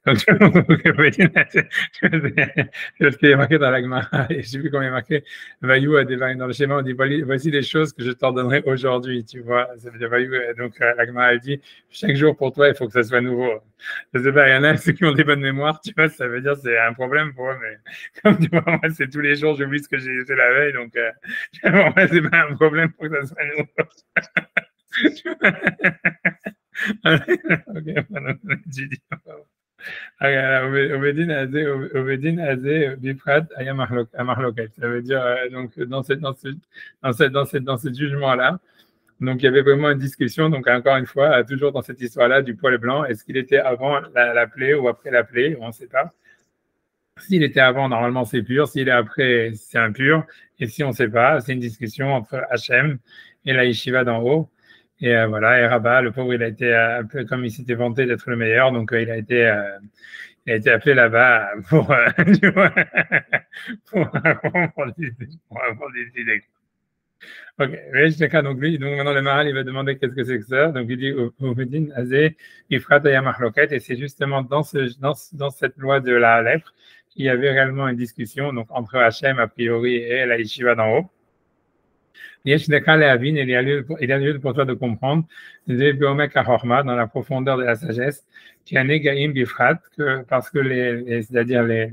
Donc, ce qui est marqué dans la Gemara, et je ne sais plus comment il est marqué, Vaillou a des dans le schéma, on dit voici les choses que je t'ordonnerai aujourd'hui, tu vois. Ça veut dire Vaillou, donc la Gemara elle dit chaque jour pour toi, il faut que ça soit nouveau. Je sais pas, il y en a ceux qui ont des bonnes mémoires, tu vois, ça veut dire c'est un problème pour eux, mais comme tu vois, moi, c'est tous les jours, j'oublie ce que j'ai fait la veille, donc pour moi, c'est pas un problème pour que ça soit nouveau. Ok, voilà, tu dis. Obedin Azé Bifrat Aya Mahloket. Ça veut dire, donc, dans ce jugement-là, donc il y avait vraiment une discussion, donc encore une fois, toujours dans cette histoire-là du poil blanc, est-ce qu'il était avant la plaie ou après la plaie? On ne sait pas. S'il était avant, normalement c'est pur, s'il est après, c'est impur, et si on ne sait pas, c'est une discussion entre Hachem et la yeshiva d'en haut. Et voilà, et Rabat, le pauvre, il a été un peu comme il s'était vanté d'être le meilleur, donc il a été appelé là-bas pour, tu vois, pour décider. Ok, oui, je d'accord. Donc lui, donc maintenant le Maral, il va demander qu'est-ce que c'est que ça. Donc il dit au Médine, Azé, Ifrat Mahloket, et c'est justement dans cette loi de la lèpre qu'il y avait réellement une discussion donc entre Hachem a priori et la Yeshiva d'en haut. Yesh Deka Lehavin, il y a lieu pour toi de comprendre, dans la profondeur de la sagesse, qui a Negaim Bifrat, parce que c'est-à-dire les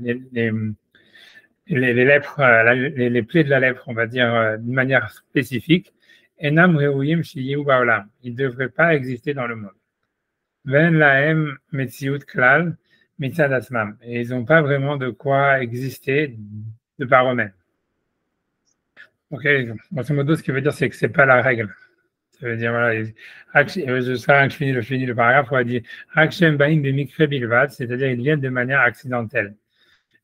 lèpres, les plaies de la lèpre, on va dire d'une manière spécifique, Enam Reuyim Shiyu Baolam. Ils ne devraient pas exister dans le monde. Ven Lahem Metziut Klal Mitzad Asmam. Et ils n'ont pas vraiment de quoi exister de par eux-mêmes. Ok, grosso modo, ce qui veut dire, c'est que ce n'est pas la règle. Ça veut dire, voilà, je finis le paragraphe, on va dire Hakshem Bain de Mikre Bilvad, c'est-à-dire ils viennent de manière accidentelle.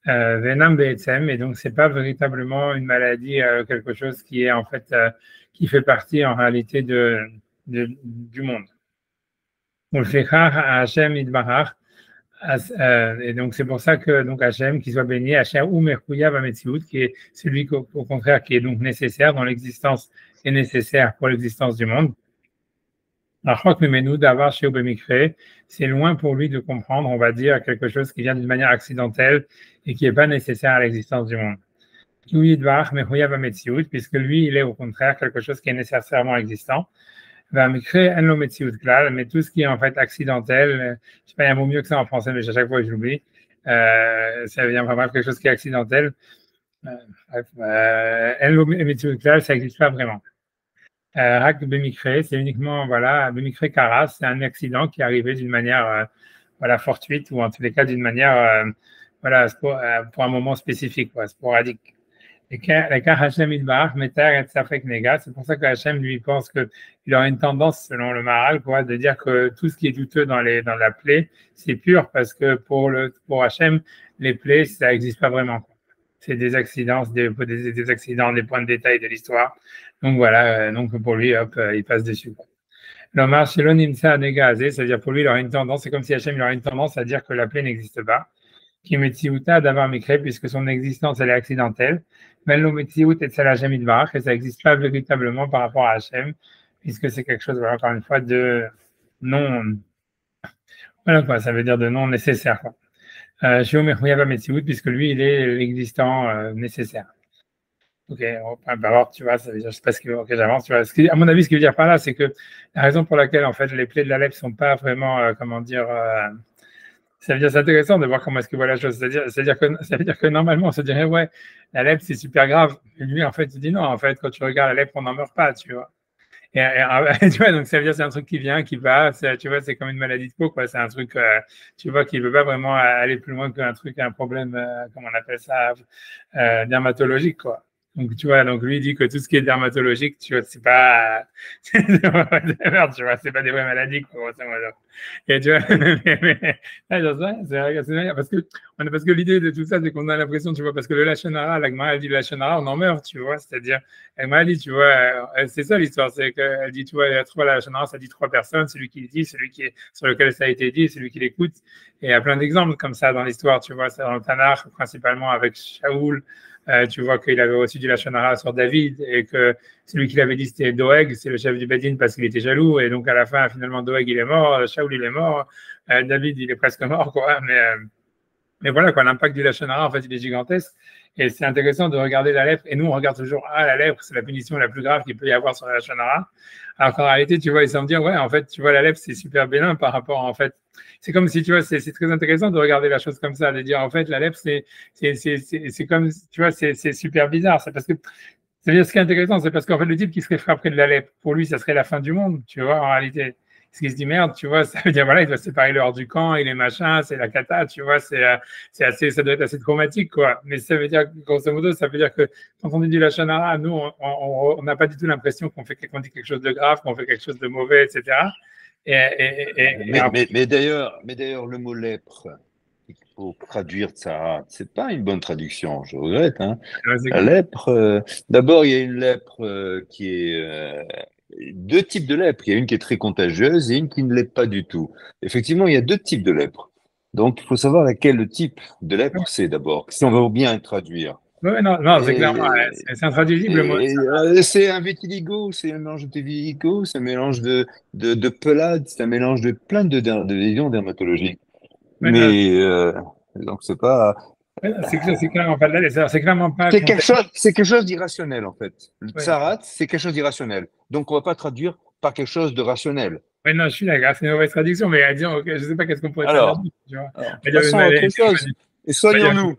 Venam BSM, et donc c'est pas véritablement une maladie, quelque chose qui est en fait qui fait partie en réalité du monde. Et donc c'est pour ça que donc Hachem, qui soit béni, Hachem ou Merkouya Bametsiout, qui est celui au contraire qui est donc nécessaire dans l'existence est nécessaire pour l'existence du monde. C'est loin pour lui de comprendre, on va dire, quelque chose qui vient d'une manière accidentelle et qui n'est pas nécessaire à l'existence du monde. Puisque lui, il est au contraire quelque chose qui est nécessairement existant. Mais tout ce qui est en fait accidentel, je ne sais pas, il y a un mot mieux que ça en français, mais à chaque fois je l'oublie. Ça veut dire vraiment quelque chose qui est accidentel. Ça n'existe pas vraiment. Rak Bemikre, c'est uniquement, voilà, Bemikre Karas, c'est un accident qui est arrivé d'une manière, voilà, fortuite ou en tous les cas d'une manière, voilà, pour un moment spécifique, quoi, sporadique. Et Hachem Idbar, Meter et Safek Nega, c'est pour ça que Hachem lui pense qu'il aura une tendance, selon le Maharal, quoi, de dire que tout ce qui est douteux dans la plaie, c'est pur parce que pour Hachem, les plaies, ça n'existe pas vraiment. C'est des accidents, des accidents, des points de détail de l'histoire. Donc voilà, donc pour lui, hop, il passe dessus. L'Omar Shelon Nimsa Negazé, c'est-à-dire pour lui, il aura une tendance, c'est comme si Hachem il aurait une tendance à dire que la plaie n'existe pas. Qui Metsiuta d'avoir Mikre, puisque son existence elle est accidentelle. Mello Metsiut et Hachem Idvar, et ça n'existe pas véritablement par rapport à Hachem, puisque c'est quelque chose, voilà, encore une fois, de non. Voilà quoi, ça veut dire de non nécessaire, quoi. Puisque lui, il est l'existant nécessaire. Ok, alors tu vois, ça veut dire, je sais pas ce que okay, j'avance, tu vois. À mon avis, ce qu'il veut dire par là, c'est que la raison pour laquelle, en fait, les plaies de la lèpre sont pas vraiment, comment dire, ça veut dire, c'est intéressant de voir comment est-ce que voit la chose. Ça veut dire que normalement, on se dirait, ouais, la lèpre, c'est super grave. Et lui, en fait, il dit non, en fait, quand tu regardes la lèpre, on n'en meurt pas, tu vois. Tu vois, donc ça veut dire c'est un truc qui vient, qui va, tu vois, c'est comme une maladie de peau, quoi. C'est un truc, tu vois, qui ne veut pas vraiment aller plus loin qu'un truc, un problème, comment on appelle ça, dermatologique, quoi. Donc, tu vois, donc lui il dit que tout ce qui est dermatologique, tu vois, c'est pas, tu vois, c'est pas des vraies maladies, quoi. Et tu vois, c'est vrai, parce que l'idée de tout ça, c'est qu'on a l'impression, tu vois, parce que le Lachon Hara, la Gemara, elle dit le Lachon Hara, on en meurt, tu vois, c'est-à-dire, elle m'a dit, tu vois, c'est ça l'histoire, c'est qu'elle dit, tu vois, il y a trois Lachon Hara, ça dit trois personnes, celui qui le dit, celui qui est, sur lequel ça a été dit, celui qui l'écoute, et il y a plein d'exemples comme ça dans l'histoire, tu vois, c'est dans le Tanakh, principalement avec Shaoul, tu vois qu'il avait reçu du Lachon Hara sur David et que celui qui l'avait dit c'était Doeg, c'est le chef du Bedin parce qu'il était jaloux. Et donc à la fin, finalement, Doeg il est mort, Shaoul il est mort, David il est presque mort, quoi. Mais voilà, quoi, l'impact du Lachon Hara, en fait, il est gigantesque. Et c'est intéressant de regarder la lèpre. Et nous, on regarde toujours, la lèpre, c'est la punition la plus grave qu'il peut y avoir sur la Lachon Hara. Alors qu'en réalité, tu vois, ils semblent dire, ouais, en fait, tu vois, la lèpre, c'est super bénin par rapport, en fait. C'est comme si, tu vois, c'est très intéressant de regarder la chose comme ça, de dire, en fait, la lèpre, c'est comme, tu vois, c'est super bizarre. C'est parce que, c'est-à-dire, ce qui est intéressant, c'est parce qu'en fait, le type qui serait frappé de la lèpre, pour lui, ça serait la fin du monde, tu vois, en réalité. Parce qu'il se dit merde, tu vois, ça veut dire voilà, il doit séparer le hors du camp, il est machin, c'est la cata, tu vois, c'est assez, ça doit être assez traumatique, quoi. Mais ça veut dire, grosso modo, ça veut dire que quand on dit du Lachon Hara, nous, on n'a pas du tout l'impression qu'on dit quelque chose de grave, qu'on fait quelque chose de mauvais, etc. Mais d'ailleurs, le mot lèpre, il faut traduire ça. C'est pas une bonne traduction, je regrette. Hein. La lèpre, d'abord, il y a une lèpre qui est deux types de lèpre. Il y a une qui est très contagieuse et une qui ne l'est pas du tout. Effectivement, il y a deux types de lèpre. Donc, il faut savoir quel type de lèpre c'est d'abord, si on veut bien traduire. Ouais, non, c'est clairement, c'est intraduisible, moi. C'est un vitiligo, c'est un mélange de vitiligo, c'est un mélange de pelade, c'est un mélange de plein de lésions dermatologiques. Ouais, non, Mais donc c'est pas. c'est clairement pas de la lèpre, c'est clairement pas. C'est quelque chose d'irrationnel en fait. Le Ouais. tsarat, c'est quelque chose d'irrationnel. Donc on va pas traduire par quelque chose de rationnel. Oui, non, je suis d'accord, c'est une mauvaise traduction, mais disons, okay, je ne sais pas qu'est-ce qu'on pourrait traduire, tu vois. Passons à autre chose. Et soignons-nous.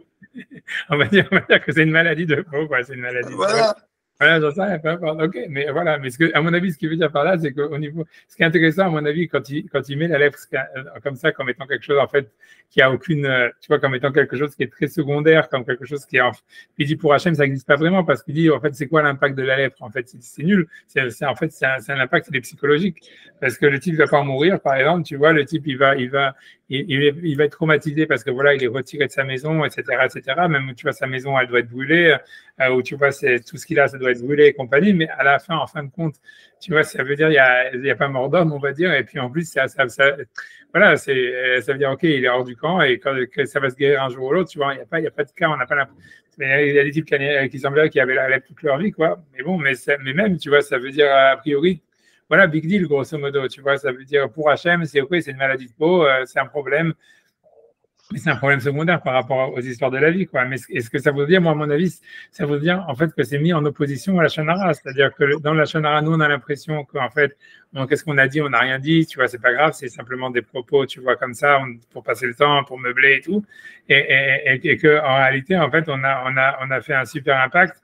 On va dire que c'est une maladie de peau, quoi. C'est une maladie de peau. Voilà, j'en sais rien, peu importe. Ok, mais voilà. Mais à mon avis, ce qu'il veut dire par là, c'est qu'au niveau, ce qui est intéressant, à mon avis, quand il met la lèpre comme ça, comme étant quelque chose, en fait, qui a aucune, tu vois, comme étant quelque chose qui est très secondaire, comme quelque chose qui est, il dit pour Hachem, ça n'existe pas vraiment parce qu'il dit, en fait, c'est quoi l'impact de la lèpre? En fait, c'est nul. En fait, c'est un impact, il est psychologique. Parce que le type va pas en mourir, par exemple, tu vois, le type, il va être traumatisé parce que voilà, il est retiré de sa maison, etc., etc. Même, tu vois, sa maison, elle doit être brûlée, ou tu vois, c'est tout ce qu'il a, ça doit être brûlé et compagnie. Mais à la fin, en fin de compte, tu vois, ça veut dire il y a pas mort d'homme, on va dire. Et puis en plus, voilà, ça veut dire ok, il est hors du camp et que ça va se guérir un jour ou l'autre, tu vois, il y a pas de cas, on n'a pas l'impression. Mais il y a des types qui semblaient qu'ils avaient la lèpre toute leur vie, quoi. Mais bon, mais même, tu vois, ça veut dire a priori. Voilà, big deal, grosso modo, tu vois, ça veut dire pour Hachem, c'est ok, c'est une maladie de peau, c'est un problème, mais c'est un problème secondaire par rapport aux histoires de la vie, quoi. Mais est-ce que ça veut dire, moi, à mon avis, ça veut dire, en fait, que c'est mis en opposition à la Lachon Hara, c'est-à-dire que dans la Lachon Hara, nous, on a l'impression qu'en fait, qu'est-ce qu'on a dit, on n'a rien dit, tu vois, c'est pas grave, c'est simplement des propos, tu vois, comme ça, pour passer le temps, pour meubler et tout, et que, en réalité, en fait, on a fait un super impact.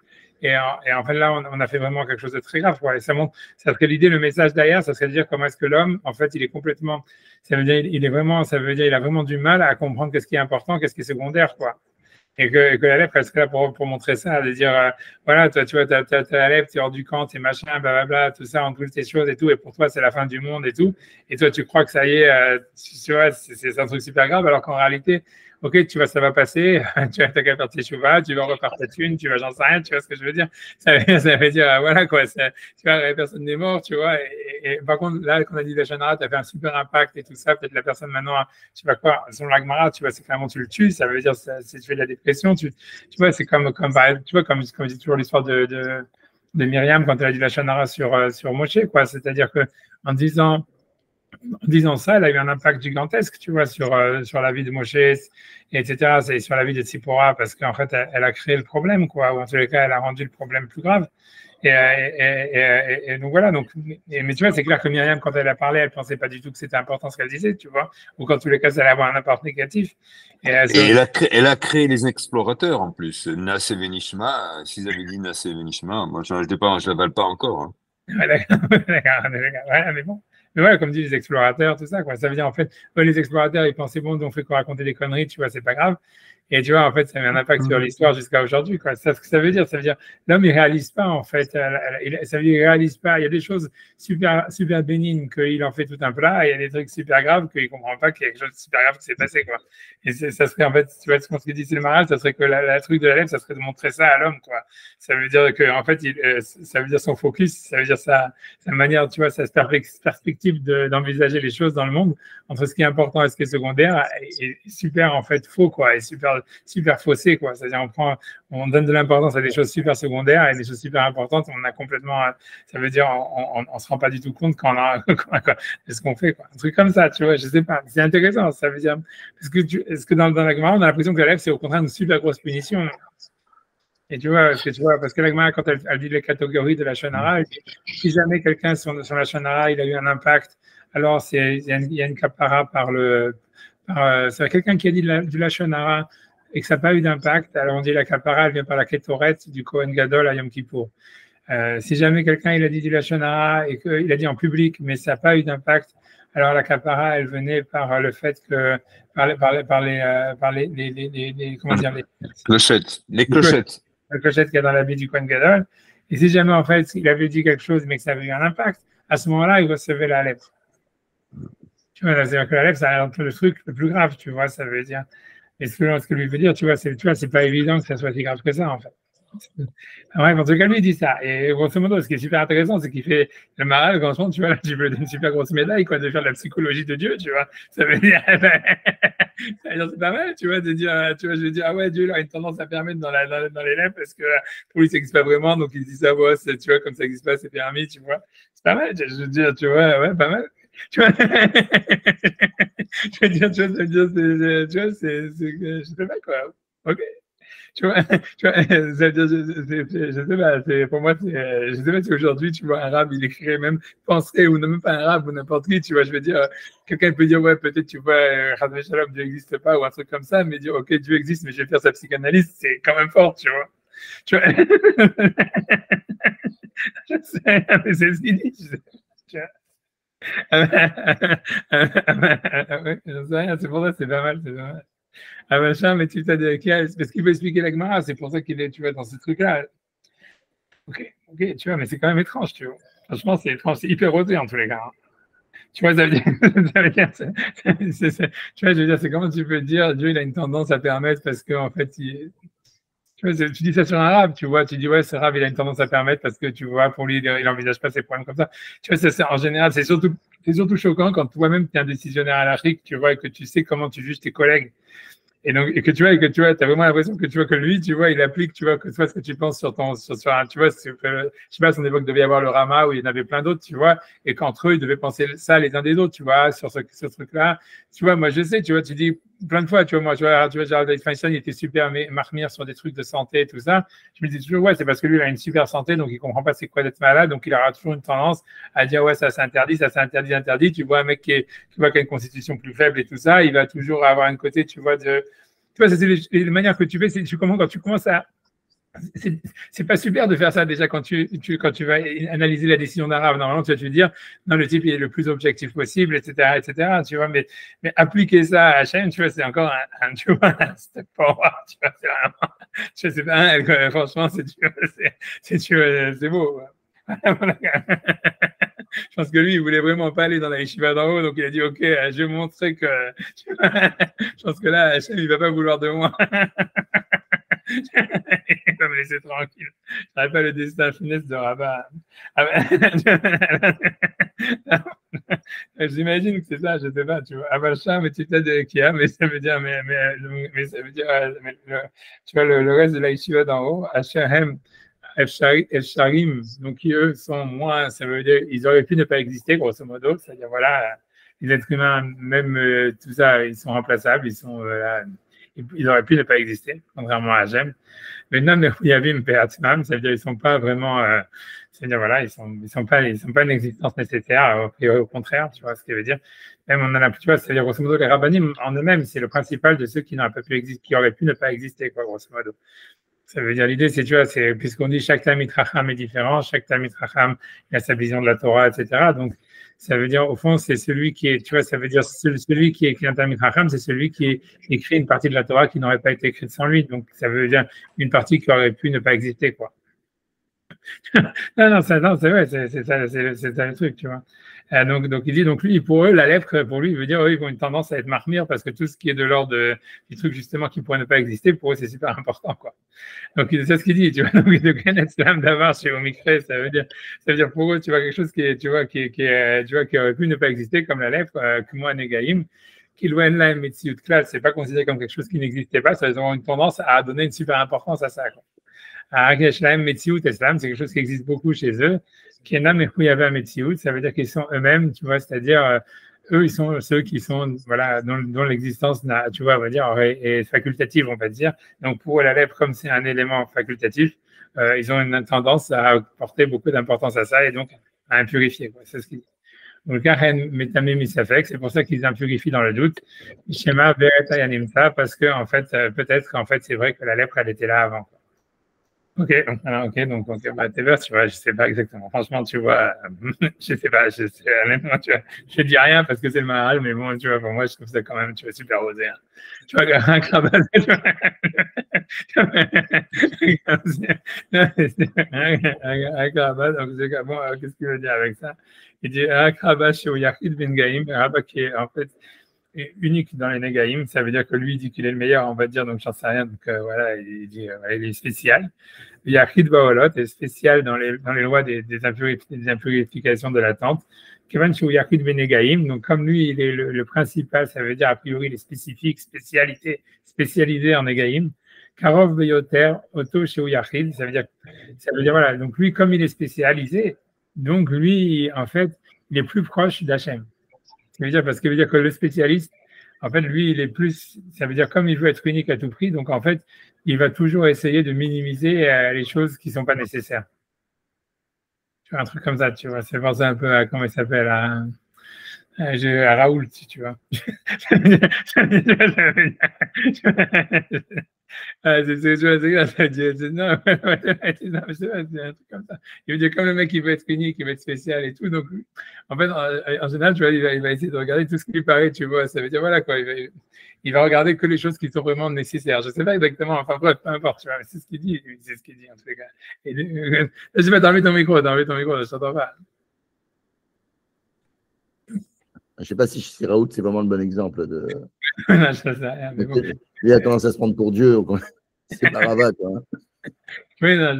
Et en fait, là, on a fait vraiment quelque chose de très grave, quoi. Et ça serait l'idée, le message derrière, ça serait de dire comment est-ce que l'homme, en fait, il est complètement, ça veut dire, ça veut dire, il a vraiment du mal à comprendre qu'est-ce qui est important, qu'est-ce qui est secondaire, quoi. Et que la lèpre, elle serait là pour montrer ça, de dire, voilà, toi, tu vois, t'as la lèpre, t'es hors du camp, t'es machin, blablabla, tout ça, on brûle tes choses et tout, et pour toi, c'est la fin du monde et tout. Et toi, tu crois que ça y est, tu vois, c'est un truc super grave, alors qu'en réalité, ok, tu vois, ça va passer, tu vas qu'à faire tes chouvas, tu vas repartir ta thune, tu vas, j'en sais rien, tu vois ce que je veux dire. Ça veut dire, voilà, quoi, tu vois, personne n'est mort, tu vois. Et par contre, là, quand on a dit Lachon Hara, tu as fait un super impact et tout ça, peut-être la personne maintenant, tu vas quoi, selon l'Agmara, tu vois, c'est clairement, tu le tues, ça veut dire, si tu fais de la dépression, tu vois, c'est comme tu vois, comme je dis toujours l'histoire de Myriam quand elle a dit Lachon Hara sur Moshe, quoi. C'est-à-dire que en disant ça, elle a eu un impact gigantesque, tu vois, sur la vie de Moshe, etc., et sur la vie de Tzipora, parce qu'en fait, elle a créé le problème, quoi, ou en tous les cas, elle a rendu le problème plus grave. Et donc voilà, mais tu vois, c'est clair que Myriam, quand elle a parlé, elle pensait pas du tout que c'était important ce qu'elle disait, tu vois, ou qu'en tous les cas, ça allait avoir un impact négatif. Elle a créé les explorateurs en plus. Nassé Venishma, s'ils avaient dit Nassé Venishma, moi je l'avale pas encore. Hein. Ouais, d'accord, ouais, mais bon. Mais voilà, comme dit les explorateurs, tout ça, quoi. Ça veut dire, en fait, les explorateurs, ils pensaient, bon, on fait quoi raconter des conneries, tu vois, c'est pas grave. Et tu vois, en fait, ça a eu un impact sur l'histoire jusqu'à aujourd'hui, quoi. Ça, ce que ça veut dire, l'homme, il réalise pas, en fait. Ça veut dire, il réalise pas. Il y a des choses super, super bénignes qu'il en fait tout un plat, et il y a des trucs super graves qu'il comprend pas qu'il y a quelque chose de super grave qui s'est passé, quoi. Et ça serait, en fait, tu vois, ce qu'on se dit, c'est le moral, ça serait que la truc de la lèvre, ça serait de montrer ça à l'homme, quoi. Ça veut dire que, en fait, ça veut dire son focus, ça veut dire sa manière, tu vois, sa perspective d'envisager les choses dans le monde, entre ce qui est important et ce qui est secondaire, est super, en fait, faux, quoi, et super super faussée, quoi. C'est-à-dire, on donne de l'importance à des choses super secondaires et des choses super importantes, on a complètement, ça veut dire, on se rend pas du tout compte quand on a, de ce qu'on fait, quoi. Un truc comme ça, tu vois, je sais pas. C'est intéressant, ça veut dire, est-ce que dans la Gemara, on a l'impression que la lèvre, c'est au contraire une super grosse punition. Et tu vois, parce que la Gemara, quand elle dit les catégories de la Shonara, si jamais quelqu'un sur la Shonara, il a eu un impact, alors il y a une kapara c'est quelqu'un qui a dit du Lashon Hara et que ça n'a pas eu d'impact, alors on dit la kapara, elle vient par la Ketoret du Kohen Gadol à Yom Kippour. Si jamais quelqu'un il a dit du Lashon Hara et qu'il a dit en public, mais ça n'a pas eu d'impact, alors la kapara, elle venait par le fait que par les comment dire, clochettes, les clochettes. La clochette qu'il y a dans l'habit du Kohen Gadol. Et si jamais en fait il avait dit quelque chose mais que ça avait eu un impact, à ce moment-là, il recevait la lèvre. Tu vois, c'est-à-dire que la lèvre, c'est le truc le plus grave, tu vois, ça veut dire. Et ce que lui veut dire, tu vois, c'est pas évident que ça soit si grave que ça, en fait. Bref, en tout cas, lui, il dit ça. Et grosso modo, ce qui est super intéressant, c'est qu'il fait le Maharal, franchement, tu vois, là, tu peux donner une super grosse médaille, quoi, de faire de la psychologie de Dieu, tu vois. Ça veut dire, c'est pas mal, tu vois, de dire, tu vois, je veux dire, ah ouais, Dieu, il a une tendance à permettre dans les lèvres, parce que pour lui, ça n'existe pas vraiment, donc il dit ça, ouais, tu vois, comme ça n'existe pas, c'est permis, tu vois. C'est pas mal, je veux dire, tu vois, ouais, pas mal. Tu vois, je veux dire, je sais pas quoi. Ok. Tu vois, je sais pas, pour moi, je sais pas si aujourd'hui, tu vois, un arabe, il écrirait même, penserait, ou même pas un arabe, ou n'importe qui, tu vois, je veux dire, quelqu'un peut dire, ouais, peut-être, tu vois, Shalom, Dieu n'existe pas, ou un truc comme ça, mais dire, ok, Dieu existe, mais je vais faire sa psychanalyse, c'est quand même fort, tu vois. Tu vois. Je sais, mais c'est ce qu'il dit, tu vois. J'en sais rien, c'est pour ça, c'est pas mal, c'est pas mal. Ah machin, mais tu t'as dit, parce qu'il veut expliquer la Gemara, c'est pour ça qu'il est, tu vois, dans ce truc-là. Ok, tu vois, mais c'est quand même étrange, tu vois. Franchement, c'est étrange, c'est hyper osé en tous les cas. Hein. Tu vois, ça veut dire, tu vois, je veux dire, c'est comment tu peux dire, Dieu, il a une tendance à permettre parce qu'en fait, tu vois, tu dis ça sur un arabe, tu vois, tu dis, ouais, ce arabe, il a une tendance à permettre parce que, tu vois, pour lui, il n'envisage pas ses problèmes comme ça. Tu vois, en général, c'est surtout choquant quand toi-même, tu es un décisionnaire anarchique, tu vois, et que tu sais comment tu juges tes collègues. Et donc, et que tu vois, t'as vraiment l'impression que tu vois que lui, tu vois, il applique, tu vois, que soit ce que tu penses sur tu vois, je sais pas, à son époque, il devait y avoir le Rama où il y en avait plein d'autres, tu vois, et qu'entre eux, ils devaient penser ça les uns des autres, tu vois, sur ce truc-là. Tu vois, moi, je sais, tu vois, tu dis plein de fois, tu vois, moi, tu vois, Gerald Feinstein, il était super marmire sur des trucs de santé et tout ça. Je me dis toujours, ouais, c'est parce que lui, il a une super santé, donc il comprend pas c'est quoi d'être malade, donc il aura toujours une tendance à dire, ouais, ça c'est interdit. Tu vois, un mec qui a une constitution plus faible et tout ça, il va toujours avoir un côté, tu vois, tu vois, c'est les manières que tu fais, quand tu commences à. C'est pas super de faire ça déjà quand tu vas analyser la décision d'arabe. Normalement, tu vas te dire, non, le type il est le plus objectif possible, etc. Tu vois, mais appliquer ça à Hachem, tu vois, c'est encore tu vois, step forward, tu vois, c'est vraiment, je sais pas, franchement, c'est beau. Je pense que lui, il voulait vraiment pas aller dans la yeshiva d'en haut, donc il a dit, ok, je vais montrer que, je pense que là, Hachem, il va pas vouloir de moi. Il va me laisser tranquille. Je n'aurais pas le destin funeste de Rabat. J'imagine que c'est ça, je ne sais pas, tu vois. Avalcha, mais tu t'as de Kia, mais ça veut dire, mais ça veut dire, tu vois, le reste de la yeshiva d'en haut, Hachahem, Sharim, donc qui eux sont moins, ça veut dire, ils auraient pu ne pas exister, grosso modo, c'est-à-dire, voilà, les êtres humains, même tout ça, ils sont remplaçables, ils auraient pu ne pas exister, contrairement à Hachem. Maintenant, Mechuyavim Pe'atzmam, ça veut dire ils sont pas vraiment, c'est-à-dire voilà, ils sont pas une existence nécessaire, au contraire, tu vois ce que je veux dire. Même on en a, tu vois, c'est-à-dire grosso modo les rabbanim en eux-mêmes, c'est le principal de ceux qui n'auraient pas pu exister, qui auraient pu ne pas exister, quoi, grosso modo. Ça veut dire l'idée, c'est tu vois, c'est puisqu'on dit chaque Talmid Chacham est différent, chaque Talmid Chacham a sa vision de la Torah, etc. Donc ça veut dire, au fond, c'est celui qui est, tu vois, ça veut dire celui qui écrit un Talmid Chacham, c'est celui qui écrit une partie de la Torah qui n'aurait pas été écrite sans lui. Donc, ça veut dire une partie qui aurait pu ne pas exister, quoi. non, c'est vrai, c'est ça le truc, tu vois. Donc, il dit, donc lui, pour eux, la lèvre, pour lui, il veut dire, eux, ils ont une tendance à être marmire parce que tout ce qui est de l'ordre du truc, justement, qui pourrait ne pas exister, pour eux, c'est super important, quoi. Donc, c'est ce qu'il dit, tu vois. Donc, de connaître l'âme d'avoir chez Omicré, ça veut dire pour eux, tu vois, quelque chose qui est, tu vois, qui aurait pu ne pas exister, comme la lèvre, que moi, Negaïm. Kiloen la Metsiout classe, c'est pas considéré comme quelque chose qui n'existait pas, ça ils ont une tendance à donner une super importance à ça. Harakesh la Metsiout Islam, c'est quelque chose qui existe beaucoup chez eux. Kena Mechouyavé Metsiout, ça veut dire qu'ils sont eux-mêmes, tu vois, c'est-à-dire eux, ils sont ceux qui sont, voilà, dont l'existence, tu vois, on va dire, est facultative, on va dire. Donc, pour eux, la lèpre, comme c'est un élément facultatif, ils ont une tendance à porter beaucoup d'importance à ça et donc à impurifier. C'est ce qu'ils disent. Donc, c'est pour ça qu'ils impurifient dans le doute. Shema Beretayanimta, parce que, en fait, peut-être qu'en fait, c'est vrai que la lèpre, elle était là avant. Ok, bah, tu vois, je sais pas exactement. Franchement, tu vois, je sais pas, honnêtement, tu vois, je dis rien parce que c'est le Maharal, mais bon, tu vois, pour moi, je trouve ça quand même, tu vois, super osé. Hein. Tu vois, un crabat, un crabat, donc c'est bon, qu'est-ce qu'il veut dire avec ça? Il dit un crabat chez Yachid Ben Gaïm, un rabat qui est en fait unique dans les Negaïm, ça veut dire que lui il dit qu'il est le meilleur, on va dire, donc j'en sais rien, donc voilà, il dit il est spécial. Yachid Baolot est spécial dans les lois des impurifications de la tente. Kevan Shou Yachid Benegaïm, donc comme lui il est le principal, ça veut dire a priori il est spécifique, spécialisé en Negaïm. Karov Beyoter, Otto Shou Yachid, ça veut dire voilà, donc lui comme il est spécialisé, donc lui en fait il est plus proche d'Hachem. Ça veut dire parce que veut dire que le spécialiste, en fait, lui, il est plus. Ça veut dire comme il veut être unique à tout prix, donc en fait, il va toujours essayer de minimiser les choses qui ne sont pas nécessaires. Tu vois, un truc comme ça, tu vois. C'est pensé un peu à comment il s'appelle, à Raoult, tu vois. Non, c'est un truc comme ça. Il veut dire, comme le mec, il veut être unique, il veut être spécial et tout. Donc, en fait, en général, tu vois, il va essayer de regarder tout ce qui lui paraît, tu vois. Ça veut dire, voilà, quoi. Il va regarder que les choses qui sont vraiment nécessaires. Je ne sais pas exactement, enfin, bref, peu importe, tu vois. Mais c'est ce qu'il dit, c'est ce qu'il dit, en tout cas. Je sais pas, t'as enlevé ton micro, je t'entends pas. Je ne sais pas si Raoult, c'est vraiment le bon exemple de. Non, je sais rien, mais bon. Lui a tendance à se prendre pour Dieu. C'est pas Rabat, quoi. Oui, non,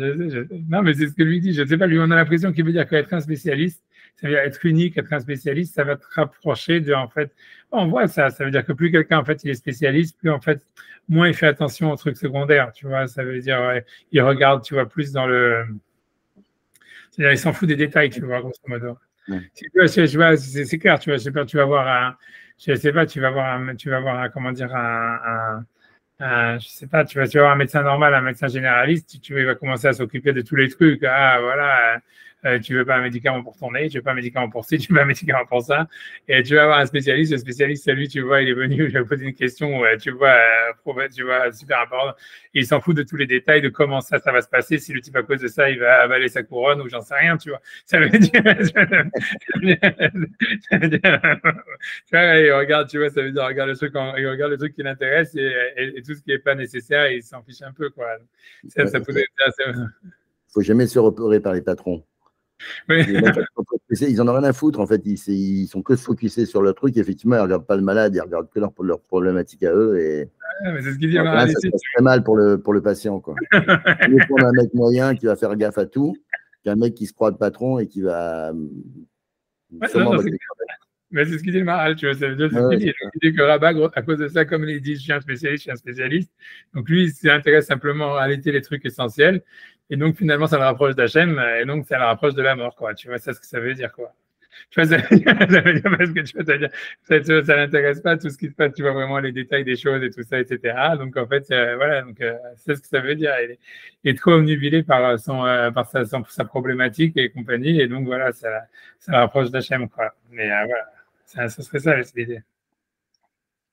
non, mais c'est ce que lui dit. Je ne sais pas, lui, on a l'impression qu'il veut dire qu'être un spécialiste, ça veut dire être unique, être un spécialiste, ça va te rapprocher de, en fait, on voit ça. Ça veut dire que plus quelqu'un, en fait, il est spécialiste, plus, en fait, moins il fait attention aux trucs secondaires, tu vois. Ça veut dire, il regarde, tu vois, plus dans le. C'est-à-dire, il s'en fout des détails, tu vois, grosso modo. C'est clair, tu vois, je sais pas, tu vas voir je sais pas, tu vas voir comment dire, je sais pas, tu vas voir un médecin normal, un médecin généraliste, il va commencer à s'occuper de tous les trucs. Ah, voilà, tu veux pas un médicament pour ton nez, tu veux pas un médicament pour ci, tu veux pas un médicament pour ça. Et tu vas avoir un spécialiste, le spécialiste, lui, tu vois, il est venu, il va poser une question, tu vois, super important. Il s'en fout de tous les détails, de comment ça va se passer, si le type, à cause de ça, il va avaler sa couronne ou j'en sais rien, tu vois. Ça veut dire, tu vois, il regarde, tu vois, ça veut dire, il regarde le truc qui l'intéresse et tout ce qui n'est pas nécessaire, il s'en fiche un peu, quoi. Ça peut être assez. Il faut jamais se repérer par les patrons. Oui. Ils en ont rien à foutre, en fait. Ils sont que focusés sur le truc. Effectivement, ils ne regardent pas le malade, ils regardent que leurs problématiques à eux. Et... mais c'est ce qu'il dit. Ça se passe très mal pour le patient, quoi. Il faut prendre un mec moyen qui va faire gaffe à tout, qu'un mec qui se croit le patron et qui va. Mais c'est ce qu'il dit le Maharal, tu vois, ça veut dire, c'est ce qu'il dit. Il dit que Rabat, à cause de ça, comme il dit, je suis un spécialiste. Donc lui, il s'intéresse simplement à arrêter les trucs essentiels. Et donc finalement, ça le rapproche d'Hachem, et donc ça le rapproche de la mort, quoi. Tu vois, c'est ce que ça veut dire, quoi. Tu vois, ça veut dire parce que tu vois, ça n'intéresse pas tout ce qui se passe, tu vois vraiment les détails des choses et tout ça, etc. Donc en fait, voilà, donc c'est ce que ça veut dire. Il est trop omnubilé par sa problématique et compagnie, et donc voilà, ça le rapproche d'Hachem, quoi. Mais voilà, ça serait ça l'idée.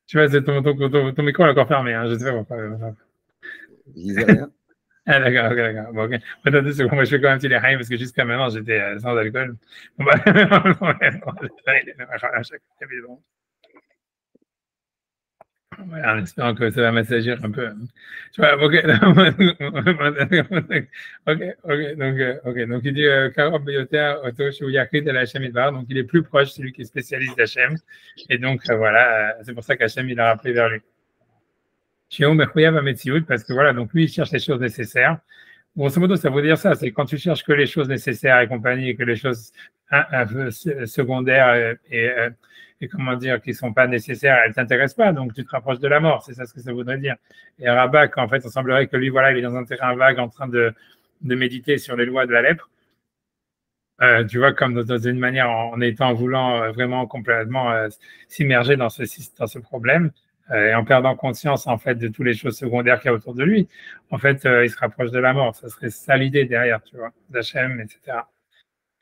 Tu vois, c'est ton micro est encore fermé, hein, je sais pas pourquoi. Je disais rien. Ah, d'accord, ok, d'accord. Bon, ok. Attendez, c'est moi, je fais quand même petit les haïms parce que jusqu'à maintenant, j'étais sans alcool. Bon, bah, bon. Voilà, en espérant que ça va m'assagir un peu. Tu vois, ok. Donc il dit Karob Beyoter, Oto Shuyakrit el Hachem Idbar, donc il est plus proche, celui qui est spécialiste d'Hachem. Et donc, voilà, c'est pour ça qu'Hachem, il a rappelé vers lui. Shion Bechouyav Ametsiout, parce que voilà, donc lui, il cherche les choses nécessaires. Grosso modo, ça veut dire ça, c'est quand tu cherches que les choses nécessaires et compagnie, et que les choses un peu secondaires et comment dire, qui ne sont pas nécessaires, elles ne t'intéressent pas, donc tu te rapproches de la mort, c'est ça ce que ça voudrait dire. Et Rabbah, en fait, on semblerait que lui, voilà, il est dans un terrain vague en train de méditer sur les lois de la lèpre. Tu vois, comme dans une manière, en voulant vraiment complètement s'immerger dans ce problème, et en perdant conscience, en fait, de toutes les choses secondaires qu'il y a autour de lui, en fait, il se rapproche de la mort. Ça serait ça l'idée derrière, tu vois, d'Hachem, etc.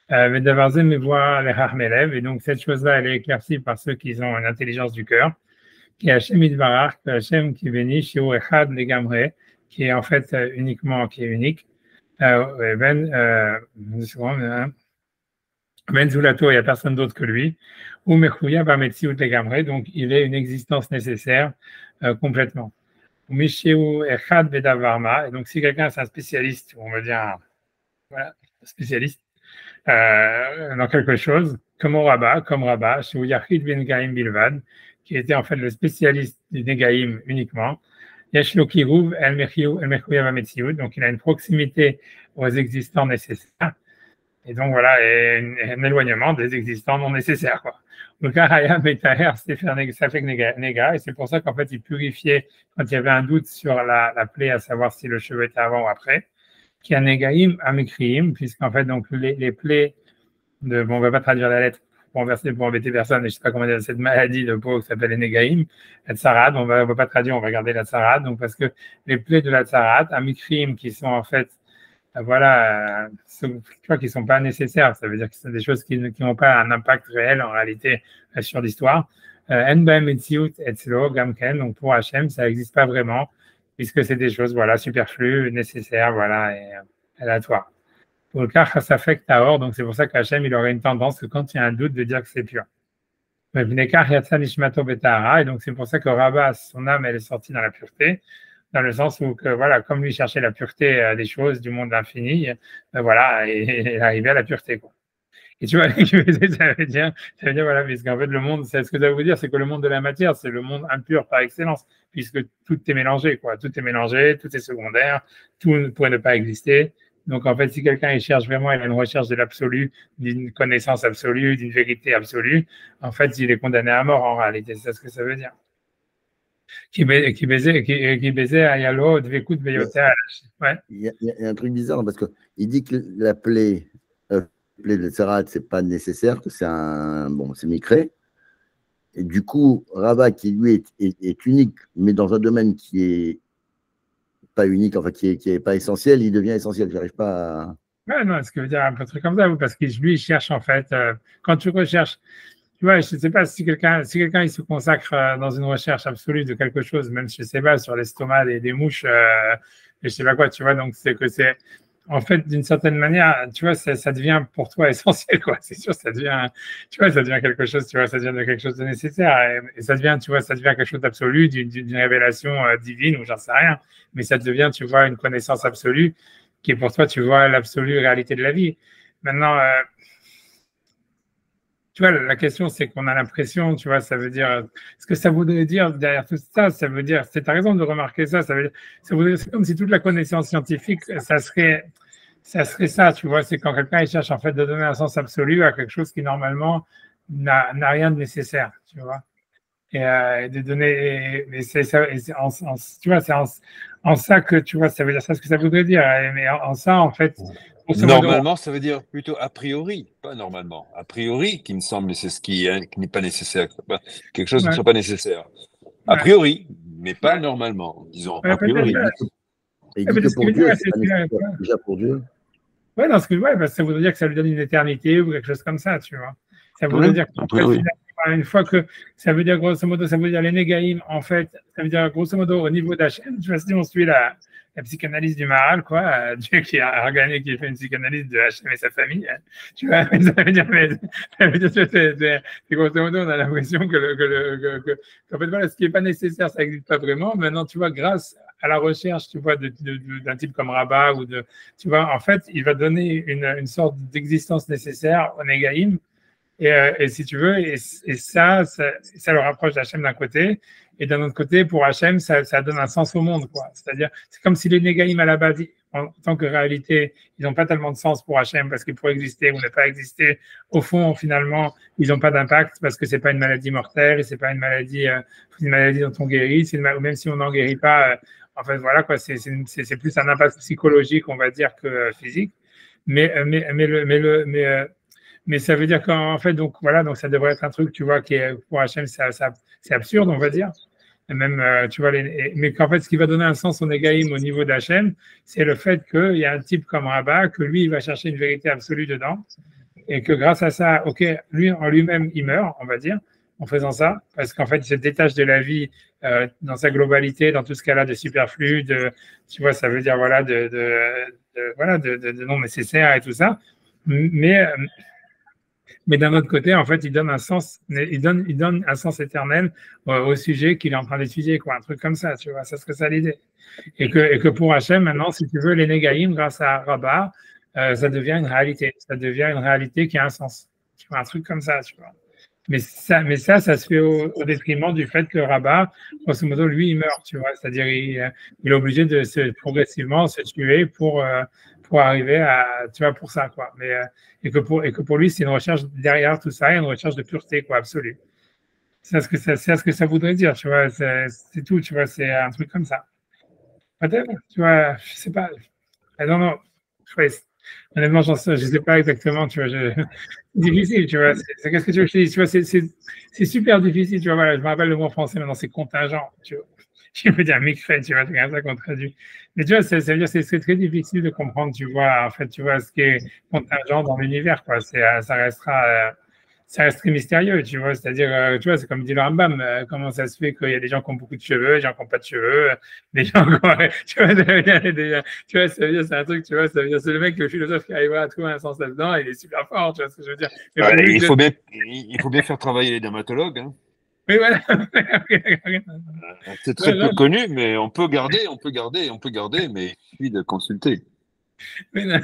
Mais d'Avarzé me voit les Harmelev, et donc cette chose-là, elle est éclaircie par ceux qui ont une intelligence du cœur, qui est Hachem Idvarach, Hachem qui bénit, Shiur Echad Legamre, qui est en fait uniquement, qui est unique. Ben Zulato, il n'y a personne d'autre que lui, ou Mechouya Bametsiout Legamre, donc il est une existence nécessaire complètement. Ou Mishéou Echad Bedavarma, et donc si quelqu'un c'est un spécialiste, on va dire voilà, spécialiste dans quelque chose, comme Rabbah, chez Yachid Ben Gaim Bilvad, qui était en fait le spécialiste du Negaïm uniquement. Yashlo Kirouv El Mechouya Bametsiout, donc il a une proximité aux existants nécessaires. Et donc voilà, et un éloignement des existants non nécessaires, quoi. Donc Araya Metaher, c'est faire Nega, et c'est pour ça qu'en fait il purifiait quand il y avait un doute sur la plaie, à savoir si le cheveu était avant ou après, qui a Negaim Amikriim, puisqu'en fait donc les plaies de, bon, on va pas traduire la lettre pour embêter personne, et je sais pas comment dire, cette maladie de peau qui s'appelle les Negaim, la tsarade, on va pas traduire, on va garder la tsarade, donc parce que les plaies de la tsarade, Amikriim, qui sont en fait voilà, tu vois, qui ne sont pas nécessaires. Ça veut dire que ce sont des choses qui n'ont pas un impact réel en réalité sur l'histoire. Donc pour Hachem, ça n'existe pas vraiment, puisque c'est des choses voilà, superflues, nécessaires, voilà, et aléatoires. Pour le cas, ça affecte Tahor, donc c'est pour ça qu'Hachem, il aurait une tendance que quand il y a un doute, de dire que c'est pur. Et donc c'est pour ça que Rabbah, son âme, elle est sortie dans la pureté. Dans le sens où, que, voilà, comme lui cherchait la pureté des choses du monde infini, voilà, et arrivé à la pureté, quoi. Et tu vois, ça veut dire, voilà, puisqu'en fait, le monde, ce que ça veut dire, c'est que le monde de la matière, c'est le monde impur par excellence, puisque tout est mélangé, quoi. Tout est mélangé, tout est secondaire, tout pourrait ne pas exister. Donc, en fait, si quelqu'un il cherche vraiment, il a une recherche de l'absolu, d'une connaissance absolue, d'une vérité absolue, en fait, il est condamné à mort, en réalité. C'est ça ce que ça veut dire. Qui baisait à Yalo, Dvekut Beyotea. Ouais. Il y a un truc bizarre parce qu'il dit que la plaie de Tsarat, c'est pas nécessaire, que c'est c'est micré. Et du coup, Rabbah, qui lui est unique, mais dans un domaine qui est pas unique, enfin qui est pas essentiel, il devient essentiel. J'arrive pas à. Ouais, non, ce que veut dire un peu truc comme ça, parce que lui, il cherche en fait, quand tu recherches. Tu vois, je ne sais pas si quelqu'un il se consacre dans une recherche absolue de quelque chose, même je ne sais pas, sur l'estomac des mouches, et je ne sais pas quoi, tu vois, donc c'est en fait, d'une certaine manière, tu vois, ça devient pour toi essentiel, quoi. C'est sûr, ça devient, tu vois, ça devient quelque chose, tu vois, ça devient quelque chose de nécessaire, et ça devient, tu vois, ça devient quelque chose d'absolu, d'une révélation divine, ou j'en sais rien, mais ça devient, tu vois, une connaissance absolue, qui est pour toi, tu vois, l'absolue réalité de la vie. Maintenant, tu vois, la question, c'est qu'on a l'impression, tu vois, ça veut dire, ce que ça voudrait dire derrière tout ça, ça veut dire, c'est ta raison de remarquer ça, ça veut dire, c'est comme si toute la connaissance scientifique, ça serait ça, tu vois, c'est quand quelqu'un cherche en fait de donner un sens absolu à quelque chose qui normalement n'a rien de nécessaire, tu vois. Et de donner, mais c'est ça, tu vois, c'est en ça que, tu vois, ça veut dire ça, ce que ça voudrait dire, mais en ça, en fait. Normalement, ça veut dire plutôt a priori, pas normalement. A priori, qui me semble, c'est ce qui n'est pas nécessaire. Quelque chose qui ne soit pas nécessaire. A priori, mais pas normalement, disons. A priori. Et dit que pour Dieu, c'est pas nécessaire. Déjà pour Dieu. Ouais, parce que ça voudrait dire que ça lui donne une éternité ou quelque chose comme ça, tu vois. Ça voudrait dire une fois que ça veut dire grosso modo, ça veut dire les Négaïm, en fait, ça veut dire grosso modo au niveau d'Hachem, tu vois, si on suit la psychanalyse du Maharal, quoi, Dieu qui a organisé, qui fait une psychanalyse de Hachem et sa famille, tu vois, mais ça veut dire, c'est grosso modo, on a l'impression qu'en fait, voilà, ce qui n'est pas nécessaire, ça n'existe pas vraiment. Maintenant, tu vois, grâce à la recherche, tu vois, d'un type comme Rabbah, tu vois, en fait, il va donner une sorte d'existence nécessaire au Négaïm. Et si tu veux, et ça le rapproche d'Hachem d'un côté, et d'un autre côté, pour Hachem, ça donne un sens au monde, quoi. C'est-à-dire, c'est comme si les Négaïm à la base, en tant que réalité, ils n'ont pas tellement de sens pour Hachem parce qu'ils pourraient exister ou ne pas exister. Au fond, finalement, ils n'ont pas d'impact parce que c'est pas une maladie mortelle et c'est pas une maladie dont on guérit. Ou même si on n'en guérit pas, en fait, voilà quoi, c'est plus un impact psychologique, on va dire, que physique. Mais ça veut dire qu'en fait, donc voilà, donc ça devrait être un truc, tu vois, qui est pour Hachem, c'est absurde, on va dire. Et même, tu vois, mais qu'en fait, ce qui va donner un sens au Négaïm au niveau d'Hachem, c'est le fait qu'il y a un type comme Rabbah, que lui, il va chercher une vérité absolue dedans, et que grâce à ça, ok, lui en lui-même, il meurt, on va dire, en faisant ça, parce qu'en fait, il se détache de la vie dans sa globalité, dans tout ce qu'elle a de superflu, tu vois, ça veut dire, voilà, de non nécessaire et tout ça. Mais d'un autre côté, en fait, il donne un sens éternel au sujet qu'il est en train d'étudier, quoi, un truc comme ça, tu vois, ça serait ça l'idée. Et que pour Hachem, maintenant, si tu veux, les Négaïm, grâce à Rabbah, ça devient une réalité. Ça devient une réalité qui a un sens. Tu vois, un truc comme ça, tu vois. Mais ça se fait au détriment du fait que Rabbah, grosso modo, lui, il meurt, tu vois. C'est-à-dire, il est obligé de progressivement se tuer pour arriver à, tu vois, pour ça, quoi. Mais, et que pour lui, c'est une recherche derrière tout ça, une recherche de pureté, quoi, absolue. C'est ce que ça voudrait dire, tu vois. C'est tout, tu vois. C'est un truc comme ça. Peut-être, tu vois, je sais pas. Non, non. Honnêtement, je sais pas exactement, tu vois. C'est difficile, tu vois. Qu'est-ce que tu veux que je te dise, tu vois, c'est super difficile, tu vois. Voilà, je me rappelle le mot français maintenant, c'est contingent, tu vois. Je veux dire micré, tu vois, c'est comme ça qu'on traduit. Mais tu vois, ça veut dire que c'est très difficile de comprendre, tu vois, en fait, tu vois, ce qui est contingent dans l'univers, quoi. Ça reste très mystérieux, tu vois. C'est-à-dire, tu vois, c'est comme dit le Rambam, comment ça se fait qu'il y a des gens qui ont beaucoup de cheveux, des gens qui n'ont pas de cheveux, des gens qui ont, tu vois, tu vois, ça veut dire, c'est un truc, tu vois, ça veut dire, c'est le mec, le philosophe qui arrive à trouver un sens là-dedans, il est super fort, tu vois ce que je veux dire. Ouais, il faut bien faire travailler les dermatologues, hein. Oui, voilà. C'est très peu connu, mais on peut garder, mais il suffit de consulter. Oui, non,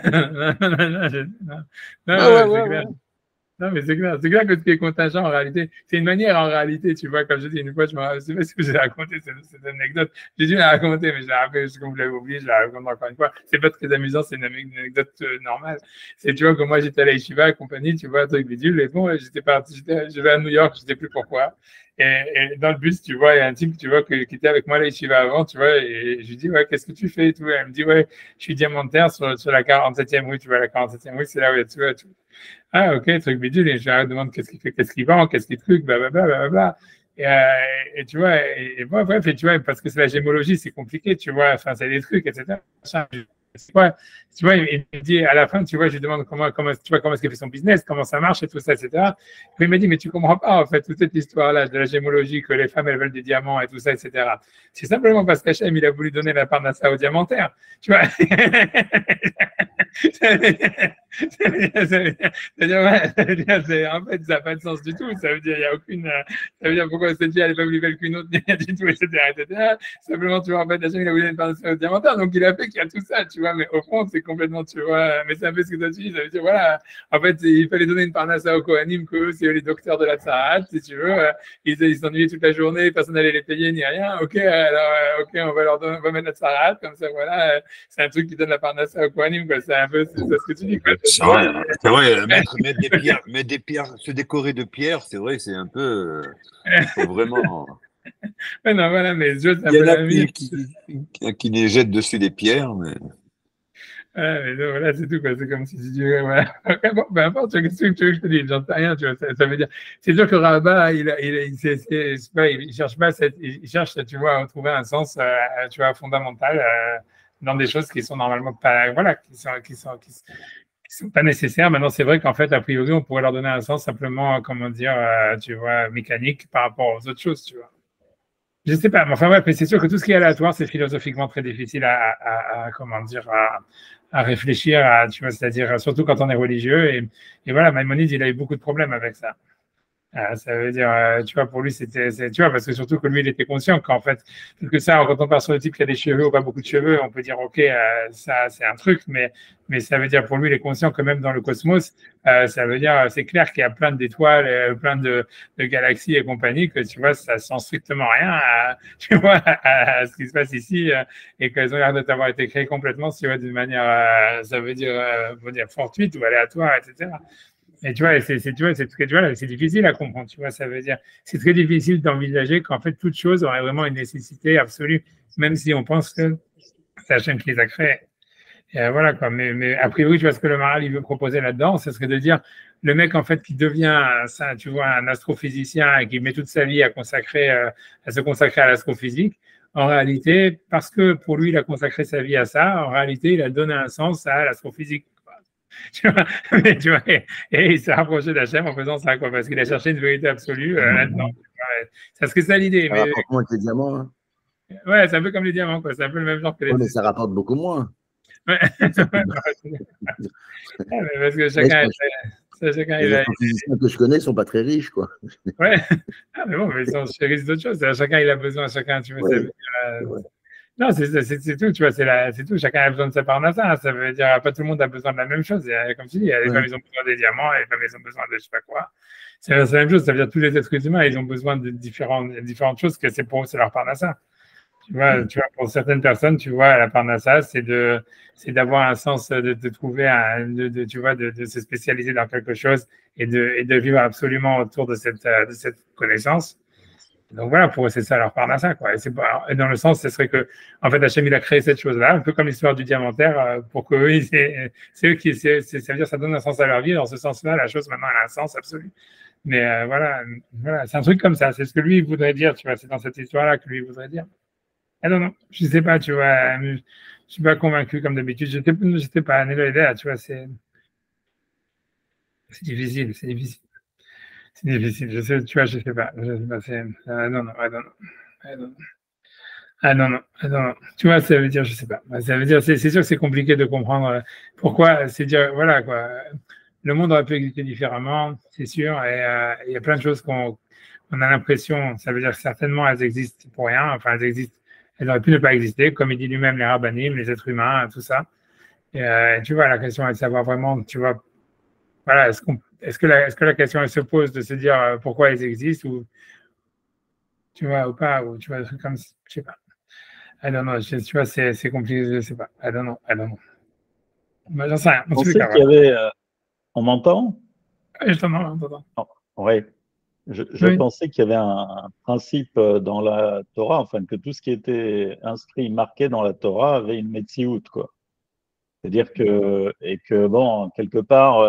Ouais, c'est clair. Non, mais c'est clair que ce qui est contingent en réalité, c'est une manière en réalité, tu vois, comme je dis une fois, je ne sais pas si je l'ai raconté cette anecdote, j'ai dû la raconter, mais je l'ai rappelé, comme vous l'avez oublié, je la raconte encore une fois. C'est pas très amusant, c'est une anecdote normale. C'est, tu vois, que moi j'étais à la Yeshiva et compagnie, tu vois, un truc bidule, et bon, je vais à New York, je sais plus pourquoi. Et dans le bus, tu vois, il y a un type, tu vois, qui était avec moi à la Yeshiva avant, tu vois, et je lui dis, ouais, qu'est-ce que tu fais et tout. Et elle me dit, ouais, je suis diamantaire sur la 47e rue, tu vois, la 47e rue, c'est là où il y a, tu vois, tout. Ah, ok, truc bidule, et je leur demande qu'est-ce qu'il fait, qu'est-ce qu'il vend, qu'est-ce qu'il truc, blablabla, blablabla. Et tu vois, et bon, bref, et tu vois, parce que c'est la gémologie, c'est compliqué, tu vois, enfin, c'est des trucs, etc. Tu vois, il me dit à la fin, tu vois, je lui demande tu vois, comment est-ce qu'il fait son business, comment ça marche et tout ça, etc. Puis il m'a dit, mais tu comprends pas, en fait, toute cette histoire-là de la gémologie, que les femmes, elles veulent des diamants et tout ça, etc. C'est simplement parce qu'Hachem, il a voulu donner la part d'Assa au diamantaire. Tu vois. C'est-à-dire, en fait, ça n'a pas de sens du tout. Ça veut dire, il y a aucune. Ça veut dire, pourquoi cette fille, elle n'est pas plus belle qu'une autre, du tout, etc., etc. Simplement, tu vois, en fait, Hachem, il a voulu donner une part d'Assa au diamantaire, donc il a fait qu'il y a tout ça, tu vois. Mais au fond, c'est complètement, tu vois. Mais c'est un peu ce que tu dis. Ça veut dire, voilà. En fait, il fallait donner une part d'Assa au Kohanim, qu'eux, c'est les docteurs de la Tsarat, si tu veux. Ils s'ennuyaient toute la journée, personne n'allait les payer ni rien. Ok, alors, ok, on va mettre la Tsarat, comme ça, voilà. C'est un truc qui donne la part d'Assa au Kohanim, quoi. C'est un peu c'est ce que tu dis, quoi. C'est vrai, mettre des pierres, se décorer de pierres, c'est vrai, c'est un peu. Faut vraiment. Ouais, non, voilà, mais je Il y en a qui les jettent dessus des pierres, mais. Ouais, mais donc, voilà, c'est tout, quoi. C'est comme si tu disais, voilà. Bon, peu importe, qu'est-ce que tu veux que je te dise, j'en sais rien, tu vois. Ça veut dire. C'est sûr que Rabat, il cherche pas il cherche, tu vois, à trouver un sens, tu vois, fondamental, dans des choses qui sont normalement pas, voilà, qui sont pas nécessaires. Maintenant, c'est vrai qu'en fait, a priori, on pourrait leur donner un sens simplement, comment dire, tu vois, mécanique par rapport aux autres choses, tu vois. Je sais pas, mais enfin ouais, mais c'est sûr que tout ce qui est aléatoire, c'est philosophiquement très difficile comment dire, à réfléchir, tu vois, c'est-à-dire surtout quand on est religieux. Et voilà, Maïmonide, il a eu beaucoup de problèmes avec ça. Ça veut dire, tu vois, pour lui, tu vois, parce que surtout que lui, il était conscient qu'en fait, parce que ça, quand on part sur le type qui a des cheveux ou pas beaucoup de cheveux, on peut dire, OK, ça, c'est un truc, mais ça veut dire, pour lui, il est conscient que même dans le cosmos, ça veut dire, c'est clair qu'il y a plein d'étoiles, plein de galaxies et compagnie, que tu vois, ça sent strictement rien tu vois, à ce qui se passe ici, et qu'elles ont l'air d'avoir été créées complètement, tu vois, d'une manière, ça veut dire, faut dire fortuite ou aléatoire, etc. Et tu vois, c'est difficile à comprendre, tu vois, ça veut dire, c'est très difficile d'envisager qu'en fait, toute chose aurait vraiment une nécessité absolue, même si on pense que c'est Hachem qui les a créés. Et voilà, quoi. Mais a priori, tu vois, ce que le Maral, il veut proposer là-dedans, ce serait de dire, le mec, en fait, qui devient, ça, tu vois, un astrophysicien et qui met toute sa vie à se consacrer à l'astrophysique, en réalité, parce que pour lui, il a consacré sa vie à ça, en réalité, il a donné un sens à l'astrophysique. Tu vois, tu vois, et il s'est rapproché d'Hachem en faisant ça, quoi, parce qu'il a cherché une vérité absolue là-dedans. Ça serait ça l'idée. Ça rapporte moins que les diamants. Hein. Ouais, c'est un peu comme les diamants, quoi. C'est un peu le même genre que les. Oui, mais ça rapporte beaucoup moins. Ouais. Parce que chacun, les astrophysiciens que je connais ne sont pas très riches, quoi. Ouais, mais bon, mais ils sont chérissent d'autres choses. Chacun, il a besoin, chacun, tu vois, non, c'est tout, tu vois, c'est tout. Chacun a besoin de sa parnassa. Ça veut dire, pas tout le monde a besoin de la même chose. Comme tu dis, les femmes, ils ont besoin des diamants, et les femmes, ils ont besoin de je sais pas quoi. C'est la même chose. Ça veut dire tous les êtres humains, ils ont besoin de différentes choses que c'est pour eux, c'est leur parnassa. Tu vois, pour certaines personnes, tu vois, la parnassa, c'est d'avoir un sens, de trouver tu vois, de se spécialiser dans quelque chose et de vivre absolument autour de cette connaissance. Donc voilà, pour eux, c'est ça leur parnassa, quoi. Et dans le sens, ce serait que, en fait, Hachem, il a créé cette chose-là, un peu comme l'histoire du diamantaire, pour que eux, c'est eux qui, ça veut dire, ça donne un sens à leur vie. Dans ce sens-là, la chose, maintenant, elle a un sens absolu. Mais voilà, c'est un truc comme ça. C'est ce que lui, il voudrait dire, tu vois. C'est dans cette histoire-là que lui, il voudrait dire. Ah non, je sais pas, tu vois. Je suis pas convaincu, comme d'habitude. Je sais pas, Nélo, tu vois, c'est difficile, c'est difficile. C'est difficile, tu vois, je sais pas. Je sais pas, non, non, ah non, non. Ah non. Ah non, non, ah non, non. Tu vois, ça veut dire, je sais pas. Ça veut dire, c'est sûr que c'est compliqué de comprendre pourquoi. C'est dire, voilà, quoi. Le monde aurait pu exister différemment, c'est sûr. Et il y a plein de choses qu'on a l'impression, ça veut dire que certainement elles existent pour rien. Enfin, elles auraient pu ne pas exister, comme il dit lui-même, les rabbinim, les êtres humains, tout ça. Et tu vois, la question est de savoir vraiment, tu vois, voilà, est-ce que la question elle se pose de se dire pourquoi elles existent ou tu vois ou pas ou tu vois des trucs comme ça, je sais pas. I don't know, tu vois, c'est compliqué, je sais pas. I don't know, I don't know. J'en sais rien. On sait qu'il y avait. On m'entend? Je t'entends. Oui. Je pensais qu'il y avait un principe dans la Torah, enfin que tout ce qui était inscrit, marqué dans la Torah avait une metsiout, quoi. C'est-à-dire que bon, quelque part,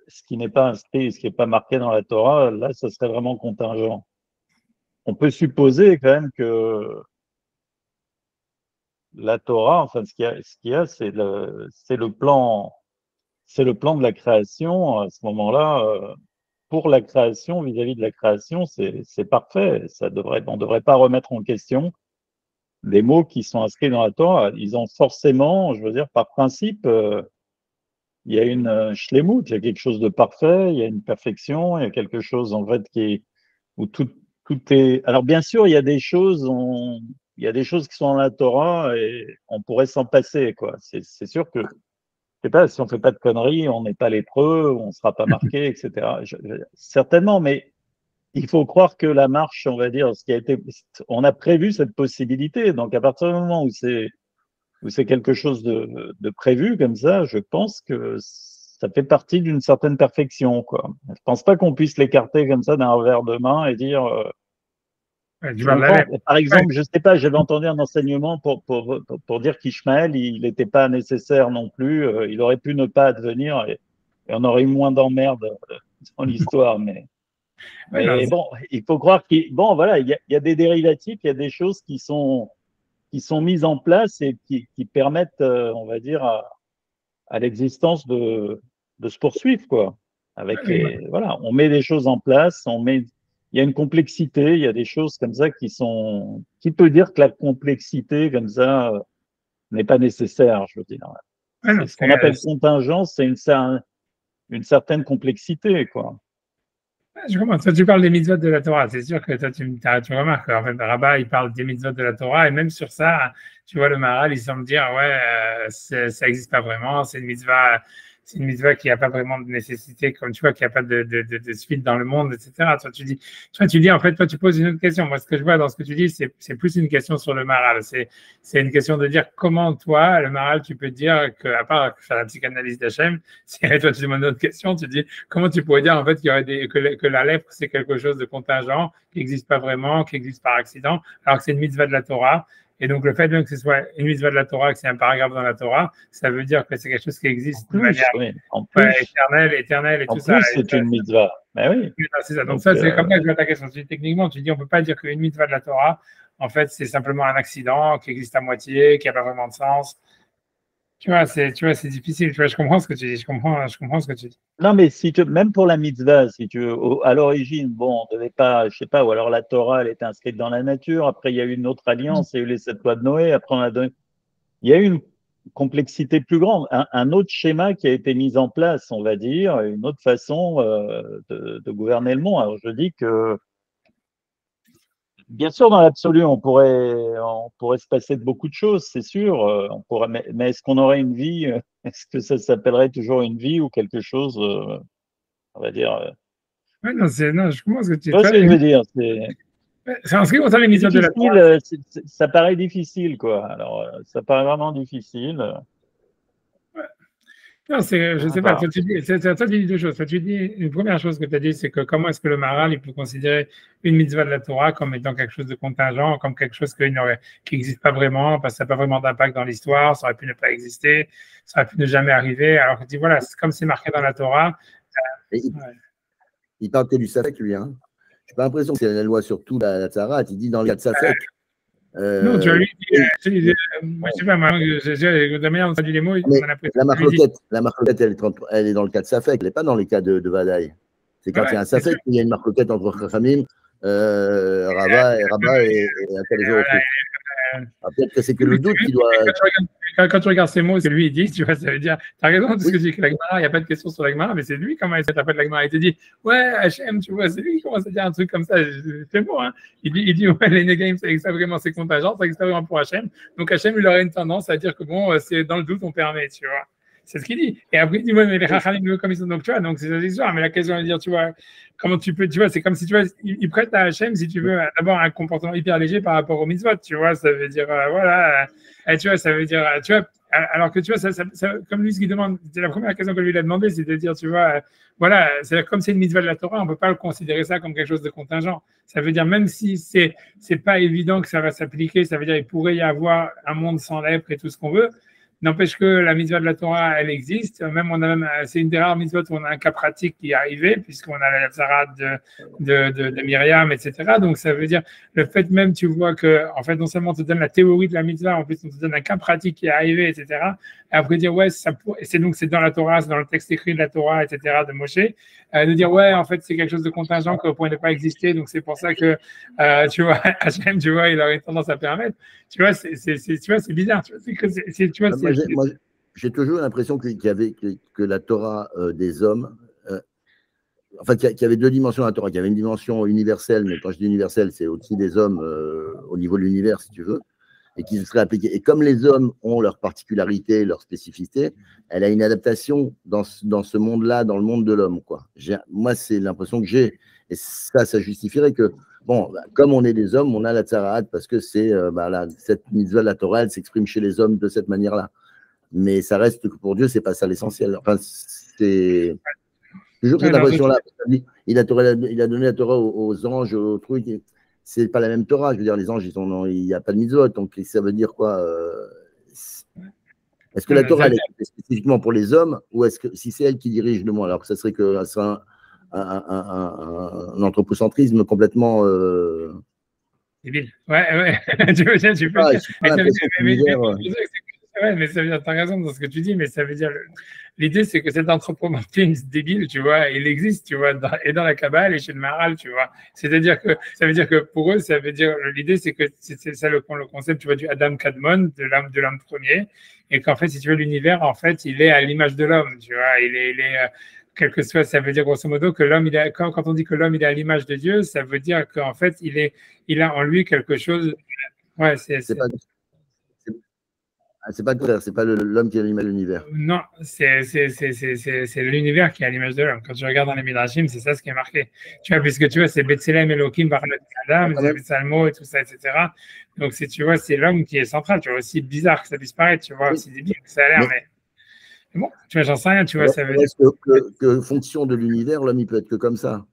ce qui n'est pas inscrit, ce qui n'est pas marqué dans la Torah, là, ça serait vraiment contingent. On peut supposer quand même que la Torah, enfin, ce qu'il y a, c'est le plan de la création. À ce moment-là, pour la création, vis-à-vis de la création, c'est parfait. On ne devrait pas remettre en question des mots qui sont inscrits dans la Torah. Ils ont forcément, je veux dire, par principe, il y a une shlemut, il y a quelque chose de parfait, il y a une perfection, il y a quelque chose en fait où tout est. Alors bien sûr, il y a des choses, qui sont dans la Torah et on pourrait s'en passer, quoi. C'est sûr que, je sais pas, si on fait pas de conneries, on n'est pas lépreux, on sera pas marqué, etc. Certainement, mais il faut croire que la marche, on va dire, on a prévu cette possibilité. Donc à partir du moment où c'est quelque chose de prévu comme ça, je pense que ça fait partie d'une certaine perfection, quoi. Je pense pas qu'on puisse l'écarter comme ça d'un revers de main et dire. Par exemple, je sais pas, j'avais entendu un enseignement pour dire qu'Ishmaël, il n'était pas nécessaire non plus. Il aurait pu ne pas advenir et on aurait eu moins d'emmerdes dans l'histoire, mais bon, il faut croire bon, voilà, il y a des dérivatifs, il y a des choses qui sont mises en place et qui permettent, on va dire, à l'existence de se poursuivre, quoi. Voilà, on met des choses en place, il y a une complexité, il y a des choses comme ça qui peut dire que la complexité comme ça n'est pas nécessaire, je veux dire. Ce qu'on appelle contingence, c'est une certaine complexité, quoi. Je comprends. Toi, tu parles des mitzvot de la Torah. C'est sûr que toi, tu remarques. En fait, Rabat, il parle des mitzvot de la Torah. Et même sur ça, tu vois, le Maharal, il semble dire, ouais, ça n'existe pas vraiment. C'est une mitzvah qui n'a pas vraiment de nécessité, comme tu vois, qui n'a pas de suite dans le monde, etc. Tu dis, en fait, toi, tu poses une autre question. Moi, ce que je vois dans ce que tu dis, c'est plus une question sur le Maharal. C'est une question de dire comment, toi, le Maharal, tu peux dire que, à part faire la psychanalyse d'Hachem, si toi, tu demandes une autre question, tu dis, comment tu pourrais dire, en fait, qu'il y aurait que la lèpre, c'est quelque chose de contingent, qui n'existe pas vraiment, qui existe par accident, alors que c'est une mitzvah de la Torah. Et donc, le fait même que ce soit une mitzvah de la Torah, que c'est un paragraphe dans la Torah, ça veut dire que c'est quelque chose qui existe de manière éternelle et tout ça. En plus, c'est une mitzvah. Mais oui. C'est ça. Donc, ça, c'est comme ça que je vois ta question. Techniquement, tu dis, on ne peut pas dire qu'une mitzvah de la Torah, en fait, c'est simplement un accident qui existe à moitié, qui n'a pas vraiment de sens. Tu vois, c'est difficile. Tu vois, je comprends ce que tu dis. Je comprends ce que tu dis. Non, mais même pour la mitzvah, si tu veux, à l'origine, bon, on devait pas, je sais pas, ou alors la Torah, elle était inscrite dans la nature. Après, il y a eu une autre alliance, il y a eu les 7 lois de Noé. Après, il y a eu une complexité plus grande, un autre schéma qui a été mis en place, on va dire, une autre façon de gouverner le monde. Alors, je dis que, bien sûr, dans l'absolu, on pourrait se passer de beaucoup de choses, c'est sûr. Mais est-ce qu'on aurait une vie? Est-ce que ça s'appellerait toujours une vie ou quelque chose, on va dire. Ouais, non, je comprends ce que tu dis. Tu vois ce que je veux dire? C'est en ce qui concerne les mitzvot de la Torah. Ça paraît difficile, quoi. Alors, ça paraît vraiment difficile. Non, je sais pas. Toi, tu dis deux choses. Toi, tu dis, une première chose que tu as dit, c'est que comment est-ce que le Maharal, il peut considérer une mitzvah de la Torah comme étant quelque chose de contingent, comme quelque chose qui n'existe pas vraiment, parce que ça n'a pas vraiment d'impact dans l'histoire, ça aurait pu ne pas exister, ça aurait pu ne jamais arriver. Alors que tu dis, voilà, comme c'est marqué dans la Torah. Il parle que du Safek, lui. Hein. Je n'ai pas l'impression que c'est la loi sur tout la Tzarat. Il dit dans le cas de Safek. Non, tu as lui dit, je sais pas, de manière dont tu as dit les mots, la marloquette, elle est dans le cas de Safek, elle n'est pas dans les cas de Vadaï. C'est quand il y a un Safek, il y a une marloquette entre Chachamim, Rabat et les autres. Peut-être que c'est que le doute qui doit. Quand tu regardes ces mots, c'est lui, il dit, tu vois, ça veut dire, tu as raison, parce que je dis que l'Agmara, il n'y a pas de question sur l'Agmara, mais c'est lui, comment il s'appelle l'Agmara. Il te dit, ouais, Hachem, tu vois, c'est lui qui commence à dire un truc comme ça. C'est bon, hein. Il dit, ouais, les Negaim, ça existe vraiment, c'est contingent, ça existe vraiment pour Hachem. Donc Hachem, il aurait une tendance à dire que bon, c'est dans le doute, on permet, tu vois. C'est ce qu'il dit. Et après, il dit, ouais, mais les Chachamim, comme ils sont, donc tu vois, donc c'est ça l'histoire. Mais la question de dire, tu vois, comment tu peux, tu vois, c'est comme si, tu vois, il prête à Hachem, si tu veux, d'abord un comportement hyper léger par rapport au mitzvot, tu vois, ça veut dire, voilà, tu vois, ça veut dire, tu vois, alors que tu vois, comme lui, ce qu'il demande, c'est la première question que lui a demandé, c'est de dire, tu vois, voilà, c'est comme c'est une mitzvah de la Torah, on ne peut pas le considérer ça comme quelque chose de contingent. Ça veut dire, même si c'est pas évident que ça va s'appliquer, ça veut dire, il pourrait y avoir un monde sans lèpre et tout ce qu'on veut. N'empêche que la mitzvah de la Torah, elle existe. C'est une des rares mitzvot où on a un cas pratique qui est arrivé, puisqu'on a la tzara de Myriam, etc. Donc, ça veut dire, le fait même, tu vois que, en fait, non seulement on te donne la théorie de la mitzvah, en plus, on te donne un cas pratique qui est arrivé, etc. Et après dire, ouais, c'est dans la Torah, c'est dans le texte écrit de la Torah, etc., de Moshe, de dire, ouais, en fait, c'est quelque chose de contingent qui ne pourrait pas exister. Donc, c'est pour ça que, tu vois, Hachem, tu vois, il aurait tendance à permettre. Tu vois, c'est bizarre. Moi, j'ai toujours l'impression que la Torah des hommes, qu'il y avait deux dimensions à la Torah. Il y avait une dimension universelle, mais quand je dis universelle, c'est au-dessus des hommes, au niveau de l'univers, si tu veux, et qui se serait appliquée. Et comme les hommes ont leurs particularités, leurs spécificités, elle a une adaptation dans ce monde-là, dans le monde de l'homme, quoi. Moi, c'est l'impression que j'ai. Et ça justifierait que, bon, comme on est des hommes, on a la tzarat, parce que cette mitzvah de la Torah, elle s'exprime chez les hommes de cette manière-là. Mais ça reste que pour Dieu, c'est pas ça l'essentiel. Enfin, c'est toujours cette impression-là. Il a donné la Torah aux anges, aux trucs. C'est pas la même Torah. Je veux dire, les anges, il n'y a pas de mitzvot. Donc, ça veut dire quoi? Est-ce que la Torah, elle est spécifiquement pour les hommes, ou est-ce que si c'est elle qui dirige le monde, alors que ça serait un anthropocentrisme complètement débile. Ouais. Tu peux mais ça veut dire, tu as raison dans ce que tu dis, mais ça veut dire, l'idée, c'est que cet anthropomorphisme débile, tu vois, il existe, tu vois, et dans la Kabbale et chez le Maharal, tu vois. C'est-à-dire que, ça veut dire que pour eux, ça veut dire, l'idée, c'est que c'est ça le concept, tu vois, du Adam Kadmon, de l'homme premier, et qu'en fait, si tu veux, l'univers, en fait, il est à l'image de l'homme, tu vois, quel que soit, ça veut dire grosso modo que l'homme, quand on dit que l'homme il est à l'image de Dieu, ça veut dire qu'en fait, il a en lui quelque chose. Ouais, c'est pas le contraire, c'est pas l'homme qui est à l'image de l'univers. Non, c'est l'univers qui est à l'image de l'homme. Quand tu regardes dans les Midrashim, c'est ça ce qui est marqué. Tu vois, puisque tu vois, c'est Betselem, Elohim, Baruch Adam, c'est Salmo et tout ça, etc. Donc, tu vois, c'est l'homme qui est central. Tu vois, aussi bizarre que ça disparaisse, tu vois, aussi débile que ça a l'air, mais bon, tu vois, j'en sais rien, tu vois, ça veut dire. Que fonction de l'univers, l'homme, il peut être que comme ça.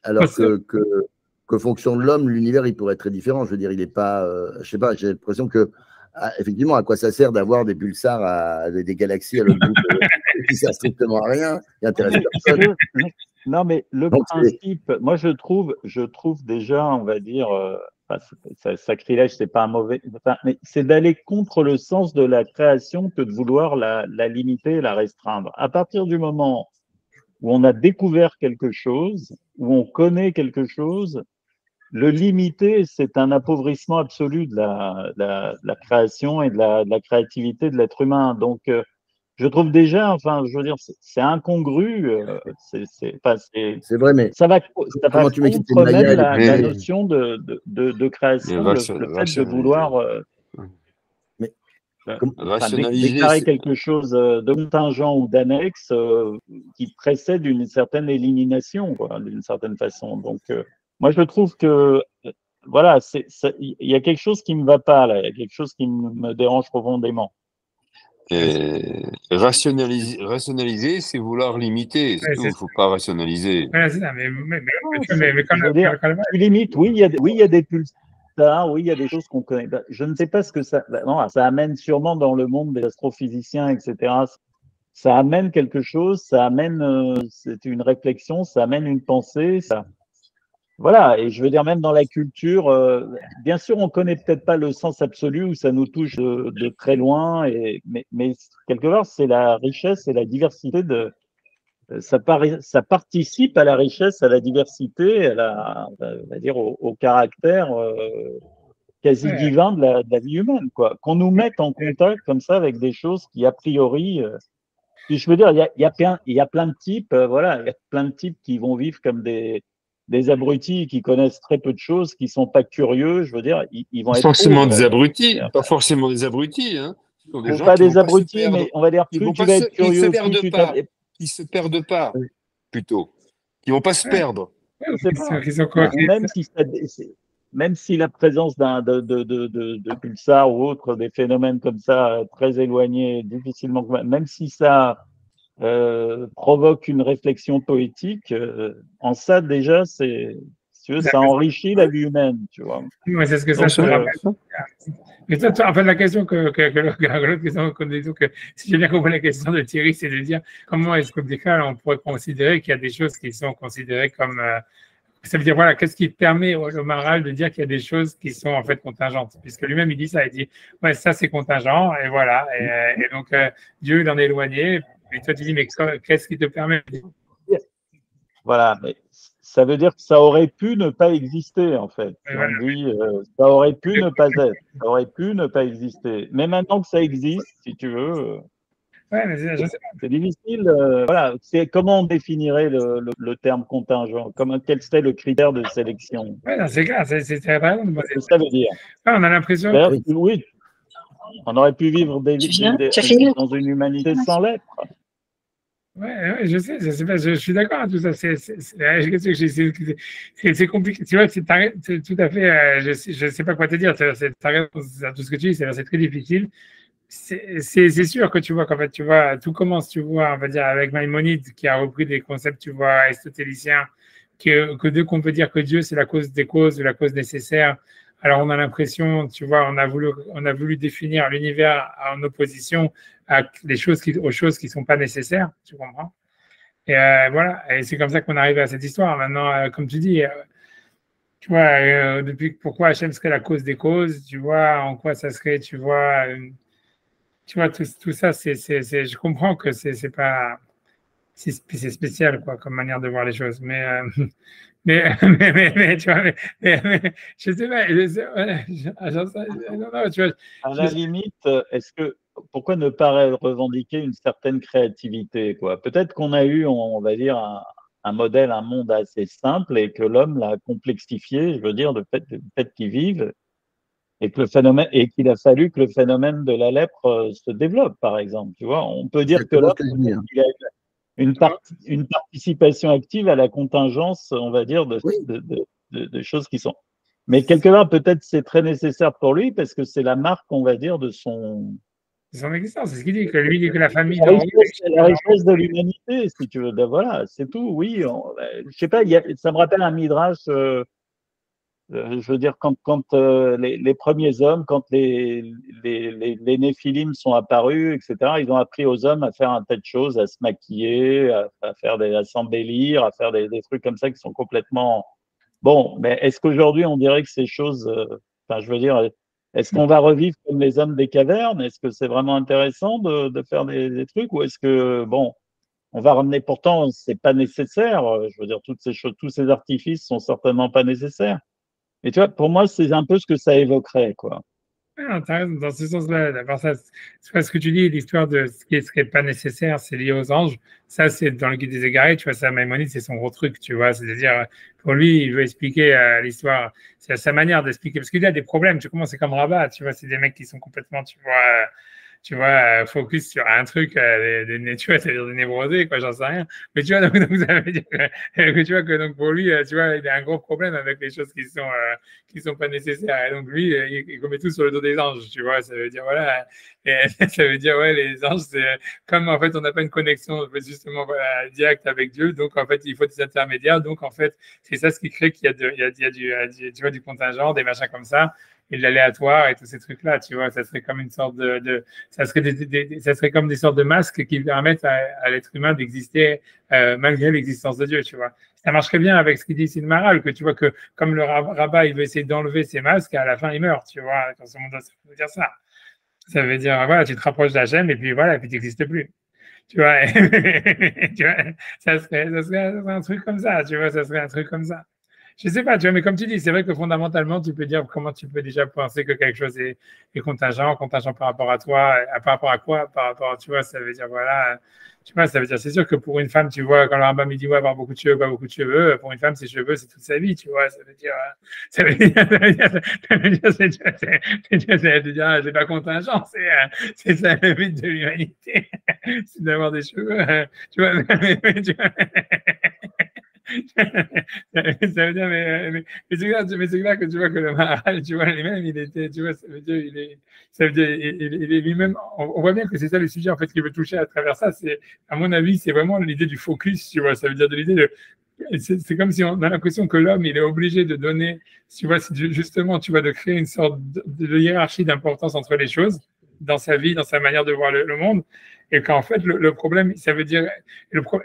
Alors que fonction de l'homme, l'univers, il pourrait être très différent. Je veux dire, il n'est pas. Je sais pas, j'ai l'impression que. Effectivement, à quoi ça sert d'avoir des pulsars, des galaxies à l'autre bout qui ne servent strictement à rien, qui n'intéressent personne. Non, mais le principe, moi je trouve déjà, on va dire, sacrilège, c'est pas un mauvais, mais c'est d'aller contre le sens de la création que de vouloir la limiter, la restreindre. À partir du moment où on a découvert quelque chose, où on connaît quelque chose, le limiter, c'est un appauvrissement absolu de la création et de la créativité de l'être humain. Donc, je trouve déjà, enfin, je veux dire, c'est incongru. C'est vrai, mais ça va comment tu m'expliques contre même la notion de création, le fait de vouloir déclarer quelque chose de contingent ou d'annexe qui précède une certaine élimination, d'une certaine façon. Donc, moi, je trouve que, voilà, il y a quelque chose qui ne me va pas, là. Il y a quelque chose qui me dérange profondément. Rationaliser, c'est vouloir limiter. C'est tout. Il ne faut pas rationaliser. Ouais, c'est ça, mais quand tu limites, oui, il y a des pulsars, oui, il y a des choses qu'on connaît. Je ne sais pas ce que ça. Non, ça amène sûrement dans le monde des astrophysiciens, etc. Ça amène quelque chose, ça amène c'est une réflexion, ça amène une pensée, ça. Voilà, et je veux dire, même dans la culture, bien sûr, on connaît peut-être pas le sens absolu où ça nous touche de très loin, mais quelque part, c'est la richesse et la diversité ça participe à la richesse, à la diversité, on va dire, au caractère quasi divin de la vie humaine, quoi. Qu'on nous mette en contact comme ça avec des choses qui, a priori, puis je veux dire, il y a plein de types, voilà, il y a plein de types qui vont vivre comme des abrutis qui connaissent très peu de choses, qui sont pas curieux, je veux dire, ils vont être forcément des abrutis, pas forcément des abrutis, hein. Pas des abrutis, mais on va dire plus tu vas être curieux, ils se perdent pas, plutôt. Ils vont pas se perdre. Même si la présence de pulsars ou autre, des phénomènes comme ça très éloignés, difficilement, même si ça provoque une réflexion poétique, en ça déjà, ça enrichit la vie humaine, tu vois. Oui, c'est ce que ça se rappelle. Mais toi, en fait, la question l'autre question que si j'ai bien compris la question de Thierry, c'est de dire comment est-ce qu'au décal on pourrait considérer qu'il y a des choses qui sont considérées comme ça veut dire, voilà, qu'est-ce qui permet au Maharal de dire qu'il y a des choses qui sont en fait contingentes? Puisque lui-même, il dit ça, il dit, ouais, ça c'est contingent, et voilà. Et donc, Dieu il en est éloigné. Et toi, tu dis, mais qu'est-ce qui te permet? Voilà, mais ça veut dire que ça aurait pu ne pas exister, en fait. Voilà. On dit, ça aurait pu ne pas être, ça aurait pu ne pas exister. Mais maintenant que ça existe, si tu veux, ouais, mais je sais pas. C'est difficile. Voilà, c'est comment on définirait le terme contingent? Quel serait le critère de sélection? Ouais, c'est clair, c'est très bien. Qu'est-ce que ça veut dire? Ouais, on a l'impression. Oui, on aurait pu vivre dans une humanité sans l'être. Ouais, je sais, je suis d'accord à tout ça. C'est compliqué. Tu vois, c'est tout à fait. Je sais pas quoi te dire. Tu as raison à tout ce que tu dis. C'est très difficile. C'est sûr que tu vois qu'en fait, tu vois, tout commence, tu vois, on va dire, avec Maïmonide qui a repris des concepts, tu vois, aristotéliciens, que dès qu'on peut dire que Dieu, c'est la cause des causes ou la cause nécessaire, alors on a l'impression, tu vois, on a voulu définir l'univers en opposition aux choses qui sont pas nécessaires, tu comprends? Et voilà, et c'est comme ça qu'on arrive à cette histoire. Maintenant, comme tu dis, tu vois, pourquoi Hachem serait la cause des causes, tu vois, en quoi ça serait, tu vois, tout ça, je comprends que c'est pas, c'est spécial, quoi, comme manière de voir les choses, mais tu vois, je sais pas, non, tu vois. À la limite, est-ce que, pourquoi ne pas revendiquer une certaine créativité, quoi? Peut-être qu'on a eu, on va dire, un modèle, un monde assez simple et que l'homme l'a complexifié, je veux dire, le fait qu'il vive et que le phénomène, et qu'il a fallu que le phénomène de la lèpre se développe, par exemple. Tu vois, on peut dire que Exactement l'homme, ce que je dis. il a une participation active à la contingence, on va dire, Oui, de choses qui sont. Mais quelque part, peut-être c'est très nécessaire pour lui parce que c'est la marque, on va dire, de son. C'est son existence, c'est ce qu'il dit, que lui dit que la famille La d'en haut. richesse de l'humanité, si tu veux. Ben voilà, c'est tout. Oui, je sais pas, ça me rappelle un midrash. Je veux dire, quand les premiers hommes, quand les néphilim sont apparus, etc., ils ont appris aux hommes à faire un tas de choses, à se maquiller, à s'embellir, à faire des trucs comme ça qui sont complètement. Bon, mais est-ce qu'aujourd'hui, on dirait que ces choses. Enfin, je veux dire, est-ce qu'on va revivre comme les hommes des cavernes? Est-ce que c'est vraiment intéressant de faire des trucs? Ou est-ce que, bon, on va ramener. Pourtant, c'est pas nécessaire. Je veux dire, toutes ces choses, tous ces artifices sont certainement pas nécessaires. Et tu vois, pour moi, c'est un peu ce que ça évoquerait, quoi. Non, t'as raison, dans ce sens-là, d'abord, ça, c'est pas ce que tu dis, l'histoire de ce qui ne serait pas nécessaire, c'est lié aux anges. Ça, c'est dans le Guide des Égarés, tu vois, ça, Maïmonide, c'est son gros truc, tu vois. C'est-à-dire, pour lui, il veut expliquer l'histoire. C'est sa manière d'expliquer, parce qu'il a des problèmes, tu commences, c'est comme Rabat, tu vois, c'est des mecs qui sont complètement, tu vois, focus sur un truc, tu vois, c'est-à-dire des névrosés, quoi, j'en sais rien. Mais tu vois, donc ça veut dire que tu vois que donc pour lui, tu vois, il a un gros problème avec les choses qui sont pas nécessaires. Et donc lui, il commet tout sur le dos des anges, tu vois. Ça veut dire voilà, et ça veut dire ouais, les anges, c'est comme en fait on n'a pas une connexion justement voilà directe avec Dieu, donc en fait il faut des intermédiaires. Donc en fait c'est ça ce qui crée qu'il y a, tu vois, du contingent, des machins comme ça et de l'aléatoire et tous ces trucs-là, tu vois, ça serait comme une sorte ça serait ça serait comme des sortes de masques qui permettent à l'être humain d'exister malgré l'existence de Dieu, tu vois. Ça marcherait bien avec ce qu'il dit ici de Maral, que tu vois que comme le rabat, il veut essayer d'enlever ses masques, à la fin, il meurt, tu vois, quand ça veut dire ça. Ça veut dire, voilà, tu te rapproches d'Hachem et puis voilà, et puis tu n'existes plus. Tu vois, tu vois ça serait un truc comme ça, tu vois, ça serait un truc comme ça. Je sais pas, tu vois, mais comme tu dis, c'est vrai que fondamentalement, tu peux dire comment tu peux déjà penser que quelque chose est contingent par rapport à toi, par rapport à quoi, par rapport, tu vois, ça veut dire, voilà, tu vois, ça veut dire, c'est sûr que pour une femme, tu vois, quand le rabbin me dit, ouais, avoir beaucoup de cheveux, pas beaucoup de cheveux, pour une femme, ses cheveux, c'est toute sa vie, tu vois, ça veut dire, c'est pas contingent, c'est ça le but de l'humanité, c'est d'avoir des cheveux, tu vois, tu vois, ça veut dire, mais c'est clair que tu vois que le Maharal, tu vois, lui-même, il était, tu vois, ça veut dire, ça veut dire, il est lui-même, on voit bien que c'est ça le sujet, en fait, qu'il veut toucher à travers ça. C'est, à mon avis, c'est vraiment l'idée du focus, tu vois, ça veut dire de l'idée de, c'est comme si on a l'impression que l'homme, il est obligé de donner, tu vois, justement, tu vois, de créer une sorte de hiérarchie d'importance entre les choses dans sa vie, dans sa manière de voir le monde, et qu'en fait, le problème, ça veut dire,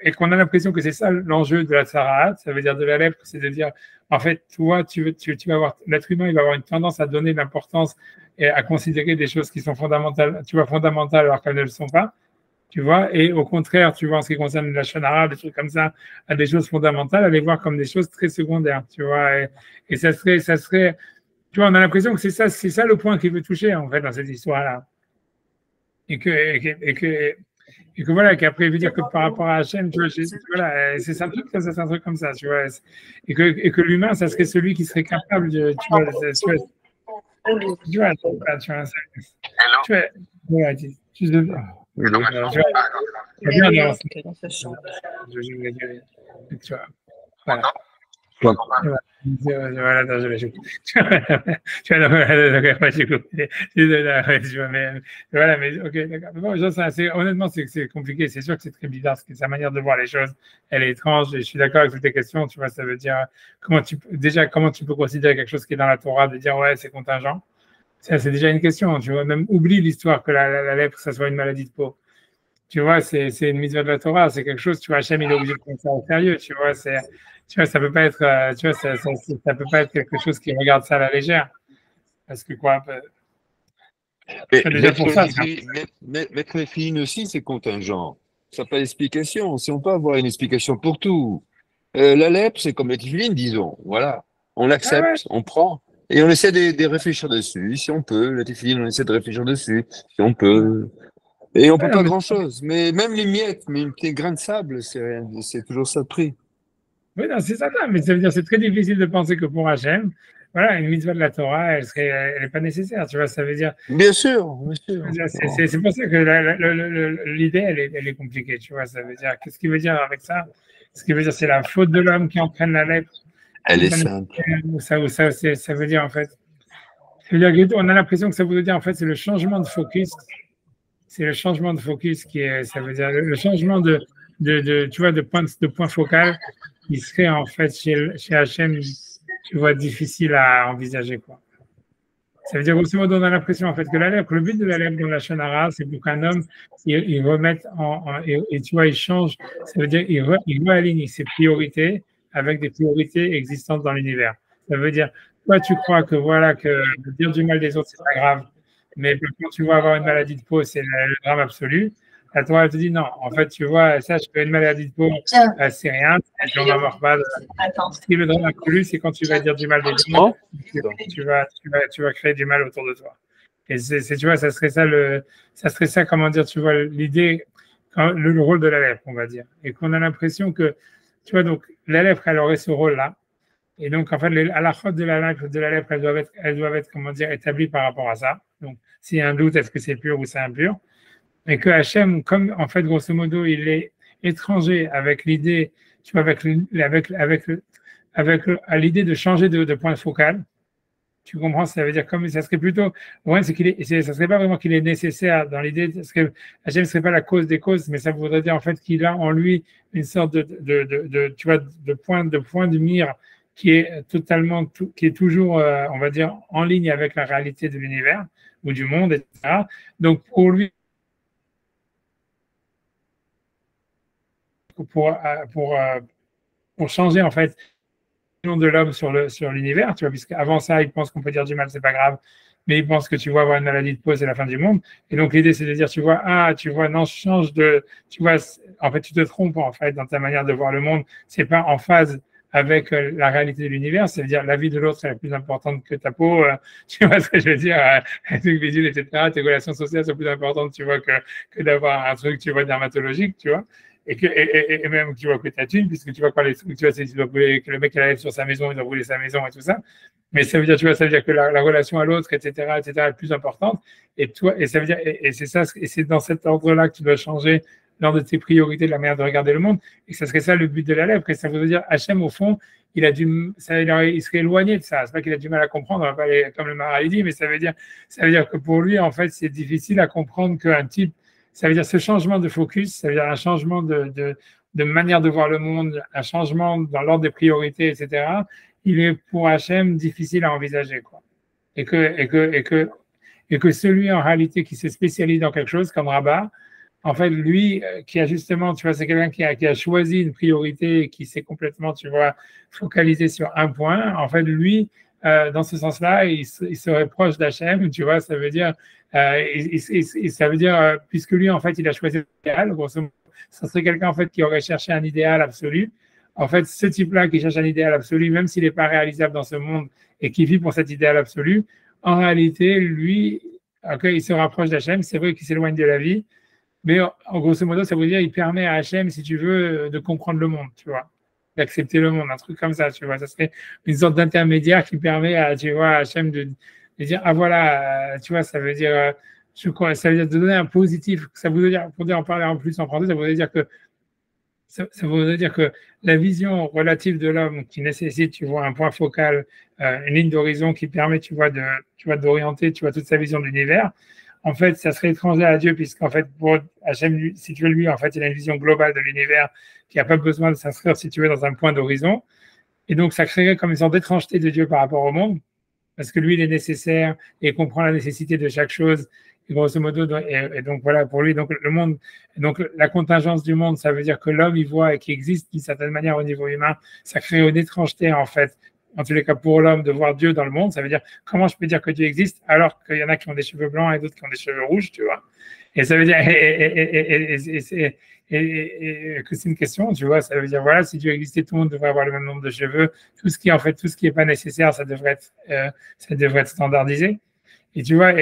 et qu'on a l'impression que c'est ça l'enjeu de la Tsaraat, ça veut dire de la lèpre, c'est de dire, en fait, toi, tu vas avoir, l'être humain, il va avoir une tendance à donner de l'importance et à considérer des choses qui sont fondamentales, tu vois, fondamentales alors qu'elles ne le sont pas, tu vois, et au contraire, tu vois, en ce qui concerne la Shonara, des trucs comme ça, à des choses fondamentales, à les voir comme des choses très secondaires, tu vois, et ça serait, tu vois, on a l'impression que c'est ça le point qu'il veut toucher, en fait, dans cette histoire-là. Et que voilà, qu'après, il veut dire que par rapport à Hachem, tu vois, voilà, c'est un truc, c'est un truc comme ça, tu vois. Et que l'humain, ça serait celui qui serait capable de, tu vois, voilà, attends, voilà, mais ok, d'accord. Bon, honnêtement, c'est compliqué. C'est sûr que c'est très bizarre, parce que sa manière de voir les choses, elle est étrange. Et je suis d'accord avec toutes tes questions. Tu vois, ça veut dire comment tu peux considérer quelque chose qui est dans la Torah, de dire ouais, c'est contingent. Ça, c'est déjà une question. Tu vois, même oublie l'histoire que la lèpre, ça soit une maladie de peau. Tu vois, c'est une mise de la Torah, c'est quelque chose, tu vois, Hachem, il est obligé de prendre ça au sérieux, tu vois, ça peut pas être, tu vois, ça peut pas être quelque chose qui regarde ça à la légère. Parce que quoi, déjà pour ça. Mettre mes filles aussi, c'est contingent. Ça n'a pas d'explication. Si on peut avoir une explication pour tout. La lèpre, c'est comme les tefilines, disons. Voilà. On l'accepte, on prend. Et on essaie de réfléchir dessus, si on peut. La téphiline, on essaie de réfléchir dessus, si on peut. Et on peut pas grand-chose. Mais même les miettes, mais un petit grain de sable, c'est toujours ça de prix. Oui, non, c'est ça, mais ça veut dire que c'est très difficile de penser que pour Hachem, voilà, une mitzvah de la Torah, elle n'est pas nécessaire, tu vois, ça veut dire. Bien sûr, bien sûr. C'est pour ça que l'idée, elle est compliquée, tu vois, ça veut dire, qu'est-ce qu'il veut dire avec ça? Ce qu'il veut dire, c'est la faute de l'homme qui entraîne la lèpre. Elle est simple. Ça veut dire, en fait, ça veut dire on a l'impression que ça veut dire, en fait, c'est le changement de focus. C'est le changement de focus qui est, ça veut dire, le changement tu vois, de point focal qui serait, en fait, chez Hachem, tu vois, difficile à envisager, quoi. Ça veut dire, grosso modo, on a l'impression, en fait, que le but de la lèpre dans la Shonara, c'est pour qu'un homme, il remette et tu vois, il change, ça veut dire, il réaligne ses priorités avec des priorités existantes dans l'univers. Ça veut dire, toi, tu crois que, voilà, que dire du mal des autres, c'est pas grave, mais quand tu vas avoir une maladie de peau, c'est le drame absolu. À toi, elle te dit non. En fait, tu vois, sache qu'une maladie de peau, c'est rien. On n'en meurt pas. Ce qui est le drame absolu, c'est quand tu vas dire du mal des gens, tu vas créer du mal autour de toi. Et tu vois, ça serait ça, comment dire, tu vois, l'idée, le rôle de la lèpre, on va dire. Et qu'on a l'impression que, tu vois, donc, la lèpre, elle aurait ce rôle-là. Et donc, en fait, à la faute de la lèpre, elles doivent être, comment dire, établies par rapport à ça. Donc, s'il y a un doute, est-ce que c'est pur ou c'est impur? Et que Hachem, comme en fait, grosso modo, il est étranger avec l'idée, tu vois, à l'idée de changer de point focal. Tu comprends? Ça veut dire comme ça serait plutôt, ouais, ça serait pas vraiment qu'il est nécessaire dans l'idée, parce que Hachem ne serait pas la cause des causes, mais ça voudrait dire en fait qu'il a en lui une sorte tu vois, de point de mire qui est totalement, qui est toujours, on va dire, en ligne avec la réalité de l'univers ou du monde, etc. Donc pour lui, pour changer en fait de l'homme sur l'univers, tu vois, puisqu'avant ça, il pense qu'on peut dire du mal, c'est pas grave, mais il pense que tu vois avoir une maladie de peau, c'est la fin du monde. Et donc l'idée, c'est de dire, tu vois, non, tu vois, en fait, tu te trompes en fait dans ta manière de voir le monde. C'est pas en phase avec la réalité de l'univers, c'est-à-dire la vie de l'autre est la plus importante que ta peau, tu vois ce que je veux dire, tes visuels, etc., tes relations sociales sont plus importantes, tu vois, que d'avoir un truc, tu vois, dermatologique, tu vois. Et même tu vois que tu as thune, puisque tu vois quand les trucs, tu vois, c'est que le mec arrive sur sa maison, il doit brûler sa maison et tout ça. Mais ça veut dire, tu vois, ça veut dire que la relation à l'autre, etc., est plus importante. Et toi, et ça veut dire, et c'est ça, et c'est dans cet ordre-là que tu dois changer l'ordre de tes priorités, de la manière de regarder le monde. Et ça serait ça le but de la lèpre. Et ça veut dire, Hachem, au fond, il serait éloigné de ça. C'est pas qu'il a du mal à comprendre, comme le Maharal dit, mais ça veut dire que pour lui, en fait, c'est difficile à comprendre qu'un type. Ça veut dire ce changement de focus, ça veut dire un changement de manière de voir le monde, un changement dans l'ordre des priorités, etc. Il est pour Hachem difficile à envisager, quoi. Et que celui en réalité qui se spécialise dans quelque chose comme Rabat, en fait, lui, qui a justement, tu vois, c'est quelqu'un qui a choisi une priorité et qui s'est complètement, tu vois, focalisé sur un point. En fait, lui, dans ce sens-là, il serait proche d'Hachem, tu vois, ça veut dire, puisque lui, en fait, il a choisi l'idéal, grosso modo, ça serait quelqu'un, en fait, qui aurait cherché un idéal absolu. En fait, ce type-là qui cherche un idéal absolu, même s'il n'est pas réalisable dans ce monde et qui vit pour cet idéal absolu, en réalité, lui, il se rapproche d'Hachem, c'est vrai qu'il s'éloigne de la vie, mais en grosso modo, ça veut dire qu'il permet à Hachem, si tu veux, de comprendre le monde, tu vois, d'accepter le monde, un truc comme ça, tu vois. Ça serait une sorte d'intermédiaire qui permet à, tu vois, à Hachem de dire, ah voilà, tu vois, ça veut dire, ça veut dire de donner un positif. Ça veut dire, pour en parler en plus en français, ça voudrait dire que la vision relative de l'homme qui nécessite, tu vois, un point focal, une ligne d'horizon qui permet, tu vois, d'orienter, tu vois, toute sa vision de l'univers. En fait, ça serait étranger à Dieu, puisqu'en fait, pour Hachem, si tu veux, lui, en fait, il a une vision globale de l'univers qui n'a pas besoin de s'inscrire, si tu veux, dans un point d'horizon. Et donc, ça créerait comme une sorte d'étrangeté de Dieu par rapport au monde, parce que lui, il est nécessaire et comprend la nécessité de chaque chose. Et grosso modo, et donc voilà, pour lui, donc le monde, donc la contingence du monde, ça veut dire que l'homme, il voit et qui existe d'une certaine manière au niveau humain, ça crée une étrangeté, en fait, en tous les cas pour l'homme, de voir Dieu dans le monde. Ça veut dire, comment je peux dire que Dieu existe alors qu'il y en a qui ont des cheveux blancs et d'autres qui ont des cheveux rouges, tu vois. Et ça veut dire, et que c'est une question, tu vois. Ça veut dire, voilà, si Dieu existait, tout le monde devrait avoir le même nombre de cheveux. Tout ce qui est pas nécessaire, ça devrait être standardisé. Et tu vois,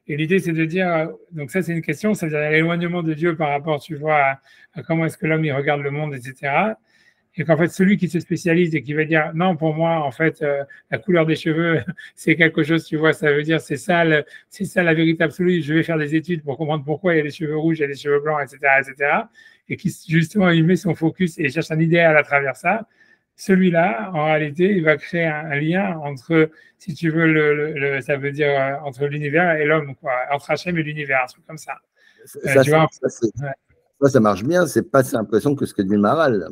et l'idée, c'est de dire, donc ça, c'est une question, ça veut dire l'éloignement de Dieu par rapport, tu vois, à comment est-ce que l'homme, il regarde le monde, etc. Et qu'en fait, celui qui se spécialise et qui va dire, non, pour moi, en fait, la couleur des cheveux, c'est quelque chose, tu vois, ça veut dire, c'est ça la vérité absolue. Je vais faire des études pour comprendre pourquoi il y a des cheveux rouges, il y a des cheveux blancs, etc., etc. Et qui, justement, il met son focus et cherche un idéal à travers ça. Celui-là, en réalité, il va créer un lien entre, si tu veux, ça veut dire entre l'univers et l'homme, quoi, entre Hachem et l'univers, un truc comme ça. Ça marche bien, c'est pas cette impression que ce que dit Maharal.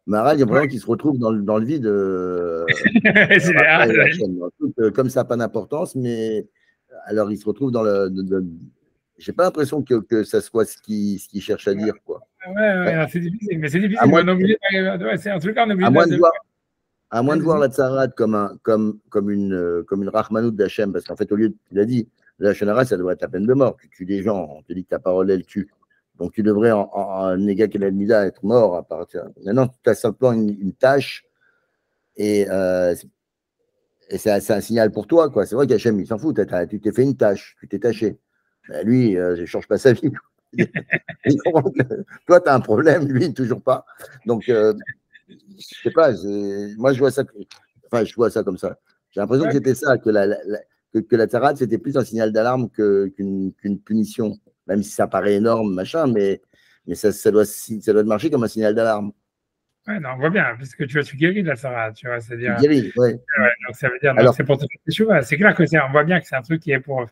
Maharal, il y a vraiment qu'il se retrouve dans le vide. Comme ça n'a pas d'importance, mais alors il se retrouve dans le. J'ai pas l'impression que ça soit ce qu'il cherche à dire, quoi. Ouais, c'est difficile, mais c'est difficile. C'est un truc, on oublie à moins de voir la tsarade comme une rachmanout d'Hachem, parce qu'en fait, au lieu, il a dit, la Shonara, ça doit être la peine de mort. Tu tues des gens, on te dit que ta parole, elle tue. Donc, tu devrais, en Nega Kelalmida, être mort à partir. Maintenant, tu as simplement une tâche et c'est un signal pour toi, quoi. C'est vrai qu'Hachem, il s'en fout. Tu t'es fait une tâche, tu t'es taché. Ben, lui, il ne change pas sa vie. Toi, tu as un problème, lui, toujours pas. Donc, je sais pas, moi, je vois ça comme ça. J'ai l'impression que c'était ça, que la tsarade, c'était plus un signal d'alarme qu'une punition. Même si ça paraît énorme, machin, mais ça doit marcher comme un signal d'alarme. Ouais, non, on voit bien, puisque tu guéris de la tsarade, tu vois, c'est-à-dire. Tu guéris, ouais. Donc, ça veut dire, c'est pour te faire tes chouvas. C'est clair on voit bien que c'est un truc qui est pour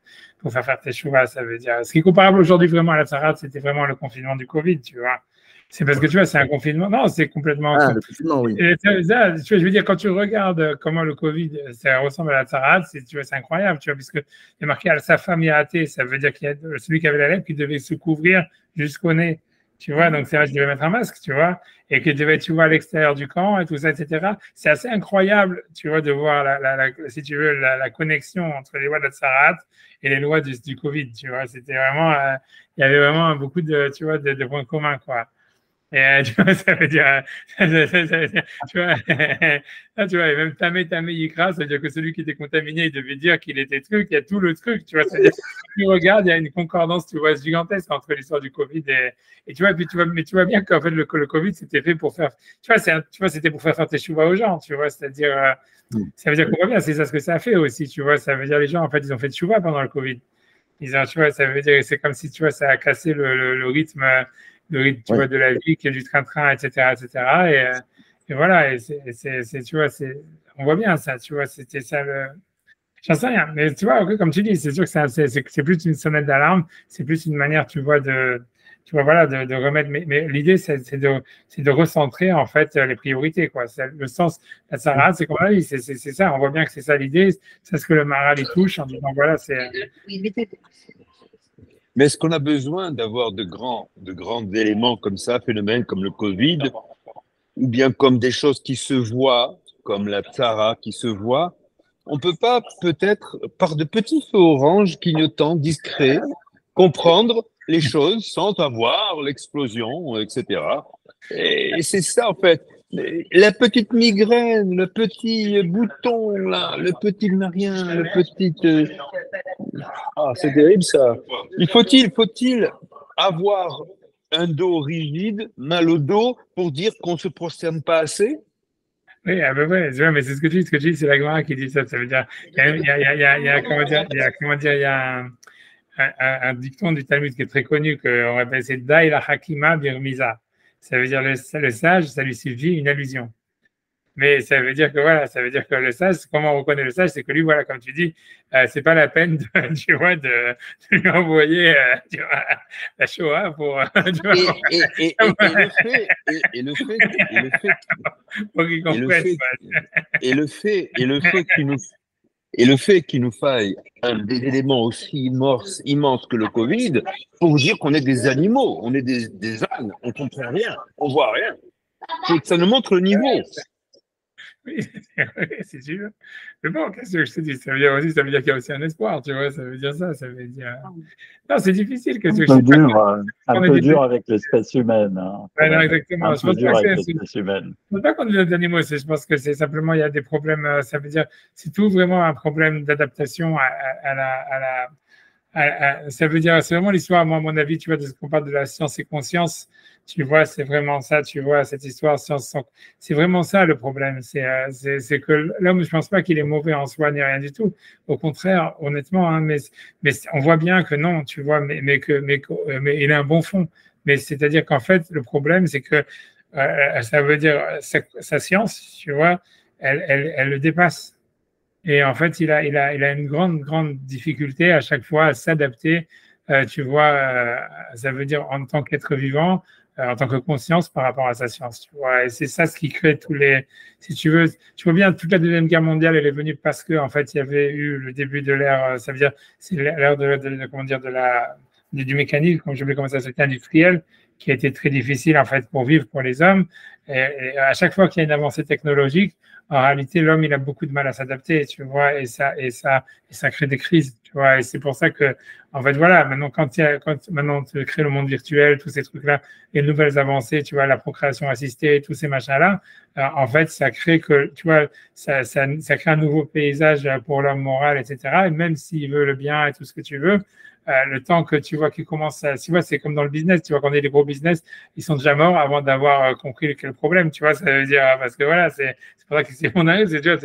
faire tes chouvas, ça veut dire. Ce qui est comparable aujourd'hui vraiment à la tsarade, c'était vraiment le confinement du Covid, tu vois. C'est parce que tu vois, c'est un confinement. Non, c'est complètement. Le confinement, oui. Et je veux dire, quand tu regardes comment le Covid, ça ressemble à la tsarade, tu vois, c'est incroyable, tu vois, puisque il y a marqué sa femme y a hâté, ça veut dire qu'il y a celui qui avait la lèpre qui devait se couvrir jusqu'au nez. Tu vois, donc c'est vrai, je devais mettre un masque, tu vois, et qu'il devait, tu vois, à l'extérieur du camp et tout ça, etc. C'est assez incroyable, tu vois, de voir si tu veux, la connexion entre les lois de la tsarade et les lois du Covid, tu vois. C'était vraiment, il y avait vraiment beaucoup tu vois, de points communs, quoi. Et tu vois, ça veut dire, tu vois, là, tu vois, et même Tamé Yikra, ça veut dire que celui qui était contaminé, il devait dire qu'il était truc, il y a tout le truc, tu vois, c'est-à-dire, tu regardes, il y a une concordance, tu vois, gigantesque entre l'histoire du Covid et tu vois, mais tu vois bien qu'en fait, le Covid, c'était fait pour faire, tu vois, c'était pour faire tes chouvas aux gens, tu vois, c'est-à-dire, ça veut dire qu'on voit bien, c'est ça ce que ça a fait aussi, tu vois, ça veut dire les gens, en fait, ils ont fait de chouvas pendant le Covid. Tu vois, ça veut dire, c'est comme si, tu vois, ça a cassé le rythme, tu vois, de la vie, qui est du train-train, etc., etc. Et voilà, tu vois, on voit bien ça, tu vois, c'était ça j'en sais rien, mais tu vois, comme tu dis, c'est sûr que c'est plus une sonnette d'alarme, c'est plus une manière, tu vois, tu vois, voilà, de remettre, mais l'idée, c'est de recentrer, en fait, les priorités, quoi. Le sens, la tsarade, c'est comme on a dit, c'est ça, on voit bien que c'est ça l'idée, c'est ce que le Maharal y touche, en disant, voilà, c'est. Mais est-ce qu'on a besoin d'avoir de grands éléments comme ça, phénomènes comme le Covid, ou bien comme des choses qui se voient, comme la tsara qui se voit? On ne peut pas, peut-être, par de petits feux oranges clignotants, discrets, comprendre les choses sans avoir l'explosion, etc. Et c'est ça, en fait. La petite migraine, le petit bouton, là, le petit rien, le petit... Ah, c'est terrible, ça. Faut-il avoir un dos rigide, mal au dos, pour dire qu'on ne se prosterne pas assez? Oui, à peu près. Mais c'est ce que tu dis, c'est la Gemara qui dit ça. Ça veut dire, comment dire, il y a un dicton du Talmud qui est très connu, qu'on appelle, c'est Daï la Hakima Birmiza. Ça veut dire le sage, ça lui suffit une allusion. Mais ça veut dire que voilà, ça veut dire que le sage, comment on reconnaît le sage, c'est que lui, voilà, comme tu dis, c'est pas la peine tu vois, de lui envoyer tu vois, la Shoah pour. Tu vois, le fait qu'il nous faille des éléments aussi immenses que le Covid pour dire qu'on est des animaux, on est des ânes, on comprend rien, on voit rien. Et que ça nous montre le niveau. Oui, c'est sûr. Mais bon, qu'est-ce que je te dis? Ça veut dire aussi, ça veut dire qu'il y a aussi un espoir, tu vois, ça veut dire ça, ça veut dire. Non, c'est difficile, qu'est-ce que je sais pas. Un peu dur avec l'espèce humaine. Hein, ouais, non, exactement. un peu dur avec l'espèce humaine. Je ne pense pas qu'on est des animaux, je pense que c'est simplement, il y a des problèmes, ça veut dire, c'est tout vraiment un problème d'adaptation ça veut dire, c'est vraiment l'histoire, moi, à mon avis, tu vois, de ce qu'on parle de la science et conscience, tu vois, c'est vraiment ça, tu vois, cette histoire, c'est vraiment ça le problème. C'est que l'homme, je pense pas qu'il est mauvais en soi ni rien du tout. Au contraire, honnêtement, hein, mais on voit bien que non, tu vois, mais il a un bon fond. Mais c'est-à-dire qu'en fait, le problème, c'est que ça veut dire sa science, tu vois, elle le dépasse. Et en fait, il a une grande difficulté à chaque fois à s'adapter, tu vois, ça veut dire en tant qu'être vivant, en tant que conscience par rapport à sa science, tu vois. Et c'est ça ce qui crée si tu veux, tu vois bien, toute la Deuxième Guerre mondiale, elle est venue parce que, en fait, il y avait eu le début de l'ère, ça veut dire, c'est l'ère comment dire, du mécanisme, comme je voulais commencer à s'appelle, industriel, qui a été très difficile, en fait, pour vivre pour les hommes. Et à chaque fois qu'il y a une avancée technologique, en réalité, l'homme, il a beaucoup de mal à s'adapter, tu vois, et ça crée des crises, tu vois. Et c'est pour ça que, en fait, voilà, maintenant, maintenant, tu crées le monde virtuel, tous ces trucs-là, les nouvelles avancées, tu vois, la procréation assistée, tous ces machins-là, en fait, ça crée que, tu vois, ça crée un nouveau paysage pour l'homme moral, etc. Et même s'il veut le bien et tout ce que tu veux, le temps que tu vois qu'il commence à, tu vois, c'est comme dans le business, tu vois, quand on est des gros business, ils sont déjà morts avant d'avoir compris quel problème, tu vois, ça veut dire, parce que voilà, c'est pour ça que si on arrive, c'est déjà,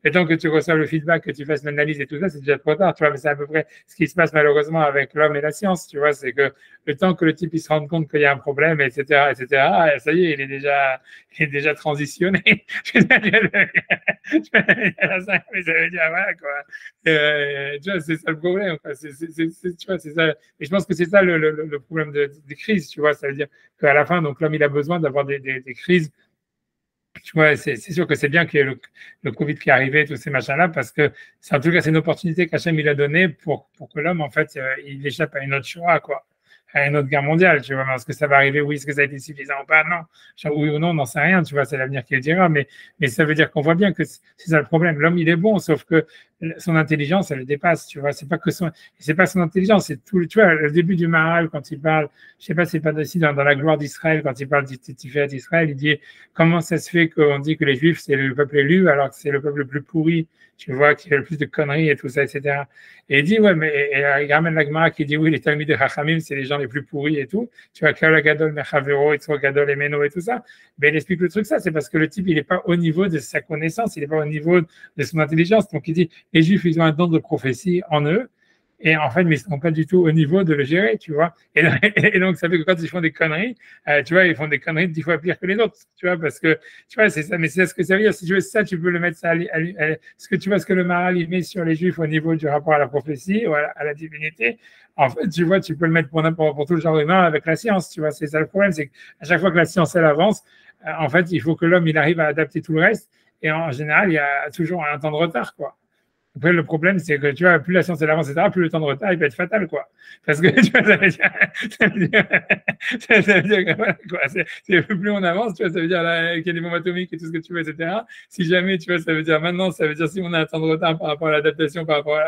le temps que tu reçois le feedback, que tu fasses l'analyse et tout ça, c'est déjà trop tard, tu vois, mais c'est à peu près ce qui se passe malheureusement avec l'homme et la science, tu vois, c'est que le temps que le type il se rende compte qu'il y a un problème, etc., ça y est, il est déjà transitionné. Mais ça veut dire, voilà, quoi. Tu vois, c'est ça le problème, quoi. Tu vois, c'est ça. Et je pense que c'est ça le problème des crises, tu vois. Ça veut dire qu'à la fin, donc l'homme, il a besoin d'avoir des crises. Tu vois, c'est sûr que c'est bien qu'il y ait le Covid qui est arrivé, tous ces machins-là, parce que en tout cas, c'est une opportunité qu'Hachem il a donnée pour que l'homme, en fait, il échappe à une autre Shoah, quoi, à une autre guerre mondiale, tu vois. Est-ce que ça va arriver? Oui. Est-ce que ça a été suffisant ou pas? Non. Oui ou non, on n'en sait rien, tu vois. C'est l'avenir qui le dira. Mais ça veut dire qu'on voit bien que c'est ça le problème. L'homme, il est bon, sauf que son intelligence, elle le dépasse, tu vois. C'est pas son intelligence, c'est tout. Tu vois, le début du Maharal, quand il parle, je sais pas, c'est pas aussi dans la gloire d'Israël, quand il parle d'Israël, il dit comment ça se fait qu'on dit que les Juifs, c'est le peuple élu, alors que c'est le peuple le plus pourri, tu vois, qui fait le plus de conneries et tout ça, etc. Et il dit, ouais, mais il ramène la Gemara qui dit, oui, les Talmud de Chachamim, c'est les gens les plus pourris et tout. Tu vois, Kaola Gadol, Mechavero, Itzro Gadol, Emeno et tout ça. Mais il explique le truc, ça, c'est parce que le type, il n'est pas au niveau de sa connaissance, il n'est pas au niveau de son intelligence. Donc, il dit, les Juifs, ils ont un don de prophétie en eux. Et en fait, mais ils ne sont pas du tout au niveau de le gérer, tu vois. Et donc, ça fait que quand ils font des conneries, tu vois, ils font des conneries 10 fois pire que les autres, tu vois, parce que, tu vois, c'est ça, mais c'est ce que ça veut dire. Si tu veux ça, tu peux le mettre ça ce que tu vois, ce que le Maharal, il met sur les Juifs au niveau du rapport à la prophétie ou à la divinité, en fait, tu vois, tu peux le mettre pour tout le genre humain avec la science, tu vois. C'est ça le problème, c'est qu'à chaque fois que la science, elle avance, en fait, il faut que l'homme, il arrive à adapter tout le reste. Et en général, il y a toujours un temps de retard, quoi. Après, le problème, c'est que, tu vois, plus la science elle avance, etc., plus le temps de retard, il peut être fatal, quoi. Parce que, tu vois, ça veut dire que, voilà, quoi, plus on avance, tu vois, ça veut dire qu'il y a des bombes atomiques et tout ce que tu veux, etc. Si jamais, tu vois, ça veut dire maintenant, ça veut dire si on a un temps de retard par rapport à l'adaptation, par rapport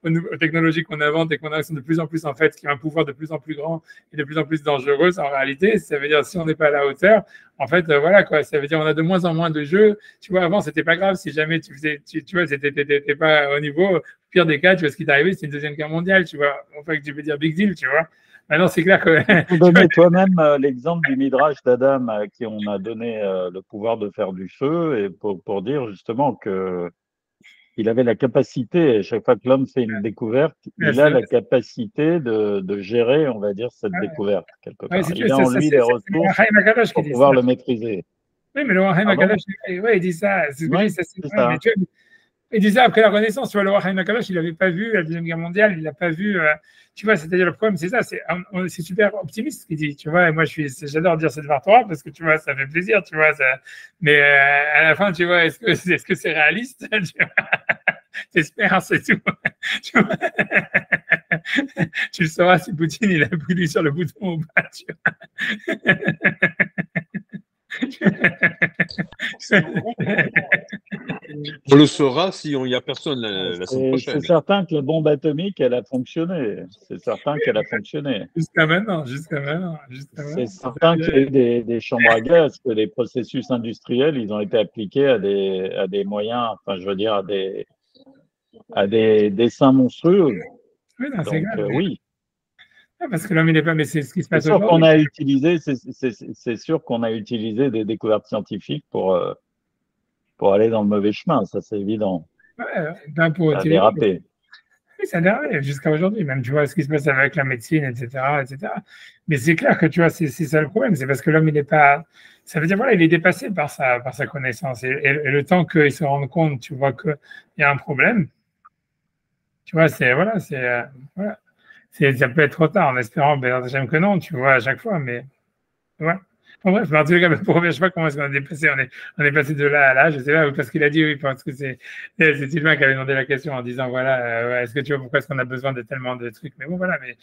aux technologies qu'on invente et qu'on a, qui sont de plus en plus, en fait, qui ont un pouvoir de plus en plus grand et de plus en plus dangereux, en réalité, ça veut dire si on n'est pas à la hauteur, en fait, voilà, quoi, ça veut dire on a de moins en moins de jeux. Tu vois, avant, c'était pas grave si jamais tu faisais, tu vois, t'étais pas au niveau. Au pire des cas, tu vois, ce qui t'est arrivé, c'est une deuxième guerre mondiale, tu vois. Enfin, que tu peux dire big deal, tu vois. Maintenant, c'est clair que. Tu donnais toi-même l'exemple du Midrash d'Adam à qui on a donné le pouvoir de faire du feu et pour dire justement que il avait la capacité, chaque fois que l'homme fait une découverte, il a la capacité de gérer, on va dire, cette découverte quelque part. Il a en lui les ressources pour pouvoir le maîtriser. Oui, mais le Wahai Makadosh, il dit ça. C'est ce que je dis, c'est ça. Mais tu vois, il disait après la Renaissance, tu vois, le Wahai Makadosh, il n'avait pas vu la Deuxième Guerre mondiale, il n'a pas vu. Tu vois, c'est-à-dire le problème, c'est ça, c'est super optimiste ce qu'il dit, tu vois. Et moi, j'adore dire cette Torah parce que tu vois, ça fait plaisir, tu vois. Mais à la fin, tu vois, est-ce que c'est réaliste? T'espères, c'est tout. Tu le sauras si Poutine il a appuyé sur le bouton ou pas. Tu vois. On le saura si on n'y a personne la semaine prochaine. C'est certain que la bombe atomique, elle a fonctionné. C'est certain qu'elle a fonctionné. Jusqu'à maintenant. C'est certain qu'il y a eu des chambres à gaz, que les processus industriels, ils ont été appliqués à des moyens, enfin, je veux dire, à des dessins monstrueux. Oui, non, c'est grave. Oui. Parce que l'homme, il n'est pas, mais c'est ce qui se passe aujourd'hui. C'est sûr qu'on a utilisé des découvertes scientifiques pour aller dans le mauvais chemin, ça c'est évident. Ouais, ça a dérapé. Oui, ça a dérapé jusqu'à aujourd'hui, même tu vois ce qui se passe avec la médecine, etc. Mais c'est clair que tu vois, c'est ça le problème, c'est parce que l'homme, il n'est pas. Ça veut dire, voilà, il est dépassé par sa connaissance. Et le temps qu'il se rende compte, tu vois qu'il y a un problème, tu vois, voilà. Ça peut être trop tard en espérant, ben, j'aime que non, tu vois, à chaque fois, mais ouais. Bon, bref, en tous les cas, pour je ne sais pas comment est-ce qu'on a dépassé, on est passé de là à là, je sais pas, parce qu'il a dit oui, parce que c'est Sylvain qui avait demandé la question en disant, voilà, est-ce que tu vois pourquoi est-ce qu'on a besoin de tellement de trucs, mais bon, voilà, mais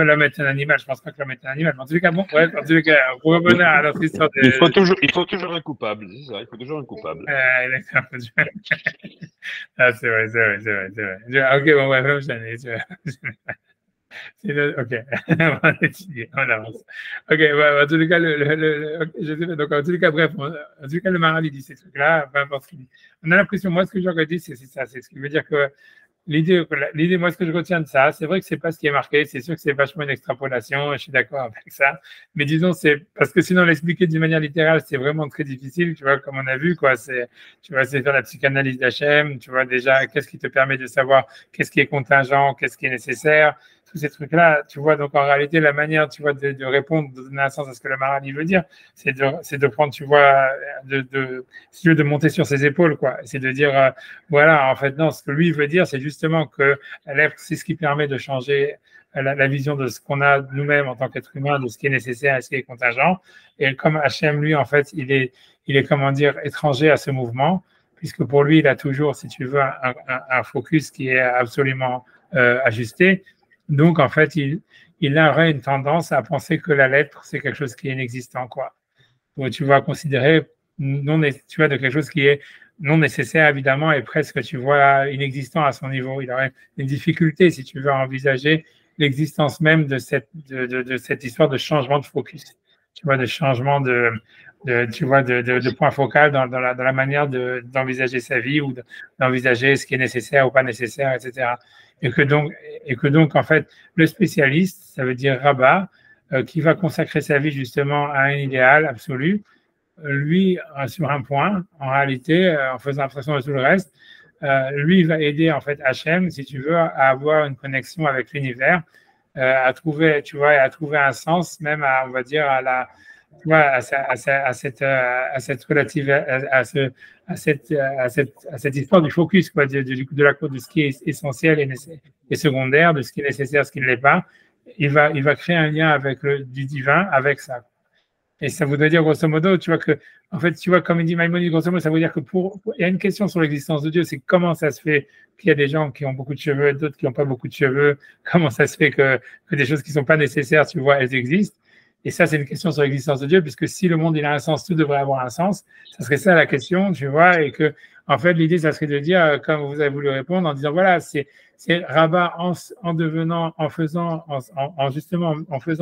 l'homme est un animal, je pense pas que l'homme est un animal, mais en tous les cas, bon, ouais, en tous les cas, pour revenir à notre histoire de... Il faut toujours un coupable, c'est ça, il faut toujours un coupable. Ah, c'est vrai. Ok, bon, ouais, ok, on étudie, on avance. Ok, en tous les cas, je sais pas, donc en tous les cas, bref, en tous les cas, le Maharal, il dit ces trucs-là, peu importe ce qu'il dit. On a l'impression, moi, ce que j'aurais dit, c'est ça, c'est ce qui veut dire que l'idée, moi, ce que je retiens de ça, c'est vrai que c'est pas ce qui est marqué, c'est sûr que c'est vachement une extrapolation, je suis d'accord avec ça, mais disons, c'est parce que sinon, l'expliquer d'une manière littérale, c'est vraiment très difficile, tu vois, comme on a vu, quoi, tu vois, c'est faire la psychanalyse d'Hachem, tu vois, déjà, qu'est-ce qui te permet de savoir qu'est-ce qui est contingent, qu'est-ce qui est nécessaire, tous ces trucs-là, tu vois, donc en réalité, la manière, tu vois, de répondre, de donner un sens à ce que le Maharal veut dire, c'est de prendre, tu vois, de monter sur ses épaules, quoi, c'est de dire, voilà, en fait, non, ce que lui veut dire, c'est justement que l'être, c'est ce qui permet de changer la vision de ce qu'on a nous-mêmes en tant qu'être humain, de ce qui est nécessaire et ce qui est contingent. Et comme Hachem, lui, en fait, il est, comment dire, étranger à ce mouvement, puisque pour lui, il a toujours, si tu veux, un focus qui est absolument ajusté. Donc, en fait, il aurait une tendance à penser que la lettre, c'est quelque chose qui est inexistant, quoi. Donc, tu vas considérer tu vois, de quelque chose qui est non nécessaire, évidemment, et presque, tu vois, inexistant à son niveau. Il aurait une difficulté, si tu veux, à envisager l'existence même de cette histoire de changement de focus, tu vois, de changement tu vois, de point focal dans la manière d'envisager sa vie ou d'envisager ce qui est nécessaire ou pas nécessaire, etc. Et que donc, en fait, le spécialiste, ça veut dire rabbin, qui va consacrer sa vie justement à un idéal absolu, lui, sur un point, en réalité, en faisant abstraction de tout le reste, lui, il va aider en fait Hachem, si tu veux, à avoir une connexion avec l'univers, à trouver, tu vois, à trouver un sens, même on va dire, tu vois, à cette relative, à cette histoire du focus, quoi, de ce qui est essentiel et secondaire, de ce qui est nécessaire, ce qui ne l'est pas. Il va créer un lien avec du divin, avec ça. Et ça voudrait dire, grosso modo, tu vois que, en fait, tu vois, comme il dit Maïmonide, grosso modo, ça veut dire que il y a une question sur l'existence de Dieu, c'est comment ça se fait qu'il y a des gens qui ont beaucoup de cheveux et d'autres qui n'ont pas beaucoup de cheveux, comment ça se fait que des choses qui ne sont pas nécessaires, tu vois, elles existent. Et ça, c'est une question sur l'existence de Dieu, puisque si le monde, il a un sens, tout devrait avoir un sens. Ça serait ça la question, tu vois, et que, en fait, l'idée, ça serait de dire, comme vous avez voulu répondre, en disant, voilà, c'est Rabat en faisant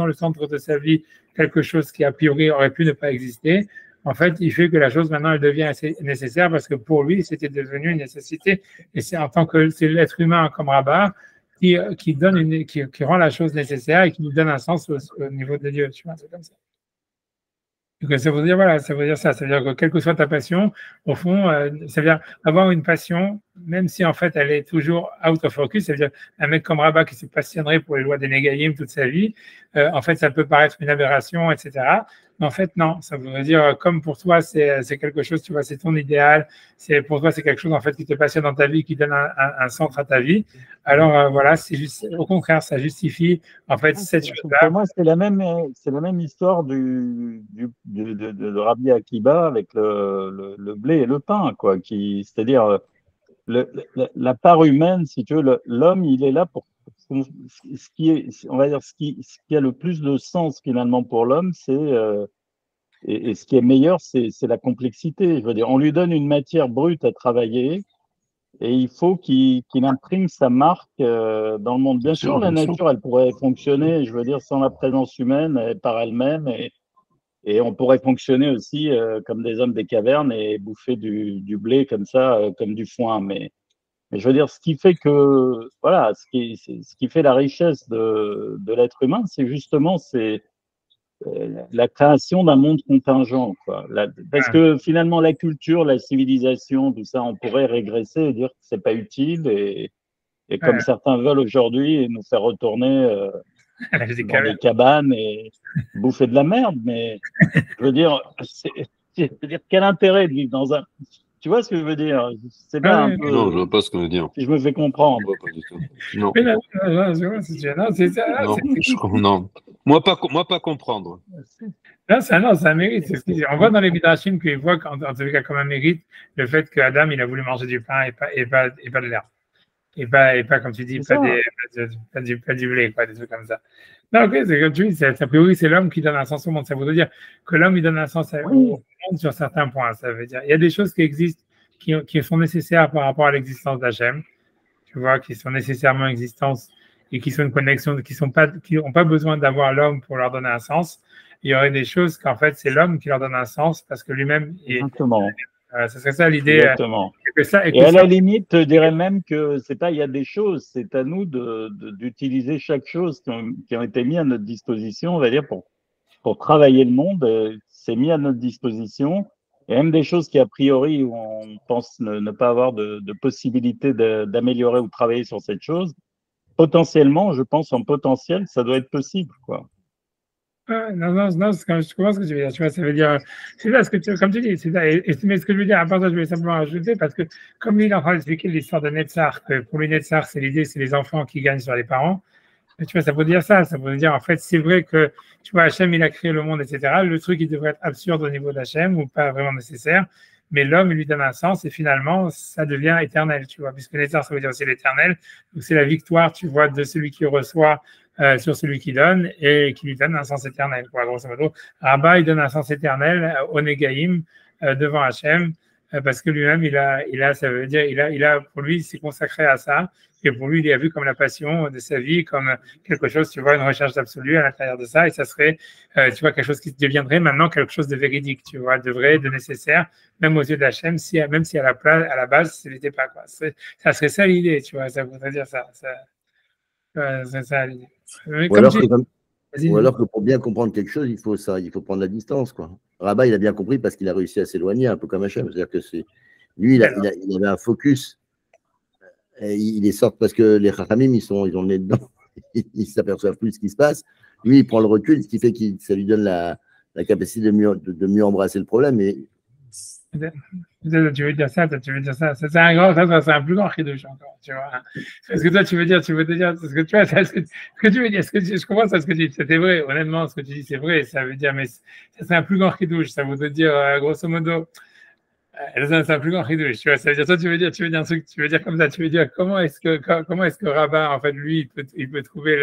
le centre de sa vie quelque chose qui, a priori, aurait pu ne pas exister. En fait, il fait que la chose, maintenant, elle devient assez nécessaire parce que pour lui, c'était devenu une nécessité. Et c'est en tant que c'est l'être humain comme Rabat qui rend la chose nécessaire et qui nous donne un sens au niveau de Dieu. Tu vois, c'est comme ça. Donc, ça veut dire, voilà, ça veut dire ça. Ça veut dire que quelle que soit ta passion, au fond, ça veut dire avoir une passion, même si en fait elle est toujours out of focus, ça veut dire un mec comme Rabat qui se passionnerait pour les lois des Négaïm toute sa vie, en fait, ça peut paraître une aberration, etc. Mais en fait, non, ça veut dire, comme pour toi, c'est quelque chose, tu vois, c'est ton idéal, pour toi, c'est quelque chose, en fait, qui te passionne dans ta vie, qui donne un centre à ta vie. Alors, voilà, c'est juste, au contraire, ça justifie, en fait, cette chose-là. Pour moi, c'est la même histoire de Rabbi Akiba avec le blé et le pain, quoi, c'est-à-dire, la part humaine, si tu veux, l'homme, il est là pour on va dire, ce qui a le plus de sens finalement pour l'homme, c'est Et ce qui est meilleur, c'est la complexité. Je veux dire, on lui donne une matière brute à travailler et il faut qu'il imprime sa marque dans le monde. Bien sûr, la nature, elle pourrait fonctionner, je veux dire, sans la présence humaine par elle-même et on pourrait fonctionner aussi comme des hommes des cavernes et bouffer du blé comme ça, comme du foin. Mais je veux dire, ce qui fait que, voilà, ce qui fait la richesse de l'être humain, c'est justement la création d'un monde contingent, quoi. Parce que finalement, la culture, la civilisation, tout ça, on pourrait régresser et dire que c'est pas utile et comme certains veulent aujourd'hui, nous faire retourner dans des cabanes et bouffer de la merde. Mais je veux dire, quel intérêt de vivre dans un... Tu vois ce que je veux dire? C'est pas un peu... Non, je vois pas ce que je veux dire. Si je me fais comprendre. Je vois pas du tout. Non. Non, c'est ça. Non. Moi, pas comprendre. Non, c'est un mérite. On voit dans les Midrashim qu'il voit, en tout cas, comme un mérite, le fait qu'Adam, il a voulu manger du pain et pas de l'herbe. Et pas, comme tu dis, pas du blé, quoi, des trucs comme ça. Non, ok, c'est comme tu dis, a priori, c'est l'homme qui donne un sens au monde. Ça veut dire que l'homme, il donne un sens au monde sur certains points. Ça veut dire, il y a des choses qui existent, qui sont nécessaires par rapport à l'existence d'Hachem, tu vois, qui sont nécessairement existences et qui sont une connexion, qui n'ont pas besoin d'avoir l'homme pour leur donner un sens. Il y aurait des choses qu'en fait, c'est l'homme qui leur donne un sens parce que lui-même est. Exactement. Ce serait ça l'idée. Exactement. Et à la limite, je dirais même que c'est pas, il y a des choses, c'est à nous d'utiliser chaque chose qui ont été mis à notre disposition, on va dire, pour travailler le monde, c'est mis à notre disposition. Et même des choses qui, a priori, où on pense ne pas avoir de possibilité d'améliorer ou de travailler sur cette chose, potentiellement, je pense en potentiel, ça doit être possible, quoi. Non, je comprends ce que tu veux dire. Tu vois, ça veut dire, c'est ça, comme tu dis, c'est ça. Mais ce que je veux dire, à part ça, je voulais simplement ajouter, parce que comme lui, il est en train d'expliquer l'histoire de Netzach, que pour lui, Netzach, c'est l'idée, c'est les enfants qui gagnent sur les parents. Et tu vois, ça veut dire ça. Ça veut dire, en fait, c'est vrai que, tu vois, Hachem, il a créé le monde, etc. Le truc, il devrait être absurde au niveau d'Hachem ou pas vraiment nécessaire. Mais l'homme, il lui donne un sens et finalement, ça devient éternel, tu vois, puisque Netzach, ça veut dire aussi l'éternel. Donc, c'est la victoire, tu vois, de celui qui reçoit sur celui qui donne et qui lui donne un sens éternel, quoi, grosso modo. Rabba, il donne un sens éternel au Negaïm devant Hachem parce que lui-même, ça veut dire, pour lui, il s'est consacré à ça. Et pour lui, il a vu comme la passion de sa vie, comme quelque chose, tu vois, une recherche absolue à l'intérieur de ça. Et ça serait, tu vois, quelque chose qui deviendrait maintenant quelque chose de véridique, tu vois, de vrai, de nécessaire, même aux yeux d'Hachem, même si à la base, ce n'était pas, quoi. Ça serait ça l'idée, tu vois, ça voudrait dire ça. C'est ça l'idée. Ou alors que pour bien comprendre quelque chose, il faut prendre la distance, quoi. Rabat, il a bien compris parce qu'il a réussi à s'éloigner, un peu comme Hachem. C'est-à-dire que lui, il avait un focus. Et il est sorti parce que les Chachamim, ils ont le nez dedans. Ils s'aperçoivent plus de ce qui se passe. Lui, il prend le recul, ce qui fait que ça lui donne la capacité de mieux embrasser le problème. Et... Tu veux dire ça, c'est un plus grand chidouche encore, tu vois. Parce que toi, tu veux dire, ce que tu vois, ce que tu veux dire, je comprends ça, ce que tu dis, c'était vrai, honnêtement, ce que tu dis, c'est vrai, ça veut dire, mais c'est un plus grand chidouche, ça veut dire, grosso modo, c'est un plus grand chidouche, tu vois, ça veut dire, toi, tu veux dire un truc, tu veux dire comme ça, tu veux dire, comment est-ce que Rabat, en fait, lui, il peut trouver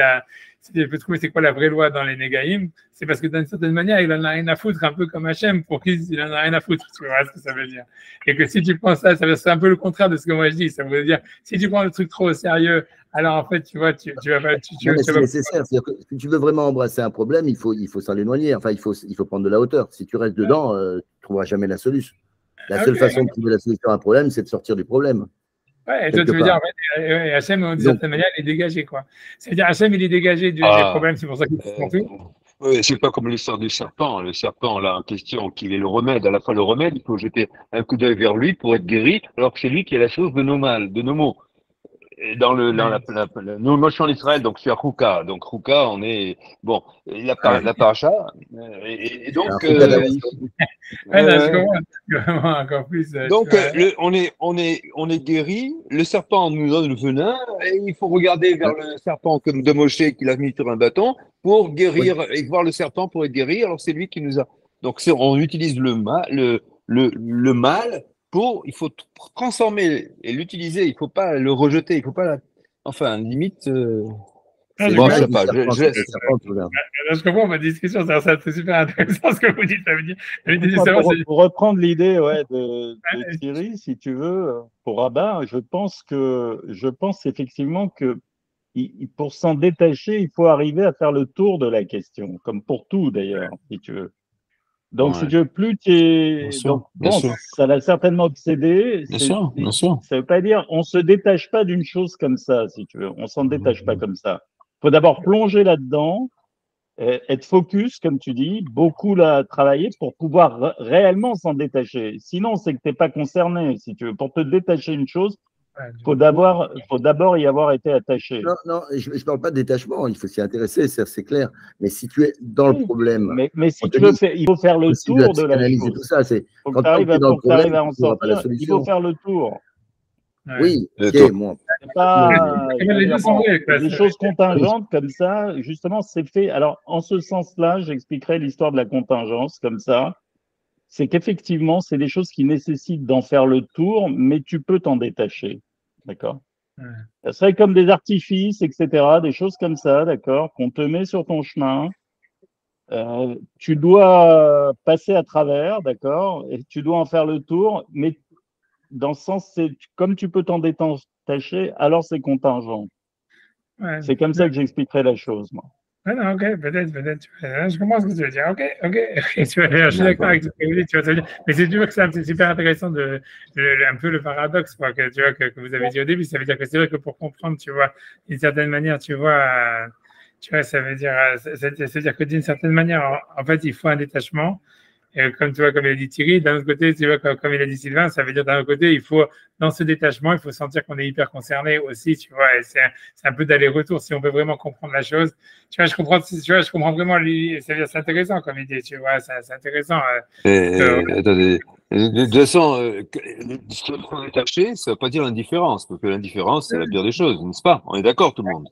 c'est quoi la vraie loi dans les Négaïm, c'est parce que d'une certaine manière, il en a rien à foutre, un peu comme Hachem, pour qui il en a rien à foutre, tu vois ce que ça veut dire. Et que si tu prends ça, c'est un peu le contraire de ce que moi je dis, ça veut dire, si tu prends le truc trop au sérieux, alors en fait, tu vois, tu vas pas... c'est nécessaire, c'est-à-dire que si tu veux vraiment embrasser un problème, il faut s'en éloigner, enfin, il faut prendre de la hauteur. Si tu restes dedans, tu ne trouveras jamais la solution. La seule façon de trouver la solution à un problème, c'est de sortir du problème. Ouais, et toi, tu veux dire, en fait, Hachem, d'une certaine manière, il est dégagé, quoi. C'est-à-dire, Hachem, il est dégagé des problèmes, c'est pour ça qu'il se tout. Oui, c'est pas comme l'histoire du serpent. Le serpent, là, en question, qu'il est le remède. À la fois, le remède, il faut jeter un coup d'œil vers lui pour être guéri, alors que c'est lui qui est la source de nos mal, de nos maux. Et dans nos notions d'Israël, donc sur Chouka. Donc Chouka, on est bon. La paracha, et donc encore plus. Donc on est guéri. Le serpent nous donne le venin et il faut regarder vers le serpent comme de Moshe qu'il a mis sur un bâton pour guérir et voir le serpent pour être guéri. Alors c'est lui qui nous a. Donc on utilise le mal. Il faut transformer et l'utiliser, il ne faut pas le rejeter, il ne faut pas, enfin, limite, Ah, Bon, je sais pas. Je comprends votre discussion, c'est super intéressant ce que vous dites. Ça veut dire, pour reprendre l'idée de Thierry, si tu veux, pour Rabat, je pense effectivement que pour s'en détacher, il faut arriver à faire le tour de la question, comme pour tout d'ailleurs, si tu veux. Donc, si tu veux, plus tu es. Donc, bon, ça l'a certainement obsédé. Bien sûr. Ça veut pas dire, on se détache pas d'une chose comme ça, si tu veux. On s'en détache pas comme ça. Il faut d'abord plonger là-dedans, être focus, comme tu dis, beaucoup là travailler pour pouvoir réellement s'en détacher. Sinon, c'est que t'es pas concerné, si tu veux. Pour te détacher d'une chose, faut d'abord y avoir été attaché. Non, je ne parle pas de détachement, il faut s'y intéresser, c'est clair. Mais si tu es dans le problème. Mais si tu veux il faut faire le tour de la chose. Tout ça, c'est quand tu arrives à en sortir, il faut faire le tour. Oui, ok, moi. Des choses contingentes comme ça, justement, c'est fait. Alors, en ce sens-là, j'expliquerai l'histoire de la contingence comme ça. C'est qu'effectivement, c'est des choses qui nécessitent d'en faire le tour, mais tu peux t'en détacher. D'accord? Ça serait comme des artifices, etc., des choses comme ça, d'accord, qu'on te met sur ton chemin. Tu dois passer à travers, d'accord, et tu dois en faire le tour, mais dans le sens, c'est comme tu peux t'en détacher, alors c'est contingent. Ouais. C'est comme ça que j'expliquerai la chose, moi. Ah non, ok, peut-être. Je comprends ce que tu veux dire. Ok. Je suis d'accord avec ce que vous dites. Mais c'est sûr que c'est super intéressant un peu le paradoxe que vous avez dit au début. Ça veut dire que c'est vrai que pour comprendre, tu vois, d'une certaine manière, tu vois, ça veut dire que d'une certaine manière, en fait, il faut un détachement. Et comme tu vois, comme il a dit Thierry, d'un autre côté, tu vois, comme il a dit Sylvain, ça veut dire d'un autre côté, il faut, dans ce détachement, il faut sentir qu'on est hyper concerné aussi, tu vois, et c'est un peu d'aller-retour si on veut vraiment comprendre la chose. Tu vois, je comprends vraiment, c'est intéressant comme idée, tu vois, c'est intéressant. Attendez, de toute façon, se détacher, ça ne veut pas dire l'indifférence, parce que l'indifférence, c'est la pire des choses, n'est-ce pas? On est d'accord, tout le monde.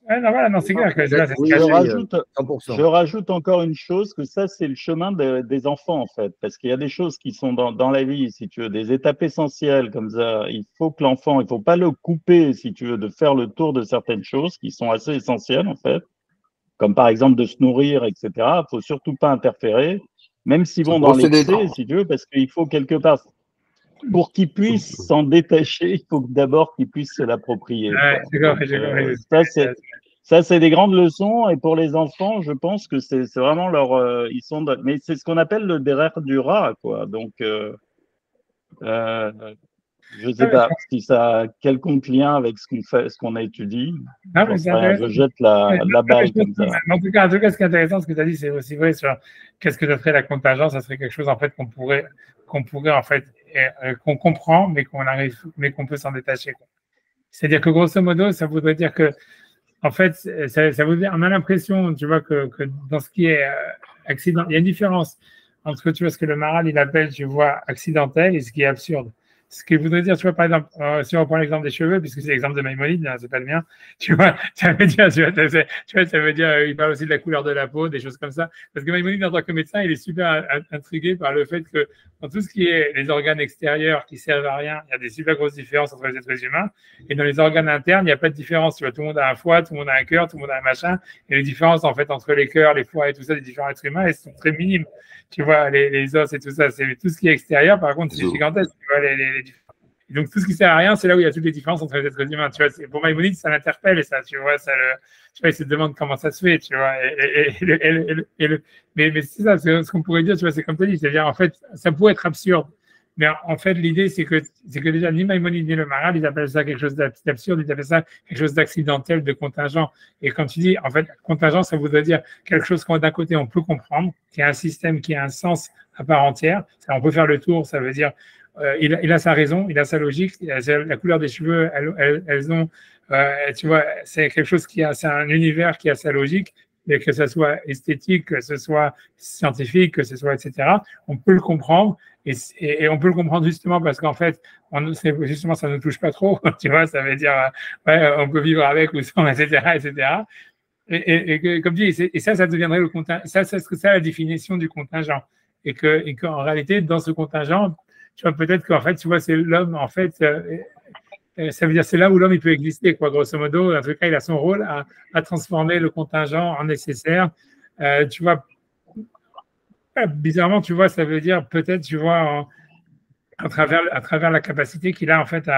Non, c'est clair que je rajoute encore une chose, que ça, c'est le chemin des enfants, en fait, parce qu'il y a des choses qui sont dans la vie, si tu veux, des étapes essentielles comme ça. Il faut que l'enfant, il faut pas le couper, si tu veux, de faire le tour de certaines choses qui sont assez essentielles, en fait, comme par exemple de se nourrir, etc. Il faut surtout pas interférer, même s'ils vont dans l'excès, si tu veux, parce qu'il faut quelque part. Pour qu'ils puissent s'en détacher, il faut d'abord qu'ils puissent se l'approprier. Ça, c'est des grandes leçons. Et pour les enfants, je pense que c'est vraiment mais c'est ce qu'on appelle le derer du rat, quoi. Donc, je ne sais pas si ça a quelconque lien avec ce qu'on a étudié. Je jette la balle comme ça. En tout cas, ce qui est intéressant, ce que tu as dit, c'est aussi vrai sur qu'est-ce que ça serait la contingence. Ça serait quelque chose en fait qu'on pourrait en fait qu'on comprend, mais qu'on peut s'en détacher. C'est-à-dire que grosso modo, ça voudrait dire que en fait, ça veut dire, on a l'impression, tu vois, que dans ce qui est accident, il y a une différence entre, tu vois, ce que le Maral il appelle, tu vois, accidentel et ce qui est absurde. Ce qui voudrait dire, tu vois, par exemple, si on prend l'exemple des cheveux, puisque c'est l'exemple de Maïmonide, c'est pas le mien, tu vois, ça veut dire, il parle aussi de la couleur de la peau, des choses comme ça. Parce que Maïmonide, en tant que médecin, il est super intrigué par le fait que dans tout ce qui est les organes extérieurs qui servent à rien, il y a des super grosses différences entre les êtres humains. Et dans les organes internes, il n'y a pas de différence. Tu vois, tout le monde a un foie, tout le monde a un cœur, tout le monde a un machin. Et les différences, en fait, entre les cœurs, les foies et tout ça, des différents êtres humains, elles sont très minimes. Tu vois, les os et tout ça, c'est tout ce qui est extérieur. Par contre, c'est gigantesque. Tu vois, et donc, tout ce qui sert à rien, c'est là où il y a toutes les différences entre les êtres humains. Tu vois, pour Maïmonide, ça l'interpelle et ça, tu vois, il se demande comment ça se fait, tu vois. Mais c'est ça, ce qu'on pourrait dire, tu vois, c'est comme tu as dit, c'est-à-dire, en fait, ça pourrait être absurde. Mais en fait, l'idée, c'est que déjà, ni Maïmonide ni le Maral, ils appellent ça quelque chose d'absurde, ils appellent ça quelque chose d'accidentel, de contingent. Et quand tu dis, en fait, contingent, ça voudrait dire quelque chose qu'on, d'un côté, on peut comprendre, qui a un système qui a un sens à part entière. Ça, on peut faire le tour, ça veut dire, il a sa raison, il a sa logique, la couleur des cheveux, elles ont, tu vois, c'est quelque chose c'est un univers qui a sa logique, et que ce soit esthétique, que ce soit scientifique, que ce soit, etc. On peut le comprendre, et on peut le comprendre justement parce qu'en fait, justement, ça ne nous touche pas trop, tu vois, ça veut dire, ouais, on peut vivre avec ou sans, etc. Et comme tu dis, et ça deviendrait le contingent, ça la définition du contingent, et qu'en réalité, dans ce contingent, tu vois, peut-être qu'en fait, tu vois, c'est l'homme, en fait, ça veut dire c'est là où l'homme il peut exister, quoi, grosso modo. En tout cas, il a son rôle à transformer le contingent en nécessaire. Tu vois, bizarrement, tu vois, ça veut dire peut-être, tu vois, à travers la capacité qu'il a en fait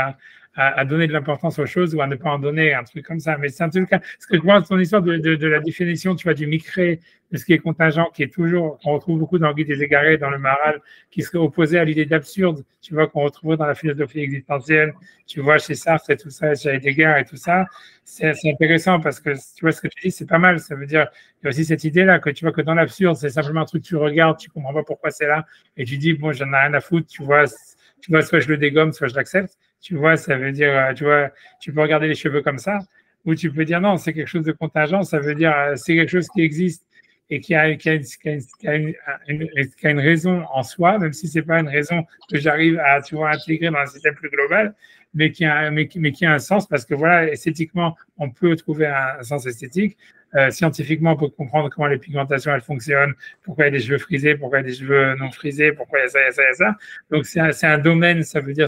à donner de l'importance aux choses ou à ne pas en donner, un truc comme ça. Mais c'est un truc, ce que je vois, ton histoire de la définition, tu vois, du micré, de ce qui est contingent, qui est toujours, qu'on retrouve beaucoup dans le Guide des Égarés, dans le Maral, qui serait opposé à l'idée d'absurde, tu vois, qu'on retrouve dans la philosophie existentielle, tu vois, chez Sartre et tout ça, chez Heidegger et tout ça. C'est intéressant parce que, tu vois, ce que tu dis, c'est pas mal. Ça veut dire, il y a aussi cette idée-là que tu vois que dans l'absurde, c'est simplement un truc que tu regardes, tu comprends pas pourquoi c'est là, et tu dis, bon, j'en ai rien à foutre, tu vois, soit je le dégomme, soit je l'accepte. Tu vois, ça veut dire, tu vois, tu peux regarder les cheveux comme ça, ou tu peux dire non, c'est quelque chose de contingent, ça veut dire c'est quelque chose qui existe et qui a une raison en soi, même si c'est pas une raison que j'arrive à, tu vois, intégrer dans un système plus global, mais qui a un sens parce que voilà, esthétiquement, on peut trouver un sens esthétique. Scientifiquement, on peut comprendre comment les pigmentations elles fonctionnent, pourquoi il y a des cheveux frisés, pourquoi il y a des cheveux non frisés, pourquoi il y a ça, il y a ça, il y a ça. Donc c'est un domaine, ça veut dire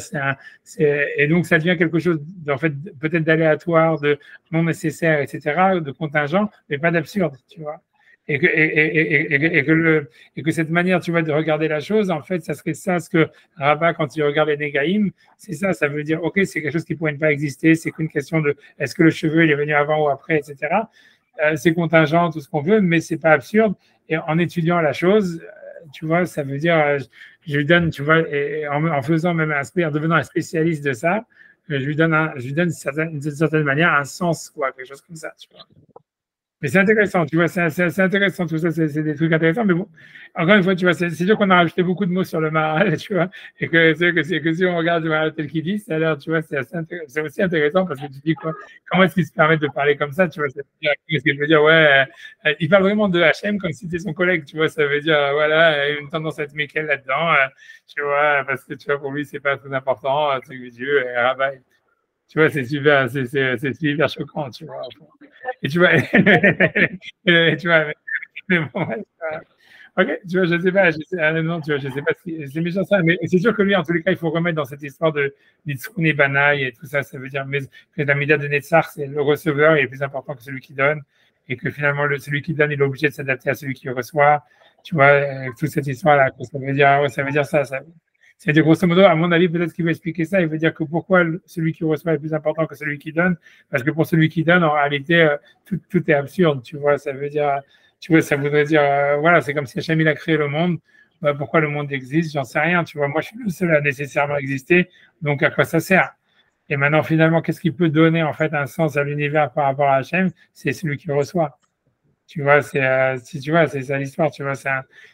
et donc ça devient quelque chose en fait peut-être d'aléatoire, de non nécessaire, etc., de contingent, mais pas d'absurde, tu vois. Et que cette manière, tu vois, de regarder la chose, en fait, ça serait ça ce que Rabat, quand il regarde les Négaïm, c'est ça, ça veut dire, ok, c'est quelque chose qui pourrait ne pas exister, c'est qu'une question de est-ce que le cheveu il est venu avant ou après, etc. C'est contingent, tout ce qu'on veut, mais c'est pas absurde. Et en étudiant la chose, tu vois, ça veut dire, je lui donne, tu vois, et en faisant même en devenant un spécialiste de ça, je lui donne d'une certaine manière un sens, quoi, quelque chose comme ça, tu vois. Mais c'est intéressant, tu vois, c'est intéressant tout ça, c'est des trucs intéressants. Mais bon, encore une fois, tu vois, c'est sûr qu'on a rajouté beaucoup de mots sur le Maharal, tu vois, et que si on regarde le Maharal tel qu'il dit, ça a l'air, tu vois, c'est aussi intéressant parce que tu dis quoi, comment est-ce qu'il se permet de parler comme ça, tu vois, qu'est-ce que je veux dire, ouais, il parle vraiment de Hachem comme si c'était son collègue, tu vois, ça veut dire, voilà, une tendance à être Mekel là-dedans, tu vois, parce que tu vois, pour lui, c'est pas très important, c'est Dieu, et Rabat, tu vois, c'est super choquant, tu vois. Et tu vois, tu vois, mais bon, ouais, ok, tu vois, je sais pas, non, tu vois, je sais pas si c'est méchant ça, mais c'est sûr que lui, en tous les cas, il faut remettre dans cette histoire de Nitzrun et Banaï et tout ça, ça veut dire que la Mida de Netzach, c'est le receveur, il est plus important que celui qui donne, et que finalement, celui qui donne, il est obligé de s'adapter à celui qui reçoit, tu vois, toute cette histoire-là, ça veut dire, ouais, ça veut dire ça. C'est-à-dire, grosso modo, à mon avis, peut-être qu'il veut expliquer ça. Il veut dire que pourquoi celui qui reçoit est plus important que celui qui donne. Parce que pour celui qui donne, en réalité, tout est absurde. Tu vois, ça veut dire, tu vois, ça voudrait dire, voilà, c'est comme si Hachem il a créé le monde. Bah, pourquoi le monde existe? J'en sais rien. Tu vois, moi, je suis le seul à nécessairement exister. Donc, à quoi ça sert? Et maintenant, finalement, qu'est-ce qui peut donner, en fait, un sens à l'univers par rapport à Hachem? C'est celui qui reçoit. Tu vois, tu vois, c'est ça l'histoire, tu vois,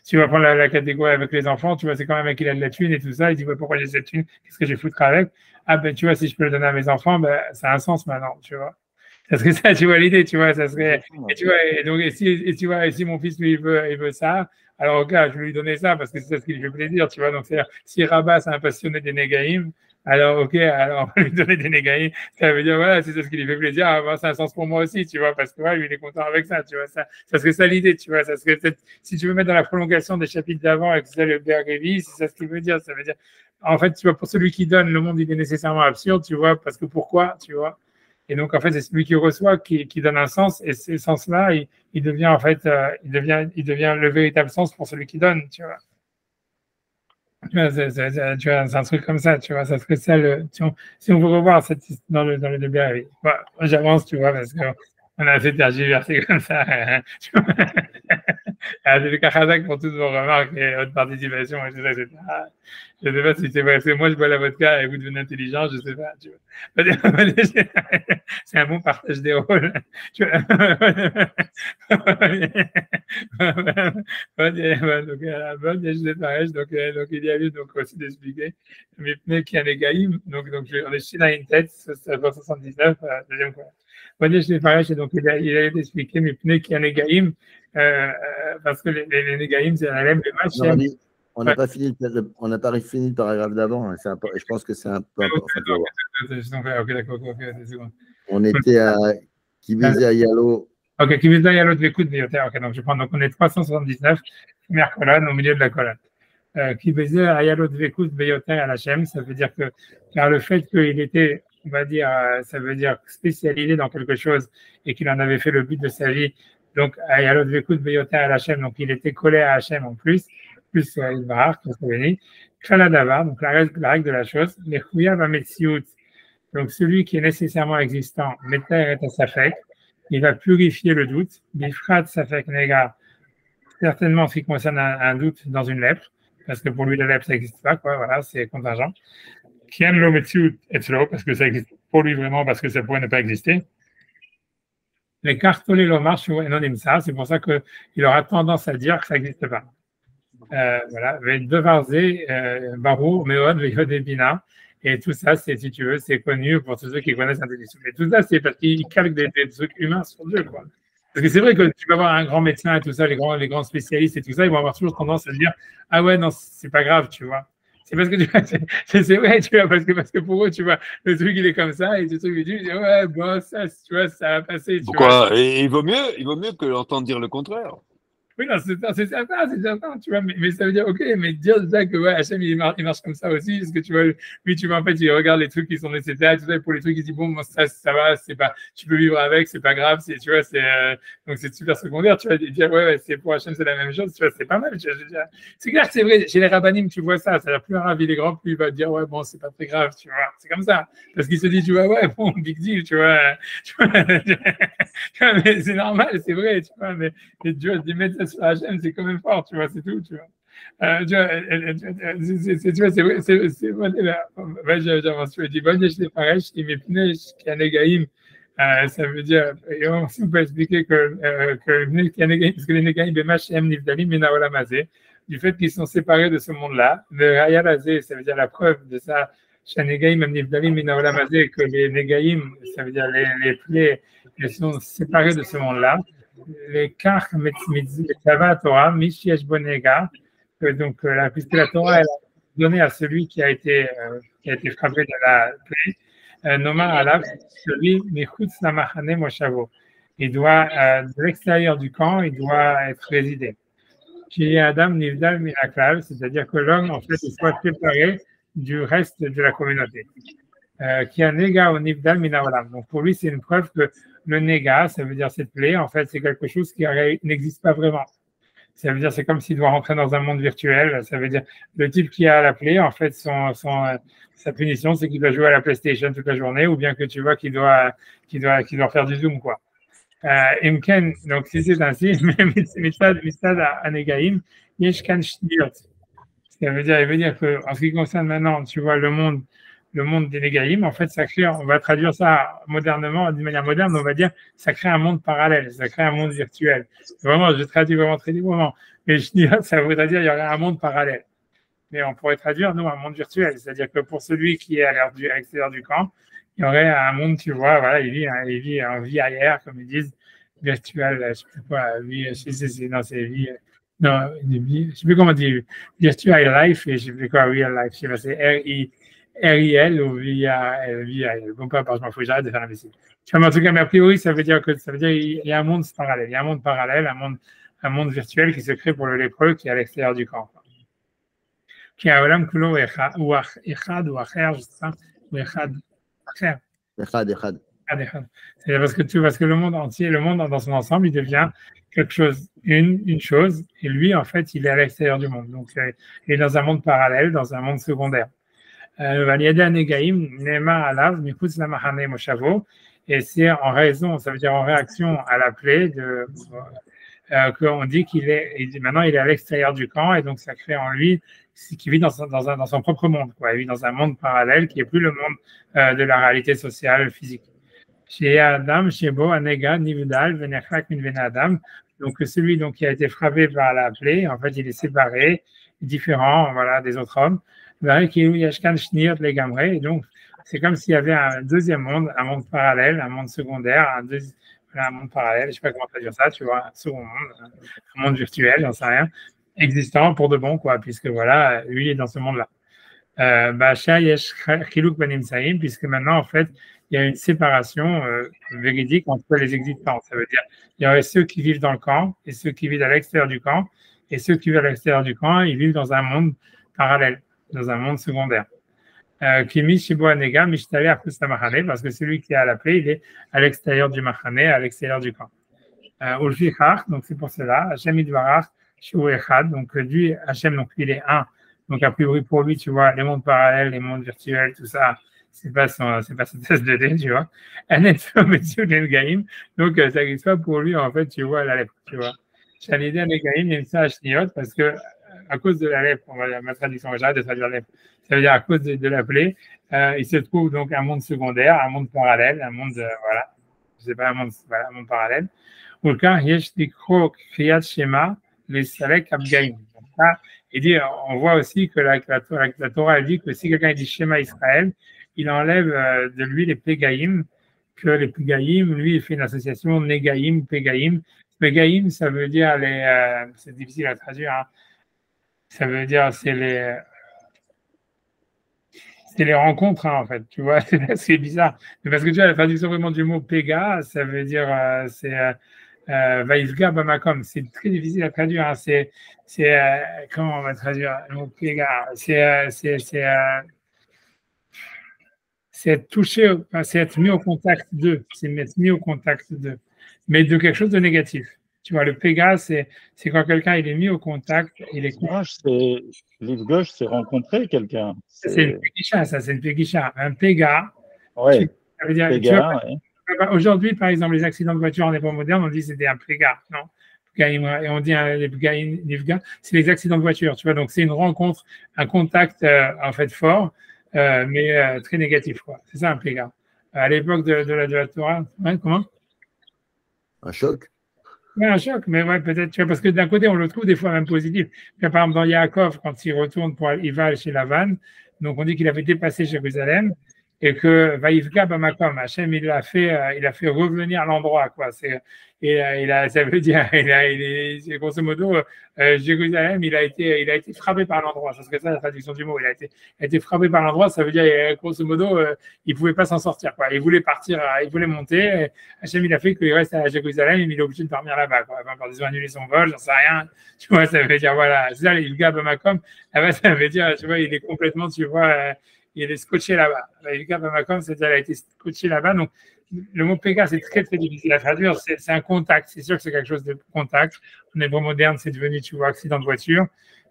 tu vas prendre la catégorie avec les enfants, tu vois, c'est quand même un mec qui a de la thune et tout ça, il dit, pourquoi j'ai cette thune, qu'est-ce que je vais foutre avec? Ah, ben, tu vois, si je peux le donner à mes enfants, ben, ça a un sens maintenant, tu vois. Ça serait ça, tu vois, l'idée, tu vois, ça serait, et tu vois, et donc, tu vois, et si mon fils, lui, il veut ça, alors, ok, je vais lui donner ça parce que c'est ça ce qui lui fait plaisir, tu vois, donc, si Rabat, c'est un passionné des Négaïm, alors, ok, alors on va lui donner des négaïs. Ça veut dire, voilà, c'est ça ce qui lui fait plaisir. Ah, ben, ça a un sens pour moi aussi, tu vois, parce que ouais, lui, il est content avec ça, tu vois. Ça serait ça l'idée, tu vois. Ça serait peut-être, si tu veux mettre dans la prolongation des chapitres d'avant avec ça, le Bergévi, c'est ça ce qu'il veut dire. Ça veut dire, en fait, tu vois, pour celui qui donne, le monde, il est nécessairement absurde, tu vois, parce que pourquoi, tu vois. Et donc, en fait, c'est celui qui reçoit qui donne un sens, et ce sens-là, il devient, en fait, il devient le véritable sens pour celui qui donne, tu vois. Tu vois, c'est un truc comme ça, tu vois, ça serait ça si on veut revoir dans le débat, bah, j'avance, tu vois, parce qu'on a fait tergiverser comme ça. C'est le Kachazak pour toutes vos remarques et votre participation, etc. Je ne sais pas si c'est vrai, c'est moi je bois la vodka et vous devenez intelligent, je ne sais pas, tu vois. C'est un bon partage des rôles. Tu vois. Donc, je sais pas, donc il y a eu donc aussi d'expliquer mais pneus qui a les gaïm, donc on est chez là une tête, c'est 79, deuxième fois. Je sais pas, donc il a expliqué mes pneus qui a les gaïm, parce que les négaïm, c'est un lème, les matchs. On n'a pas fini le paragraphe d'avant. Hein, je pense que c'est un peu important. Ok, d'accord. On était à Kibézé Ayalo. Ok, Kibézé Ayalo de l'écoute, ok, donc je prends, donc on est 379, première colonne, au milieu de la colonne. Kibézé Ayalo de l'écoute, Beyoter à la Hachem, ça veut dire que, car le fait qu'il était on va dire, ça veut dire spécialisé dans quelque chose et qu'il en avait fait le but de sa vie. Donc, Ayalot Vekut Beyoter à Hachem, donc il était collé à Hachem en plus Ibrahim, qu'on s'est béni. Khaladavar, donc la règle de la chose, les Chouyav Ametsiout, donc celui qui est nécessairement existant, Meter et Safek, il va purifier le doute, Bifrat Safek Nega, certainement en ce qui concerne un doute dans une lèpre, parce que pour lui, la lèpre, ça n'existe pas, quoi, voilà, c'est contingent. Kien lo Metsiout et Slow, parce que ça existe pour lui vraiment, parce que ça pourrait ne pas exister. Les cartolés l'omar sur anonyme ça, c'est pour ça qu'il aura tendance à dire que ça n'existe pas. Voilà, Devarzé, Barou, Meod, Yod et Bina, et tout ça, c'est, si tu veux, c'est connu pour tous ceux qui connaissent un peu l'histoire. Mais tout ça, c'est parce qu'ils calquent des trucs humains sur Dieu, quoi. Parce que c'est vrai que tu vas voir un grand médecin et tout ça, les grands spécialistes et tout ça, ils vont avoir toujours tendance à dire, ah ouais, non, c'est pas grave, tu vois. C'est parce que tu vois, c'est vrai, tu vois, parce que pour eux, tu vois, le truc il est comme ça, et le truc il dit, ouais, bon, ça, tu vois, ça va passer. Pourquoi? Et il vaut mieux que l'entendre dire le contraire. Oui, non, c'est certain, tu vois, mais ça veut dire, ok, mais dire ça que, ouais, Hachem, il marche comme ça aussi, parce que tu vois, lui, tu vois, en fait, il regarde les trucs qui sont nécessaires, tout ça, et pour les trucs, il dit, bon, ça va, c'est pas, tu peux vivre avec, c'est pas grave, tu vois, donc c'est super secondaire, tu vois, dire, ouais, c'est pour Hachem, c'est la même chose, tu vois, c'est pas mal, tu vois, c'est clair que c'est vrai, chez les rabbinim, tu vois ça, c'est-à-dire, plus un rabbi il est grand, plus il va dire, ouais, bon, c'est pas très grave, tu vois, c'est comme ça, parce qu'il se dit, tu vois, ouais, bon, big deal, tu vois, mais c'est normal, c'est vrai, tu vois, mais tu vois, des médecins sur Hachem, c'est quand même fort, tu vois, c'est tout, tu vois. Tu vois, c'est j'avance, tu dis, bon, je l'ai pareil, je dis, mais pneu, qui a négaïm, ça veut dire, et aussi on peut expliquer que parce que les négaïm, Bemachem, Nivdalim, Menaolamazé, du fait qu'ils sont séparés de ce monde-là, le Hayalazé, ça veut dire la preuve de ça, Shanégaïm, Nivdalim, Menaolamazé, que les négaïm, ça veut dire les plaies, ils sont séparés de ce monde-là. Les cartes la Torah, Mishiach Bonega, donc puisque la Torah elle a donné à celui qui a été frappé de la plaie, Nomar Alav, celui Michutz Lamachane Moshavo. Il doit, de l'extérieur du camp, il doit être résidé. Qui est Adam Nivdal Miraklal, c'est-à-dire que l'homme, en fait, il soit séparé du reste de la communauté. Qui a Nega au Nivdal Minaolam. Donc pour lui, c'est une preuve que le Nega, ça veut dire cette plaie, en fait, c'est quelque chose qui n'existe pas vraiment. Ça veut dire, c'est comme s'il doit rentrer dans un monde virtuel. Ça veut dire, le type qui a la plaie, en fait, sa punition, c'est qu'il doit jouer à la PlayStation toute la journée, ou bien que tu vois qu'il doit faire du Zoom, quoi. Imken, donc si c'est ainsi, Mistad Anegaim, Yeshkan Shniot. Ça veut dire, il veut dire que, en ce qui concerne maintenant, tu vois, le monde des Négaïm, en fait, ça crée, on va traduire ça modernement, d'une manière moderne, on va dire, ça crée un monde parallèle, ça crée un monde virtuel. Vraiment, je traduis vraiment très librement. Mais je dis, ça voudrait dire, il y aurait un monde parallèle. Mais on pourrait traduire, nous, un monde virtuel. C'est-à-dire que pour celui qui est à l'extérieur du camp, il y aurait un monde, tu vois, voilà, il vit en vie arrière, comme ils disent, virtuel, je sais plus quoi, c'est vie, non, je sais plus comment dire, virtual life, et je sais plus quoi, real life, je sais pas, c'est RIL ou VIL. Bon, peu importe, je m'en fous, j'arrête de faire l'imbécile. En tout cas, mais a priori, ça veut dire qu'il y a un monde parallèle. Il y a un monde parallèle, un monde virtuel qui se crée pour le lépreux qui est à l'extérieur du camp. Qui a Olam Kulo ou Echad ou Acher, je sais pas, ou Echad. Echad. C'est parce que le monde entier, le monde dans son ensemble, il devient quelque chose, une chose, et lui, en fait, il est à l'extérieur du monde. Donc, il est dans un monde parallèle, dans un monde secondaire. Et c'est en raison, ça veut dire en réaction à la plaie qu'on dit maintenant il est à l'extérieur du camp et donc ça crée en lui qui vit dans son propre monde, quoi. Il vit dans un monde parallèle qui n'est plus le monde de la réalité sociale physique. Chez Adam, chez Bo, Anega, Nivdal, Venechak, Min Adam. Donc celui donc, qui a été frappé par la plaie, en fait il est séparé, différent, voilà, des autres hommes. Et donc, c'est comme s'il y avait un deuxième monde, un monde parallèle, un monde secondaire, un monde parallèle, je ne sais pas comment traduire ça, tu vois, un second monde, un monde virtuel, j'en sais rien, existant pour de bon, quoi, puisque voilà, lui il est dans ce monde-là. Puisque maintenant, en fait, il y a une séparation véridique entre les existants. Ça veut dire il y aurait ceux qui vivent dans le camp et ceux qui vivent à l'extérieur du camp, et ceux qui vivent à l'extérieur du camp, ils vivent dans un monde parallèle, dans un monde secondaire. Kimi Shibo Anega, Mishtale Akus Machane, parce que celui qui est à la plaie, il est à l'extérieur du Machane, à l'extérieur du camp. Ulfichach, donc c'est pour cela, Hachem Idvarach, Shu Echad, donc lui, Hachem, donc il est un. Donc a priori pour lui, tu vois, les mondes parallèles, les mondes virtuels, tout ça, c'est pas son test de D, tu vois. Donc ça n'existe pas pour lui, en fait, tu vois, la lèpre, tu vois. Shalidé Negaim, il y a ça à parce que à cause de la lèpre, on va dire, ma traduction, j'arrête de traduire lèpre, ça veut dire à cause de la plaie, il se trouve donc un monde secondaire, un monde parallèle, un monde, voilà, je sais pas, un monde parallèle. Ou le cas, Yesh Dikro Kriyat Shema, les Salek Abgaim. Il dit, on voit aussi que la Torah elle dit que si quelqu'un dit Shema Israël, il enlève de lui les Pégaïm, que les Pégaïm, lui, il fait une association Négaïm, Pégaïm. Pégaïm, ça veut dire c'est difficile à traduire, hein. Ça veut dire c'est les rencontres, hein, en fait, tu vois, c'est bizarre. Mais parce que tu vois, la traduction vraiment du mot Péga, ça veut dire Vaïfga Bamakom, c'est très difficile à traduire, hein. Comment on va traduire le mot Péga? C'est être touché, c'est être mis au contact d'eux, c'est être mis au contact d'eux, mais de quelque chose de négatif. Tu vois, le péga, c'est quand quelqu'un il est mis au contact, il est. Livre gauche, c'est rencontrer quelqu'un. C'est une péguicha, ça, c'est une péguicha. Un péga. Ouais. Ça veut dire. Péga, aujourd'hui, par exemple, les accidents de voiture en époque moderne, on dit c'était un péga, non? Et on dit les péga, c'est les accidents de voiture, tu vois. Donc c'est une rencontre, un contact en fait fort. Mais très négatif, quoi. C'est ça un péga. À l'époque de la Torah, ouais, comment? Un choc. Ouais, un choc, mais ouais, peut-être, tu vois, parce que d'un côté, on le trouve des fois même positif. Par exemple, dans Yaakov, quand il retourne il va chez Lavan, donc on dit qu'il avait dépassé Jérusalem et que Vaïfga Bamakom, Hachem, il a fait revenir à l'endroit, quoi. Ça veut dire, grosso modo, Jérusalem, il a été frappé par l'endroit. Ça serait ça la traduction du mot. Il a été frappé par l'endroit. Ça veut dire, grosso modo, il pouvait pas s'en sortir, quoi. Il voulait partir, il voulait monter. Hachem, il a fait qu'il reste à Jérusalem, mais il est obligé de dormir là-bas, quoi. Enfin, par disons, annuler son vol, j'en sais rien. Tu vois, ça veut dire, voilà, c'est ça, les gars, Bamakom. Là-bas, ça veut dire, tu vois, il est complètement, tu vois, il est scotché là-bas. Les gars, Bamakom, c'est-à-dire, il a été scotché là-bas. Donc, le mot péga, c'est très, très difficile à traduire. C'est un contact. C'est sûr que c'est quelque chose de contact. En hébreu moderne, c'est devenu, tu vois, accident de voiture.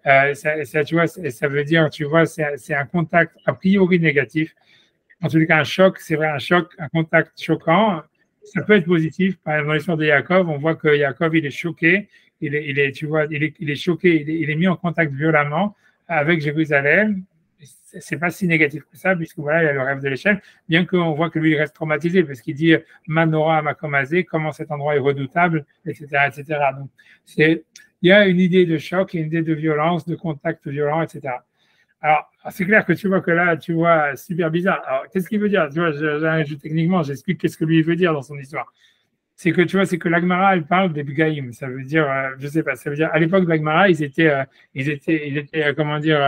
Tu vois, ça veut dire, tu vois, c'est un contact a priori négatif. En tout cas, un choc, c'est vrai, un choc, un contact choquant. Ça peut être positif. Par exemple, dans l'histoire de Yaakov, on voit que Yaakov, il est choqué. Il est choqué. Il est mis en contact violemment avec Jérusalem. C'est pas si négatif que ça, puisque voilà, il y a le rêve de l'échelle, bien qu'on voit que lui, il reste traumatisé, parce qu'il dit Manora Makomazé, comment cet endroit est redoutable, etc., etc. Donc, il y a une idée de choc, une idée de violence, de contact violent, etc. Alors, c'est clair que tu vois que là, tu vois, super bizarre. Alors, qu'est-ce qu'il veut dire? Tu vois, techniquement, j'explique qu'est-ce que lui veut dire dans son histoire. C'est que tu vois, c'est que l'Agmara, elle parle des Bgaïm. Ça veut dire, je sais pas, ça veut dire, à l'époque de l'Agmara, ils étaient, comment dire,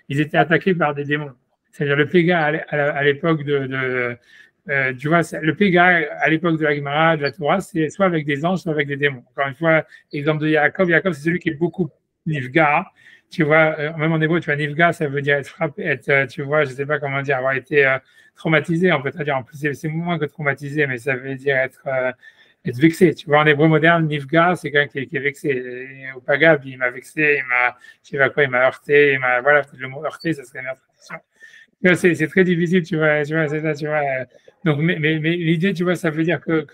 ils étaient attaqués par des démons. C'est-à-dire, le Péga, à l'époque tu vois, le Péga, à l'époque de l'Agmara, de la Torah, c'est soit avec des anges, soit avec des démons. Encore une fois, exemple de Yaakov. Yaakov, c'est celui qui est beaucoup Nifga. Tu vois, même en hébreu, tu vois, Nifga, ça veut dire être frappé, tu vois, je sais pas comment dire, avoir été traumatisé, on peut traduire. En plus, c'est moins que traumatisé, mais ça veut dire être vexé. Tu vois, en hébreu moderne, Nifga, c'est quelqu'un qui est vexé. Et au Pagab, il m'a vexé, je sais pas quoi, il m'a heurté, voilà, le mot heurté, ça serait une autre traduction. C'est très difficile, tu vois, c'est ça, tu vois. Donc, mais l'idée, tu vois, ça veut dire que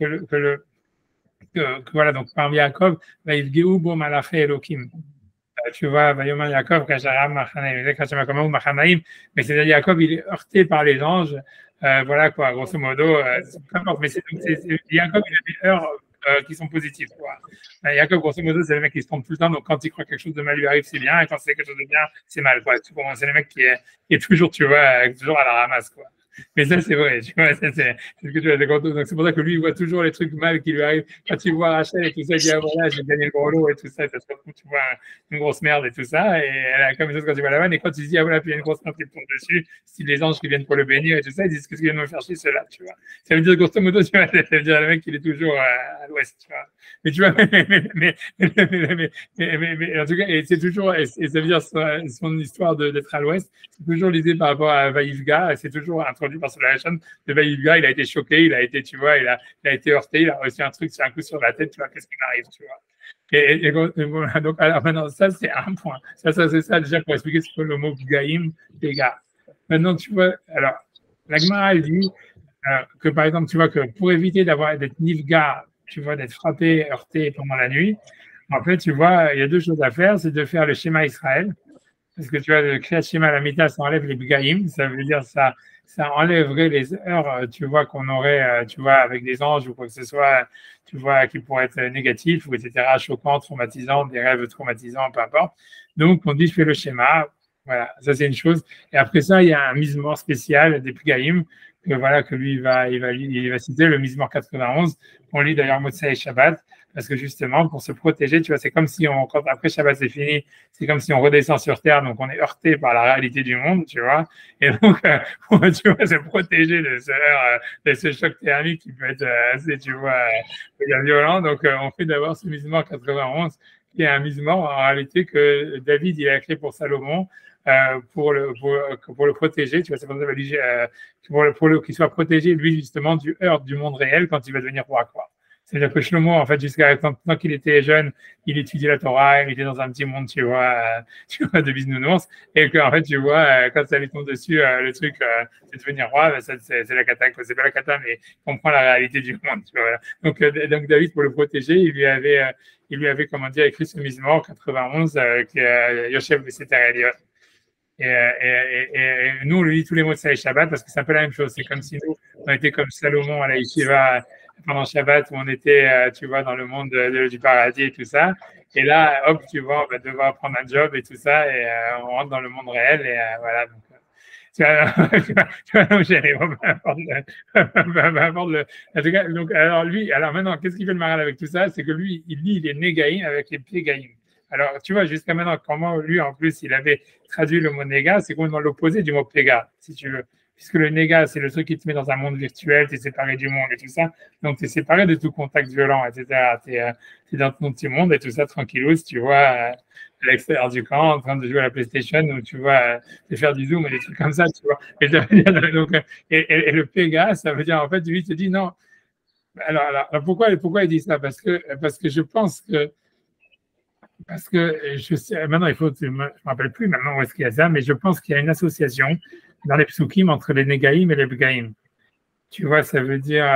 voilà, donc par Yaakov, Vaïfgeu bo malaché Elohim. Tu vois, Vayoman Yaakov, Kacharam, Machanaim, mais c'est-à-dire Yaakov, il est heurté par les anges, voilà quoi, grosso modo, mais Yaakov, il a des heurts qui sont positifs, quoi. Yaakov, grosso modo, c'est le mec qui se trompe tout le temps, donc quand il croit que quelque chose de mal lui arrive, c'est bien, et quand c'est quelque chose de bien, c'est mal, quoi. C'est le mec qui est toujours, tu vois, toujours à la ramasse, quoi. Mais ça, c'est vrai, tu vois, c'est ce que tu as donc c'est pour ça que lui, il voit toujours les trucs mal qui lui arrivent. Quand il voit Rachel et tout ça, il dit, ah voilà, j'ai gagné le gros lot et tout ça, ça se trouve, tu vois, une grosse merde et tout ça. Et elle a comme ça quand tu vois la vanne. Et quand il dit, ah voilà, puis il y a une grosse merde qui tombe dessus, si les anges qui viennent pour le bénir et tout ça, ils disent, qu'est-ce qu'ils viennent me faire chier, ceux-là, tu vois. Ça veut dire, grosso modo, tu vois, ça veut dire le mec, il est toujours à l'ouest, tu vois. Mais tu vois, mais en tout cas, et c'est toujours, et ça veut dire son histoire d'être à l'ouest, c'est toujours l'idée par rapport à Vaïvga, c'est toujours introduit par la chaîne de Vaïvga, il a été choqué, il a été, tu vois, il a été heurté, il a reçu un truc, c'est un coup sur la tête, tu vois, qu'est-ce qui m'arrive, tu vois. Et voilà, donc, alors maintenant, ça, c'est un point. Ça c'est ça déjà pour expliquer ce que le mot Gaïm, Péga. Maintenant, tu vois, alors, la Gemara, elle dit que, par exemple, tu vois, que pour éviter d'être nifga, tu vois, d'être frappé, heurté pendant la nuit, en fait, tu vois, il y a deux choses à faire, c'est de faire le schéma Israël, parce que tu vois, le Kriyat Shema Lamita, ça enlève les Bgaïm, ça veut dire ça enlèverait les heures, tu vois, qu'on aurait, tu vois, avec des anges ou quoi que ce soit, tu vois, qui pourraient être négatifs ou etc., choquants, traumatisants, des rêves traumatisants, peu importe. Donc, on dit, je fais le schéma, voilà, ça c'est une chose. Et après ça, il y a un mismor spécial des Pgaïm, que voilà, que lui, il va citer, le mismor 91. On lit d'ailleurs Motsai et Shabbat, parce que justement, pour se protéger, tu vois, c'est comme si quand après Shabbat c'est fini, c'est comme si on redescend sur Terre, donc on est heurté par la réalité du monde, tu vois. Et donc, tu vois, se protéger de ce choc thermique qui peut être assez, tu vois, violent. Donc, on fait d'abord ce mismor 91, qui est un mismor en réalité que David, il a créé pour Salomon, pour le protéger, tu vois, c'est pour ça qu'il soit protégé, lui, justement, du heurt du monde réel quand il va devenir roi, quoi. C'est-à-dire que Shlomo, en fait, jusqu'à tant qu'il était jeune, il étudiait la Torah, il était dans un petit monde, tu vois, de bisounours, et que, en fait, tu vois, quand ça lui tombe dessus, le truc de devenir roi, ben, c'est la cata, c'est pas la cata, mais il comprend la réalité du monde, tu vois. Donc David, pour le protéger, il lui avait, comment dire, écrit ce mismor 91, qui est Yoshev Beseter Eliot. Et nous, on le lit tous les mots de Shabbat parce que c'est un peu la même chose. C'est comme si nous, on était comme Salomon à la Yeshiva pendant Shabbat où on était, tu vois, dans le monde du paradis et tout ça. Et là, hop, tu vois, on va devoir prendre un job et tout ça et on rentre dans le monde réel et voilà. Donc, tu vois, donc j'arrive, en tout cas, donc, alors maintenant, qu'est-ce qui fait le maral avec tout ça? C'est que lui, il lit les négaïm avec les pégaïm. Alors, tu vois, jusqu'à maintenant, comment lui, en plus, il avait traduit le mot néga, c'est complètement l'opposé du mot péga, si tu veux. Puisque le néga, c'est le truc qui te met dans un monde virtuel, tu es séparé du monde et tout ça. Donc, tu es séparé de tout contact violent, etc. Tu es dans ton petit monde et tout ça, tranquillou, tu vois, à l'extérieur du camp, en train de jouer à la PlayStation, ou tu vois, de faire du zoom et des trucs comme ça, tu vois. Et le péga, ça veut dire, en fait, lui, il te dit non. Alors pourquoi il dit ça? Parce que je pense que je sais, maintenant, je ne me rappelle plus maintenant où est-ce qu'il y a ça, mais je pense qu'il y a une association dans les psukim entre les négaïm et les bgaïm. Tu vois, ça veut dire,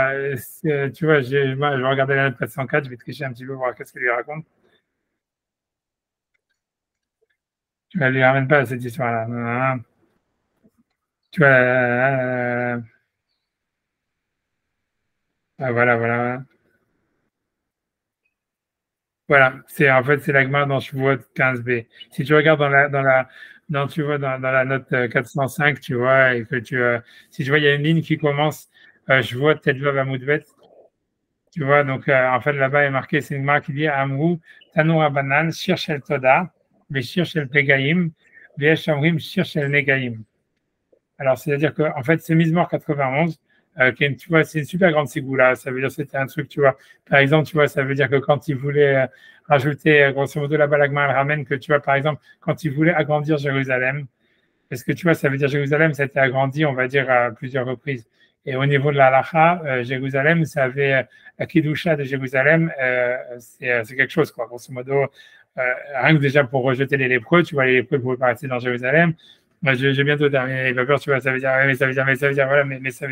tu vois, je regardais la note 404, je vais tricher un petit peu voir qu'est-ce qu'il lui raconte. Tu ne lui ramènes pas à cette histoire-là. Tu vois, voilà. Voilà, en fait c'est l'agma dans Shvuot 15b. Si tu regardes tu vois dans la note 405, tu vois, et que si tu vois, il y a une ligne qui commence Shvuot Tedvav Amudbet. Tu vois, donc en fait là-bas il est marqué, c'est une marque qui dit Amrou Tanur Abanan Shir Shel Toda, Shir Shel Pegaim, Ve'esh Amrim Shir Shel Negaim. Alors c'est-à-dire que en fait c'est Mizmor 91. Tu vois, c'est une super grande sigoula. Ça veut dire que c'était un truc, tu vois. Par exemple, tu vois, ça veut dire que quand il voulait rajouter, grosso modo, la balagma, elle ramène que, tu vois, par exemple, quand il voulait agrandir Jérusalem, parce que, tu vois, ça veut dire Jérusalem, ça a été agrandi, on va dire, à plusieurs reprises. Et au niveau de la halacha, Jérusalem, ça avait la Kidusha de Jérusalem, c'est quelque chose, quoi. Grosso modo, rien que déjà pour rejeter les lépreux, tu vois, les lépreux ne pouvaient pas rester dans Jérusalem. Moi, j'ai bientôt terminé. Il va peur, tu vois, ça veut dire, voilà, mais ça veut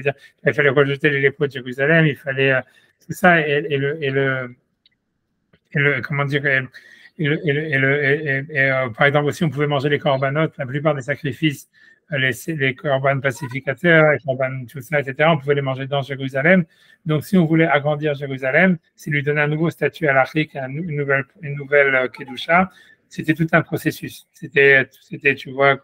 dire, il fallait rejeter les lépreux de Jérusalem, il fallait tout ça, comment dire, par exemple aussi, on pouvait manger les corbanotes, la plupart des sacrifices, les corbanes pacificateurs, les corbanes, tout ça, etc., on pouvait les manger dans Jérusalem. Donc, si on voulait agrandir Jérusalem, c'est lui donner un nouveau statut à l'Afrique, une nouvelle Kedusha, c'était tout un processus. C'était, tu vois,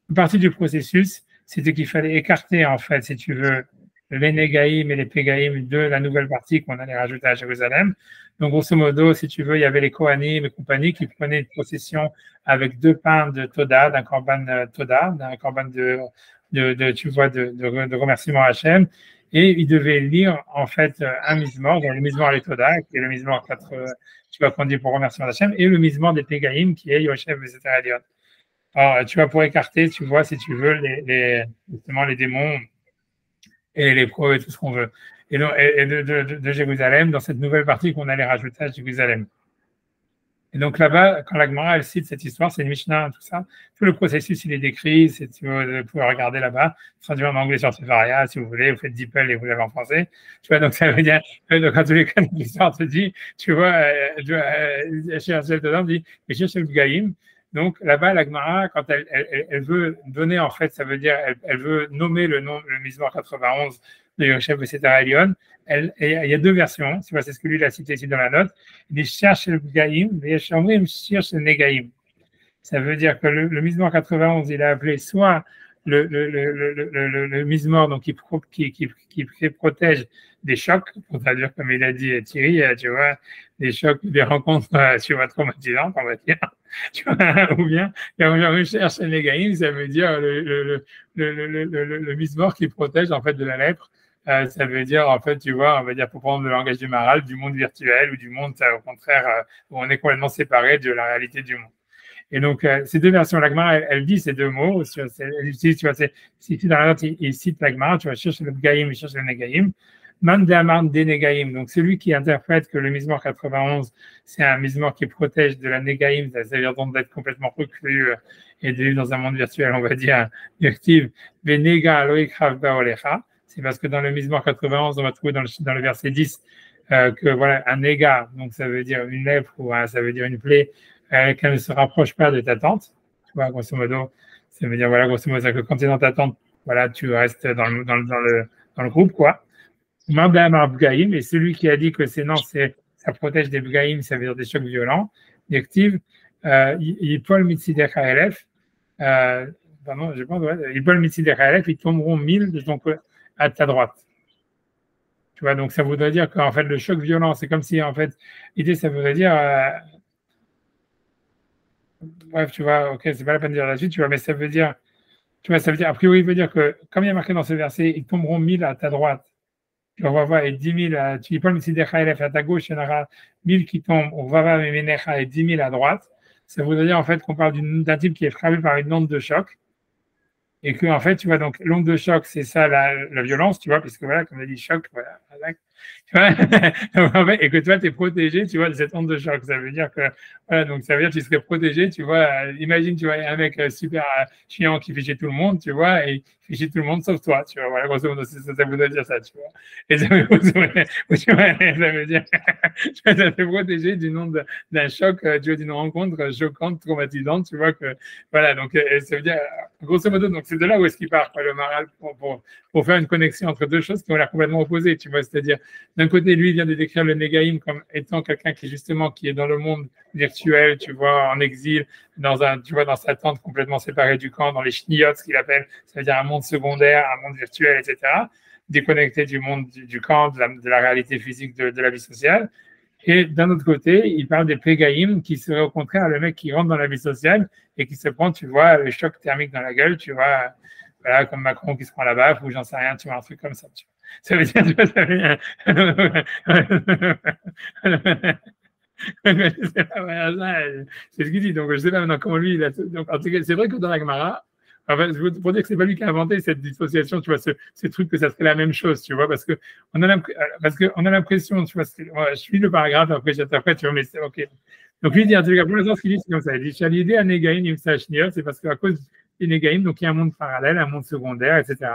une partie du processus, c'était qu'il fallait écarter, en fait, si tu veux, les Négaïm et les Pégaïm de la nouvelle partie qu'on allait rajouter à Jérusalem. Donc, grosso modo, si tu veux, il y avait les Kohanim et compagnie qui prenaient une procession avec 2 pains de Toda, d'un korban Toda, d'un korban tu vois, de remerciement à Hachem. Et ils devaient lire, en fait, un Mizmor, dans le Mizmor les Toda, qui est le Mizmor 4, tu vois, qu'on dit pour remerciement d'Hachem, et le Mizmor des Pégaïm, qui est Yoshev, etc. Alors, tu vas pour écarter, tu vois, si tu veux, justement, les démons et les pros et tout ce qu'on veut. Et, donc, de Jérusalem, dans cette nouvelle partie qu'on allait rajouter à Jérusalem. Et donc là-bas, quand la Gemara, elle cite cette histoire, c'est une Mishnah, tout ça, tout le processus, il est décrit, vous pouvez regarder là-bas, traduit en anglais sur Sefaria, si vous voulez, vous faites DeepL et vous l'avez en français. Tu vois, donc ça veut dire, donc en tous les cas, l'histoire te dit, tu vois, Cherchel dedans dit, et Cherchel Gaïm. Donc là-bas, la Gemara, quand elle veut donner, en fait, ça veut dire, elle veut nommer le Mizmor 91 de Yoshev Besetar Elion. Il y a 2 versions, tu vois, c'est ce que lui il a cité ici dans la note. Il dit cherche le Gaïm, et Yeshamrim cherche le Negaïm. Ça veut dire que le Mizmor 91, il a appelé soit le Mizmor, donc qui protège des chocs, pour traduire comme il a dit Thierry, tu vois, des chocs, des rencontres, tu vois, traumatisantes, on va dire. Tu vois, ou bien, cherche le Negaïm, ça veut dire le Mizmor qui protège en fait de la lèpre. Ça veut dire, en fait, tu vois, on va dire, pour prendre le langage du Maral, du monde virtuel ou du monde, au contraire, où on est complètement séparé de la réalité du monde. Et donc, ces 2 versions, la Gemara, elle dit ces 2 mots. Elle utilise, tu vois, si dans la note, il cite la Gemara, tu vas chercher le Gaïm, il cherche le Negaïm. Man de Amar de Negaïm. Donc, celui qui interprète que le Mizmor 91, c'est un Mizmor qui protège de la Negaïm, ça veut dire donc d'être complètement reclus et de vivre dans un monde virtuel, on va dire, actif. Venega loikrav baolecha. C'est parce que dans le Mizmor 91, on va trouver dans le verset 10 que voilà, un nega, donc ça veut dire une lèpre ou ça veut dire une plaie, qu'elle ne se rapproche pas de ta tente. Tu vois, grosso modo, ça veut dire, voilà, grosso modo, que quand tu es dans ta tente, voilà, tu restes dans le groupe, quoi. Et celui qui a dit que ça protège des bgaïm, ça veut dire des chocs violents, d'active, Paul Mitsidech ALF, pardon, je pense, ouais, Paul Mitsidech ALF, ils tomberont 1000 de ton côté à ta droite. Tu vois, donc ça voudrait dire qu'en fait, le choc violent, c'est comme si, en fait, l'idée, ça voudrait dire, bref, tu vois, ok, c'est pas la peine de dire la suite, tu vois, mais ça veut dire, tu vois, ça veut dire, a priori, il veut dire que, comme il y a marqué dans ce verset, ils tomberont 1000 à ta droite. Tu vas voir, et 10 000, tu dis pas le Mitzidecha Elef à ta gauche, il y en aura 1000 qui tombent, on va voir Memenecha et 10 000 à droite. Ça voudrait dire, en fait, qu'on parle d'un type qui est frappé par une onde de choc. Et que, en fait, tu vois, donc, l'onde de choc, c'est ça la violence, tu vois, puisque voilà, comme on a dit choc, voilà, tu vois, en fait, et que toi, tu es protégé, tu vois, de cette onde de choc. Ça veut dire que, voilà, donc ça veut dire que tu serais protégé, tu vois, imagine, tu vois, un mec super chiant qui fait chier tout le monde, tu vois, et il fait chier tout le monde sauf toi, tu vois, voilà, grosso modo, ça voudrait dire ça, tu vois. Et ça veut dire, tu vas te protéger d'une onde, d'un choc, tu vois, d'une rencontre choquante, traumatisante, tu vois, que, voilà, donc, ça veut dire, grosso modo, donc c'est de là où est-ce qu'il part, quoi, le Maral, pour faire une connexion entre 2 choses qui ont l'air complètement opposées, tu vois, c'est-à-dire, d'un côté, lui, il vient de décrire le Négaïm comme étant quelqu'un qui, justement, qui est dans le monde virtuel, tu vois, en exil, tu vois, dans sa tente complètement séparée du camp, dans les chniotes, ce qu'il appelle, ça veut dire un monde secondaire, un monde virtuel, etc., déconnecté du monde du camp, de la réalité physique de la vie sociale. Et d'un autre côté, il parle des Pégaïm, qui serait au contraire le mec qui rentre dans la vie sociale et qui se prend, tu vois, le choc thermique dans la gueule, tu vois, voilà, comme Macron qui se prend la baffe, ou j'en sais rien, tu vois, un truc comme ça, tu vois. Ça veut dire, tu vois, ça veut dire... c'est ce qu'il dit, donc je sais pas maintenant comment lui, donc, en tout cas, c'est vrai que dans la Gemara, en fait, pour dire que c'est pas lui qui a inventé cette dissociation, tu vois, ce truc que ça serait la même chose, tu vois, parce qu'on a l'impression, tu vois, je suis le paragraphe, après j'interprète, tu vois, mais c'est ok. Donc lui dit, en tout cas, pour l'instant, ce qu'il dit, c'est comme ça. Il dit, Chalidé à Négaïm, Imsachnir, c'est parce qu'à cause des Négaïm, donc il y a un monde parallèle, un monde secondaire, etc.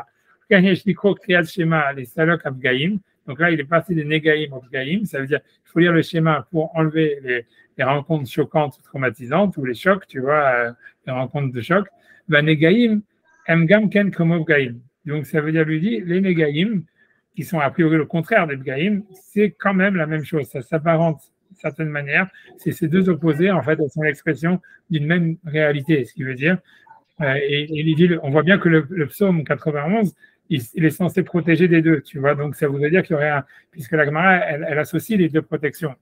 Les Salok Abgaïm. Donc là, il est passé des Négaïm au Abgaïm. Ça veut dire qu'il faut lire le schéma pour enlever les rencontres choquantes, traumatisantes, ou les chocs, tu vois, les rencontres de choc. Ben, Négaïm, Mgam Ken comme Abgaïm. Donc ça veut dire, lui dit, les Négaïm, qui sont a priori le contraire des Abgaïm, c'est quand même la même chose. Ça s'apparente d'une certaine manière. C'est ces 2 opposés, en fait, elles sont l'expression d'une même réalité. Ce qui veut dire, On voit bien que le psaume 91, il est censé protéger des deux, tu vois. Donc, ça voudrait dire qu'il y aurait puisque la Gemara, elle associe les deux protections.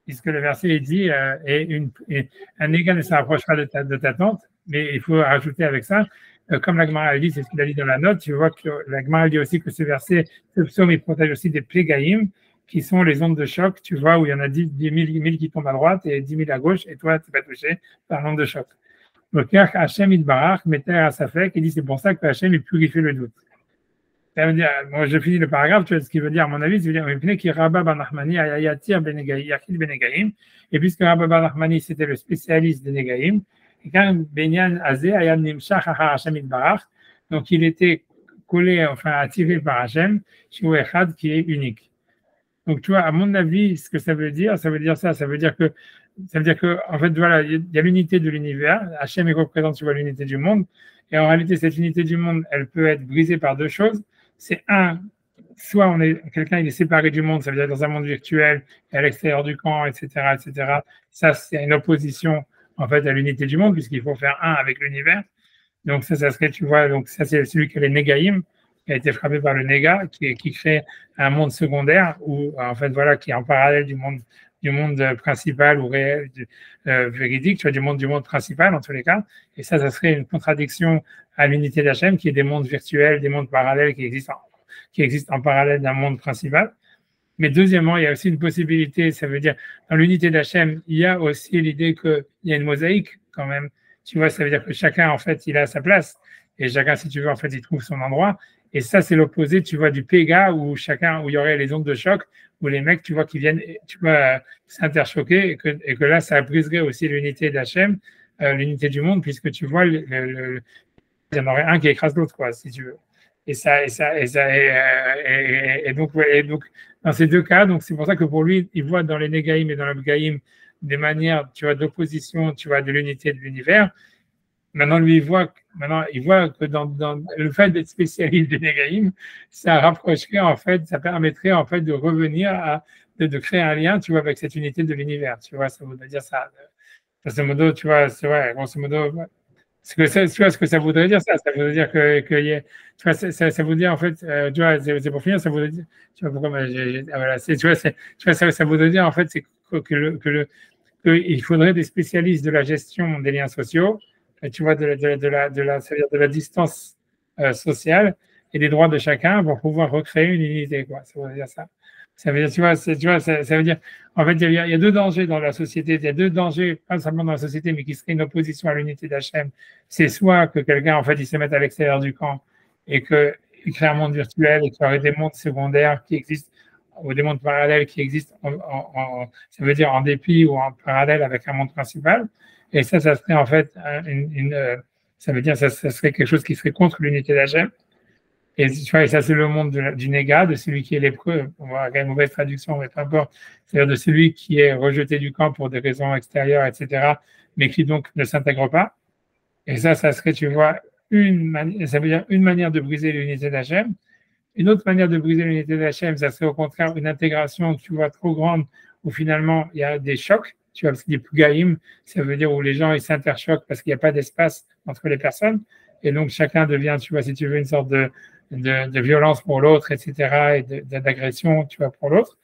Puisque le verset dit un égal ne s'approchera de ta tente, mais il faut rajouter avec ça, comme la Gemara dit, c'est ce qu'il a dit dans la note, tu vois que la Gemara dit aussi que ce verset, ce psaume, il protège aussi des plégaïm, qui sont les ondes de choc, tu vois, où il y en a 10 000 qui tombent à droite et 10 000 à gauche, et toi, tu vas toucher par l'onde de choc. Donc, Hachem Idbarach, Meter Asafek, il dit c'est pour ça que Hachem il purifie le doute. Ça veut dire, moi je finis le paragraphe, tu vois ce qu'il veut dire, à mon avis, ça veut dire qu'il Rabba Ben Nachmani Ayatir Ben Negaim, et puisque Rabba Ben Nachmani c'était le spécialiste des Negaim, et quand Benyan Azé Ayam Nimshach Hachem Idbarach, donc il était collé, enfin attiré par Hachem, Shiu Echad qui est unique. Donc, tu vois, à mon avis, ce que ça veut dire ça, ça veut dire que, en fait, voilà, il y a l'unité de l'univers. Hachem est représente, tu vois, l'unité du monde. Et en réalité, cette unité du monde, elle peut être brisée par deux choses. C'est soit quelqu'un, il est séparé du monde, ça veut dire dans un monde virtuel, à l'extérieur du camp, etc., etc. Ça, c'est une opposition, en fait, à l'unité du monde, puisqu'il faut faire un avec l'univers. Donc, ça serait, tu vois, donc ça, c'est celui qui est les Négaïm, qui a été frappé par le néga, qui crée un monde secondaire, ou en fait, voilà, qui est en parallèle du monde principal ou réel, véridique, tu vois, du monde principal, en tous les cas. Et ça serait une contradiction à l'unité d'Hachem, qui est des mondes virtuels, des mondes parallèles qui existent en parallèle d'un monde principal. Mais deuxièmement, il y a aussi une possibilité, ça veut dire, dans l'unité d'Hachem, il y a aussi l'idée qu'il y a une mosaïque, quand même. Tu vois, ça veut dire que chacun, en fait, il a sa place. Et chacun, si tu veux, en fait, il trouve son endroit. Et ça, c'est l'opposé, tu vois, du Péga, où il y aurait les ondes de choc, où les mecs, tu vois, qui viennent, tu vois, s'interchoquer, et que là, ça briserait aussi l'unité d'Hachem, l'unité du monde, puisque tu vois, il y en aurait un qui écrase l'autre, quoi, si tu veux. Donc, dans ces deux cas, donc c'est pour ça que pour lui, il voit dans les Négaïm et dans le Gaïm des manières, tu vois, d'opposition, tu vois, de l'unité de l'univers. Maintenant, lui, il voit que dans le fait d'être spécialiste des Négaïm, ça rapprocherait, en fait, ça permettrait, en fait, de revenir de créer un lien, tu vois, avec cette unité de l'univers. Tu vois, ça voudrait dire ça. Grosso modo, tu vois, c'est vrai, grosso modo, tu vois ce que ça voudrait dire, ça voudrait dire tu vois, ça voudrait dire, en fait, tu vois, c'est pour finir, ça voudrait dire, tu vois, pourquoi, voilà, tu vois, ça voudrait dire, en fait, c'est qu'il faudrait des spécialistes de la gestion des liens sociaux, tu vois, de la distance sociale et des droits de chacun pour pouvoir recréer une unité, quoi. Ça veut dire ça. Ça veut dire, tu vois, ça veut dire, en fait, il y a deux dangers dans la société. Il y a deux dangers, pas seulement dans la société, mais qui seraient une opposition à l'unité d'Hachem. C'est soit que quelqu'un, en fait, il se mette à l'extérieur du camp et qu'il crée un monde virtuel et qu'il y aurait des mondes secondaires qui existent ou des mondes parallèles qui existent, ça veut dire en dépit ou en parallèle avec un monde principal. Et ça serait en fait ça veut dire ça serait quelque chose qui serait contre l'unité d'Hachem. Et tu vois, et ça c'est le monde du négat, de celui qui est lépreux. On va avoir une mauvaise traduction, mais peu importe. C'est-à-dire de celui qui est rejeté du camp pour des raisons extérieures, etc., mais qui donc ne s'intègre pas. Et ça serait, tu vois, ça veut dire une manière de briser l'unité d'Hachem. Une autre manière de briser l'unité d'Hachem, ça serait au contraire une intégration, tu vois, trop grande, où finalement il y a des chocs. Tu vois, parce que des Pugaïm, ça veut dire où les gens ils s'interchoquent parce qu'il n'y a pas d'espace entre les personnes. Et donc chacun devient, tu vois, si tu veux, une sorte de violence pour l'autre, etc., et d'agression, tu vois, pour l'autre.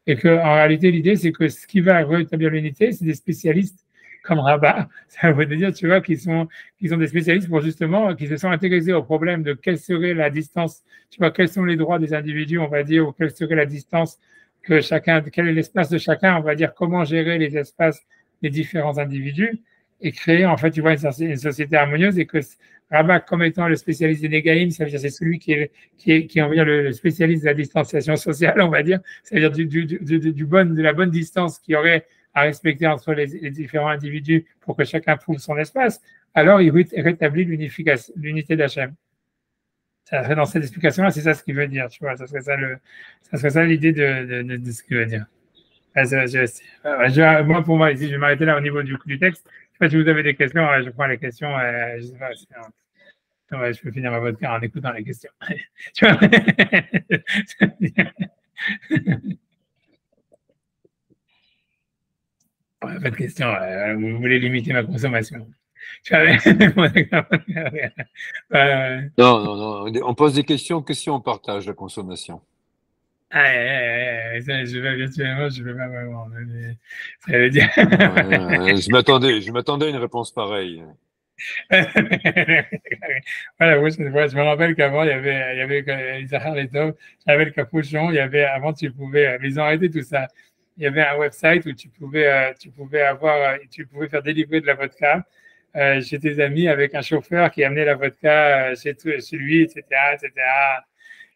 Et qu'en réalité, l'idée, c'est que ce qui va rétablir l'unité, c'est des spécialistes comme Rabat, ça veut dire, tu vois, qui sont des spécialistes pour justement, qui se sont intéressés au problème de quelle serait la distance, tu vois, quels sont les droits des individus, on va dire, ou quelle serait la distance que chacun, quel est l'espace de chacun, on va dire, comment gérer les espaces des différents individus et créer, en fait, tu vois, une société harmonieuse. Et que Rabat, comme étant le spécialiste des Négaïm, ça veut dire c'est celui qui est, on va dire, le spécialiste de la distanciation sociale, on va dire, c'est-à-dire de la bonne distance qu'il y aurait à respecter entre les différents individus pour que chacun trouve son espace. Alors il rétablit l'unité d'Hachem. Ça serait dans cette explication-là, c'est ça ce qu'il veut dire, tu vois, ça serait ça l'idée de ce qu'il veut dire. Moi, pour moi, ici, je vais m'arrêter là au niveau du texte. Je sais pas si vous avez des questions, je prends les questions. Je sais pas si, je peux finir ma vodka en écoutant les questions. Tu vois. Pas de question. Vous voulez limiter ma consommation. Non. On pose des questions que si on partage la consommation. Je vais virtuellement, je ne peux pas vraiment. Ça veut dire. Je m'attendais à une réponse pareille. Voilà, moi, je me rappelle qu'avant, il y avait j'avais le capuchon, il y avait, avant, tu pouvais, mais ils ont arrêté tout ça. Il y avait un website où tu pouvais faire délivrer de la vodka chez tes amis avec un chauffeur qui amenait la vodka chez lui, etc., etc.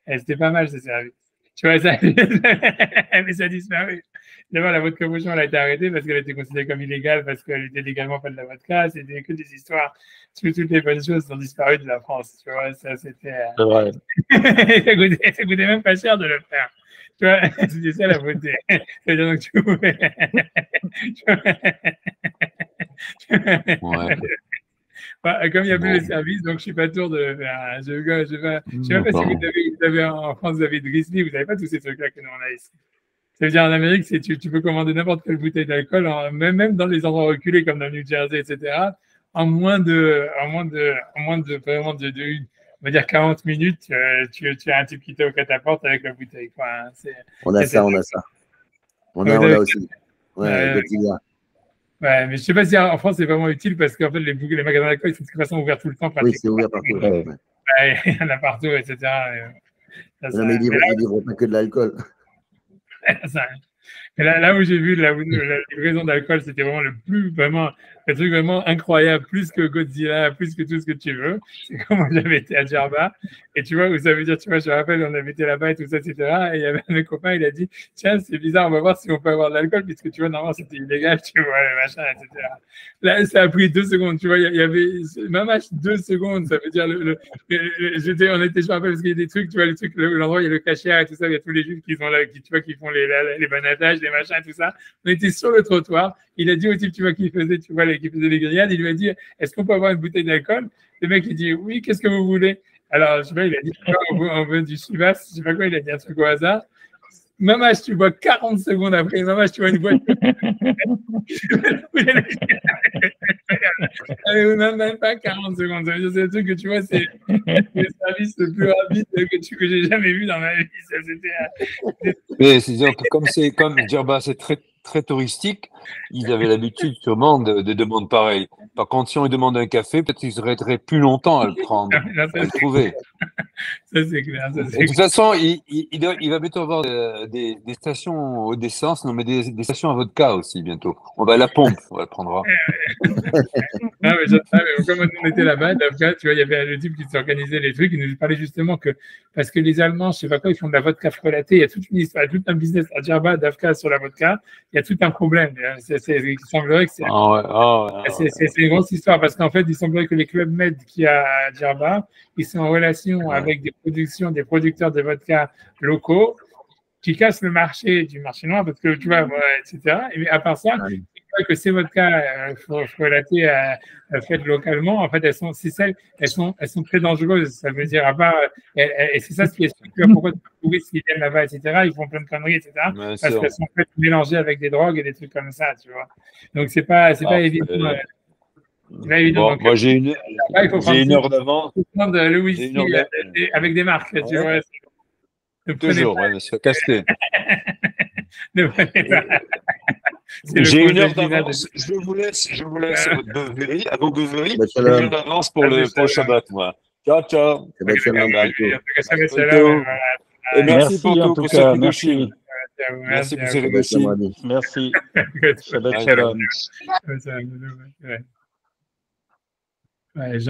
Et c'était pas mal, ce service. Tu vois, ça, mais ça a disparu. D'abord, la vodka bouchon, elle a été arrêtée parce qu'elle était considérée comme illégale, parce qu'elle était légalement pas de la vodka. C'était que des histoires. Toutes les bonnes choses sont disparues de la France. Tu vois, ça, c'était. C'est vrai. ça coûtait même pas cher de le faire. Tu vois, c'était ça la beauté. C'est-à-dire donc tu pouvais. Ouais. Comme il n'y a plus de service, donc je ne suis pas tour de le faire. Je ne sais même pas si vous avez en France, vous avez de Grizzly, vous n'avez pas tous ces trucs-là que nous on a ici. Ça veut dire en Amérique, tu peux commander n'importe quelle bouteille d'alcool, même dans les endroits reculés comme dans le New Jersey, etc., en moins de vraiment on va dire 40 minutes, tu as un type qui toque à ta porte avec la bouteille. Quoi. On a ça. On a aussi. Ouais, ouais, mais je ne sais pas si en France c'est vraiment utile parce qu'en fait les magasins d'alcool ils sont de toute façon ouverts tout le temps. Oui, c'est ouvert partout. Ouais, il y en a partout, etc. Non, mais ils ne livrent pas que de l'alcool. Mais là où j'ai vu la livraison d'alcool, c'était vraiment le truc vraiment incroyable, plus que Godzilla, plus que tout ce que tu veux. C'est comme moi j'avais été à Djerba, et tu vois, où ça veut dire, tu vois, je me rappelle, on avait été là-bas et tout ça, etc. Et il y avait un de mes copains, il a dit, tiens, c'est bizarre, on va voir si on peut avoir de l'alcool, puisque tu vois, normalement c'était illégal, tu vois, le machin, etc. Là, ça a pris 2 secondes, tu vois, il y avait, même 2 secondes, ça veut dire, on était, je me rappelle, parce qu'il y a des trucs, tu vois, l'endroit où il y a le cachère et tout ça, il y a tous les juifs qui sont là, qui font les banatages, les machins, tout ça. On était sur le trottoir. Il a dit au type, tu vois, qui faisait les grillades, il lui a dit, est-ce qu'on peut avoir une bouteille d'alcool? Le mec, il dit, oui, qu'est-ce que vous voulez? Alors, je sais pas, il a dit, on veut du Chivas, je sais pas quoi, il a dit un truc au hasard. Mamache, tu vois 40 secondes après, Mamache, tu vois une boîte. Même pas 40 secondes. Ça veut dire, c'est le truc que tu vois, c'est le service le plus rapide que j'ai jamais vu dans ma vie. Mais c'est-à-dire que comme Djerba, c'est très, très touristique, ils avaient l'habitude sûrement de demandes pareilles. Par contre, si on lui demande un café, peut-être qu'ils arrêteraient plus longtemps à le prendre, à le trouver. Ça, c'est clair. De toute façon, il va bientôt avoir des stations d'essence, non, mais des stations à vodka aussi bientôt. On va à la pompe, on va le prendre. Non, mais comme on était là-bas, tu vois, il y avait le type qui s'organisait les trucs, il nous parlait justement que, parce que les Allemands, je sais pas quoi, ils font de la vodka frelatée, il y a toute une histoire, tout un business à Djerba, d'Afka sur la vodka, il y a tout un problème. Il semblerait que c'est une grosse histoire, parce qu'en fait, il semblerait que les clubs med qu'il y a à Djerba, ils sont en relation avec des producteurs de vodka locaux qui cassent le marché du marché noir, parce que tu vois, etc. Et à part ça, que ces vodkas frelatées faites localement, en fait, elles sont très dangereuses. Ça veut dire, à part, et c'est ça ce qui explique pourquoi les touristes qui viennent là-bas, etc., ils font plein de conneries, etc., parce qu'elles sont faites mélangées avec des drogues et des trucs comme ça, tu vois. Donc, c'est pas évident. Bon, moi, j'ai une heure d'avance. Le whisky avec des marques, tu vois. Toujours, monsieur Castet. J'ai une heure d'avance. Je vous laisse à vos beuveries. J'ai une heure d'avance pour le Shabbat, moi. Ciao, ciao. Et merci pour tout, pour ce Kiddushim. Merci pour ce Kiddushim. Merci. Shabbat shalom. Ouais,